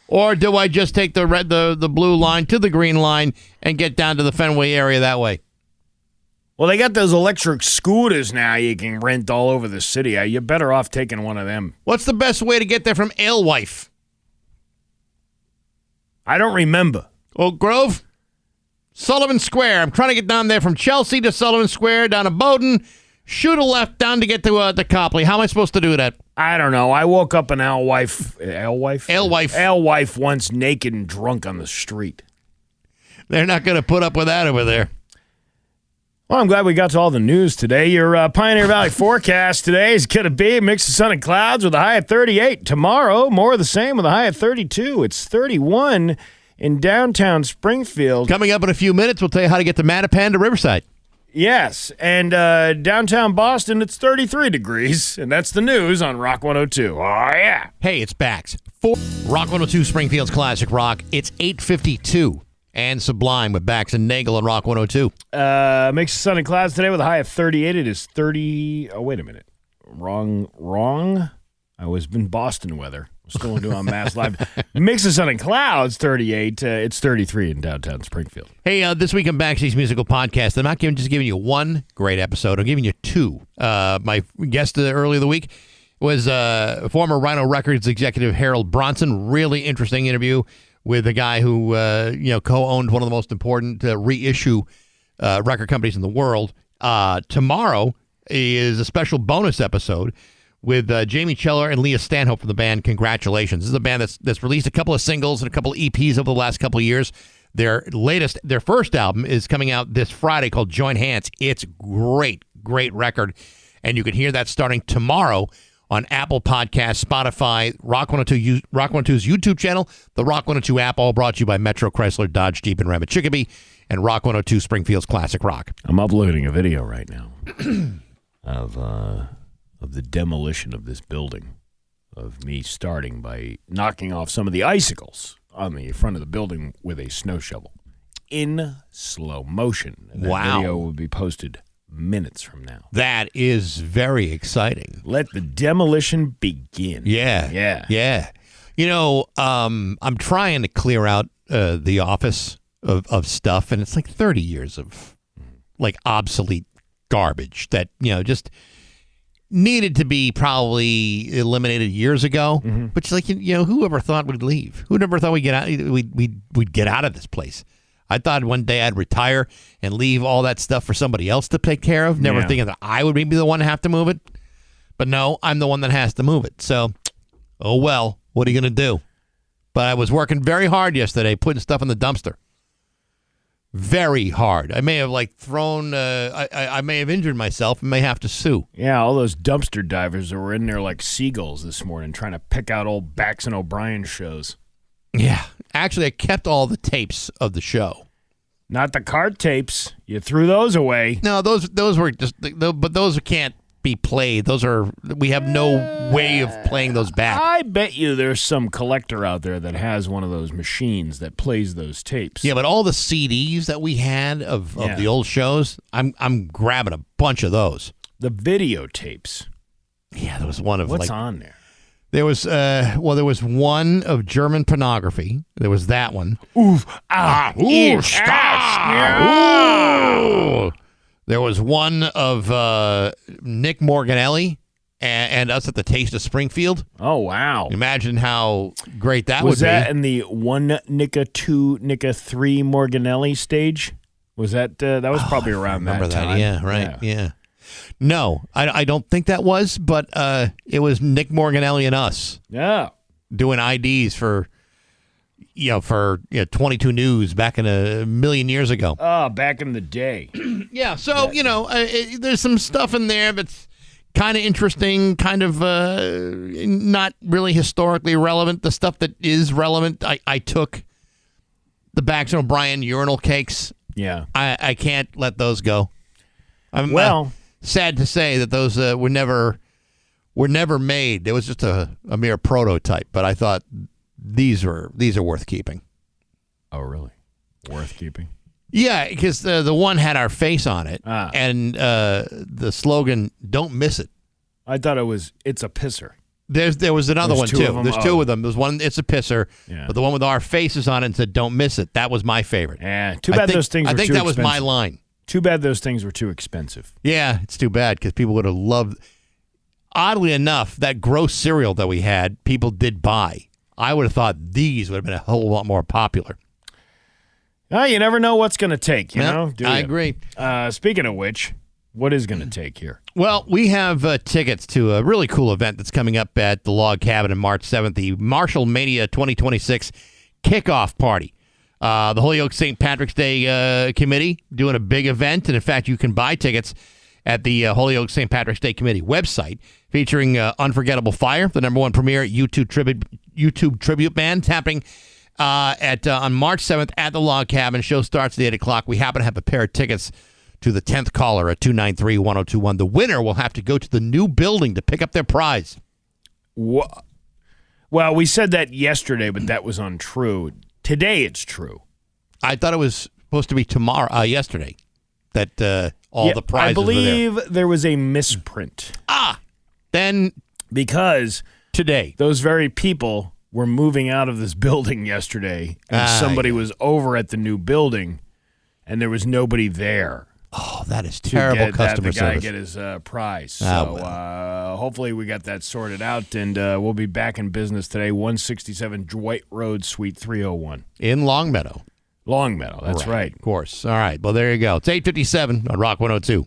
Or do I just take the blue line to the green line and get down to the Fenway area that way? Well, they got those electric scooters now you can rent all over the city. You're better off taking one of them. What's the best way to get there from Alewife? I don't remember. Oak Grove? Sullivan Square. I'm trying to get down there from Chelsea to Sullivan Square, down to Bowdoin, shoot a left down to get to Copley. How am I supposed to do that? I don't know. I woke up in Alewife once naked and drunk on the street. They're not going to put up with that over there. Well, I'm glad we got to all the news today. Your Pioneer Valley forecast today is going to be a mix of sun and clouds with a high at 38. Tomorrow, more of the same with a high at 32. It's 31 in downtown Springfield. Coming up in a few minutes, we'll tell you how to get to Mattapan to Riverside. Yes, and downtown Boston, it's 33 degrees, and that's the news on Rock 102. Oh, yeah. Hey, it's Bax. For Rock 102 Springfield's Classic Rock, it's 8:52 and Sublime with Bax and Nagle on Rock 102. Mix of sun and clouds today with a high of 38. It is 30. Oh, wait a minute. Wrong. I was in Boston weather. Still doing on Mass Live. Mix of sun and clouds, 38. It's 33 in downtown Springfield. Hey, this week on Baxi's Musical Podcast, I'm not just giving you one great episode. I'm giving you two. My guest earlier the week was former Rhino Records executive Harold Bronson. Really interesting interview with a guy who co-owned one of the most important reissue record companies in the world. Tomorrow is a special bonus episode with Jamie Cheller and Leah Stanhope from the band Congratulations. This is a band that's released a couple of singles and a couple of EPs over the last couple of years. Their first album is coming out this Friday called Join Hands. It's great record. And you can hear that starting tomorrow on Apple Podcasts, Spotify, Rock 102's YouTube channel, the Rock 102 app, all brought to you by Metro Chrysler, Dodge, Jeep, and Ram at Chicopee, and Rock 102 Springfield's Classic Rock. I'm uploading a video right now of the demolition of this building, of me starting by knocking off some of the icicles on the front of the building with a snow shovel in slow motion. And that video will be posted minutes from now. That is very exciting. Let the demolition begin. Yeah. You know, I'm trying to clear out the office of stuff, and it's like 30 years of like obsolete garbage that, just needed to be probably eliminated years ago. Mm-hmm. But it's like, whoever thought we'd leave? Who never thought we'd get out of this place? I thought one day I'd retire and leave all that stuff for somebody else to take care of, never thinking that I would be the one to have to move it. But no, I'm the one that has to move it. So, oh well, what are you going to do? But I was working very hard yesterday, putting stuff in the dumpster. Very hard. I may have I may have injured myself and may have to sue. Yeah, all those dumpster divers that were in there like seagulls this morning trying to pick out old Bax and O'Brien shows. Yeah. Actually, I kept all the tapes of the show. Not the card tapes. You threw those away. No, those were just, but those can't be played. We have no way of playing those back. I bet you there's some collector out there that has one of those machines that plays those tapes. Yeah, but all the CDs that we had of the old shows, I'm grabbing a bunch of those. The videotapes. Yeah, there was one of what's on there? There was there was one of German pornography. There was that one. Oof, There was one of Nick Morganelli and us at the Taste of Springfield. Oh, wow. Imagine how great that would be. Was that in the 1 Nicca, 2 Nicca, 3 Morganelli stage? Was that was probably around that time? Remember that? Yeah, right. Yeah. No, I don't think that was, but it was Nick Morganelli and us. Yeah. Doing IDs for 22 News back in a million years ago. Oh, back in the day. Yeah, so, there's some stuff in there that's kind of interesting, kind of not really historically relevant. The stuff that is relevant, I took the Bax and O'Brien urinal cakes. Yeah. I can't let those go. I'm sad to say that those were never made. It was just a mere prototype, but I thought these are worth keeping. Oh, really? Worth keeping? Yeah, because the one had our face on it, and the slogan, "Don't miss it." I thought it was, "It's a pisser." There was another one, too. There's two of them. There's one, "It's a pisser," but the one with our faces on it and said, "Don't miss it." That was my favorite. Yeah, too bad those things were too expensive. I think that was my line. Too bad those things were too expensive. Yeah, it's too bad because people would have loved. Oddly enough, that gross cereal that we had, people did buy. I would have thought these would have been a whole lot more popular. You never know what's going to take, know? I agree. Speaking of which, what is going to take here? Well, we have tickets to a really cool event that's coming up at the Log Cabin on March 7th, the Marshall Mania 2026 kickoff party. The Holyoke St. Patrick's Day Committee doing a big event, and in fact, you can buy tickets at the Holyoke St. Patrick's Day Committee website, featuring Unforgettable Fire, the #1 premier YouTube tribute band, happening on March 7th at the Log Cabin. Show starts at 8 o'clock. We happen to have a pair of tickets to the 10th caller at 293-1021. The winner will have to go to the new building to pick up their prize. Well, we said that yesterday, but that was untrue. Today it's true. I thought it was supposed to be yesterday, that all the prizes were there. I believe there was a misprint. Then because today those very people were moving out of this building yesterday, and somebody was over at the new building, and there was nobody there. Oh, that is terrible customer service. The guy get his prize. So hopefully we got that sorted out, and we'll be back in business today, 167 Dwight Road, Suite 301. In Longmeadow. Longmeadow, that's right. Of course. All right. Well, there you go. It's 8:57 on Rock 102.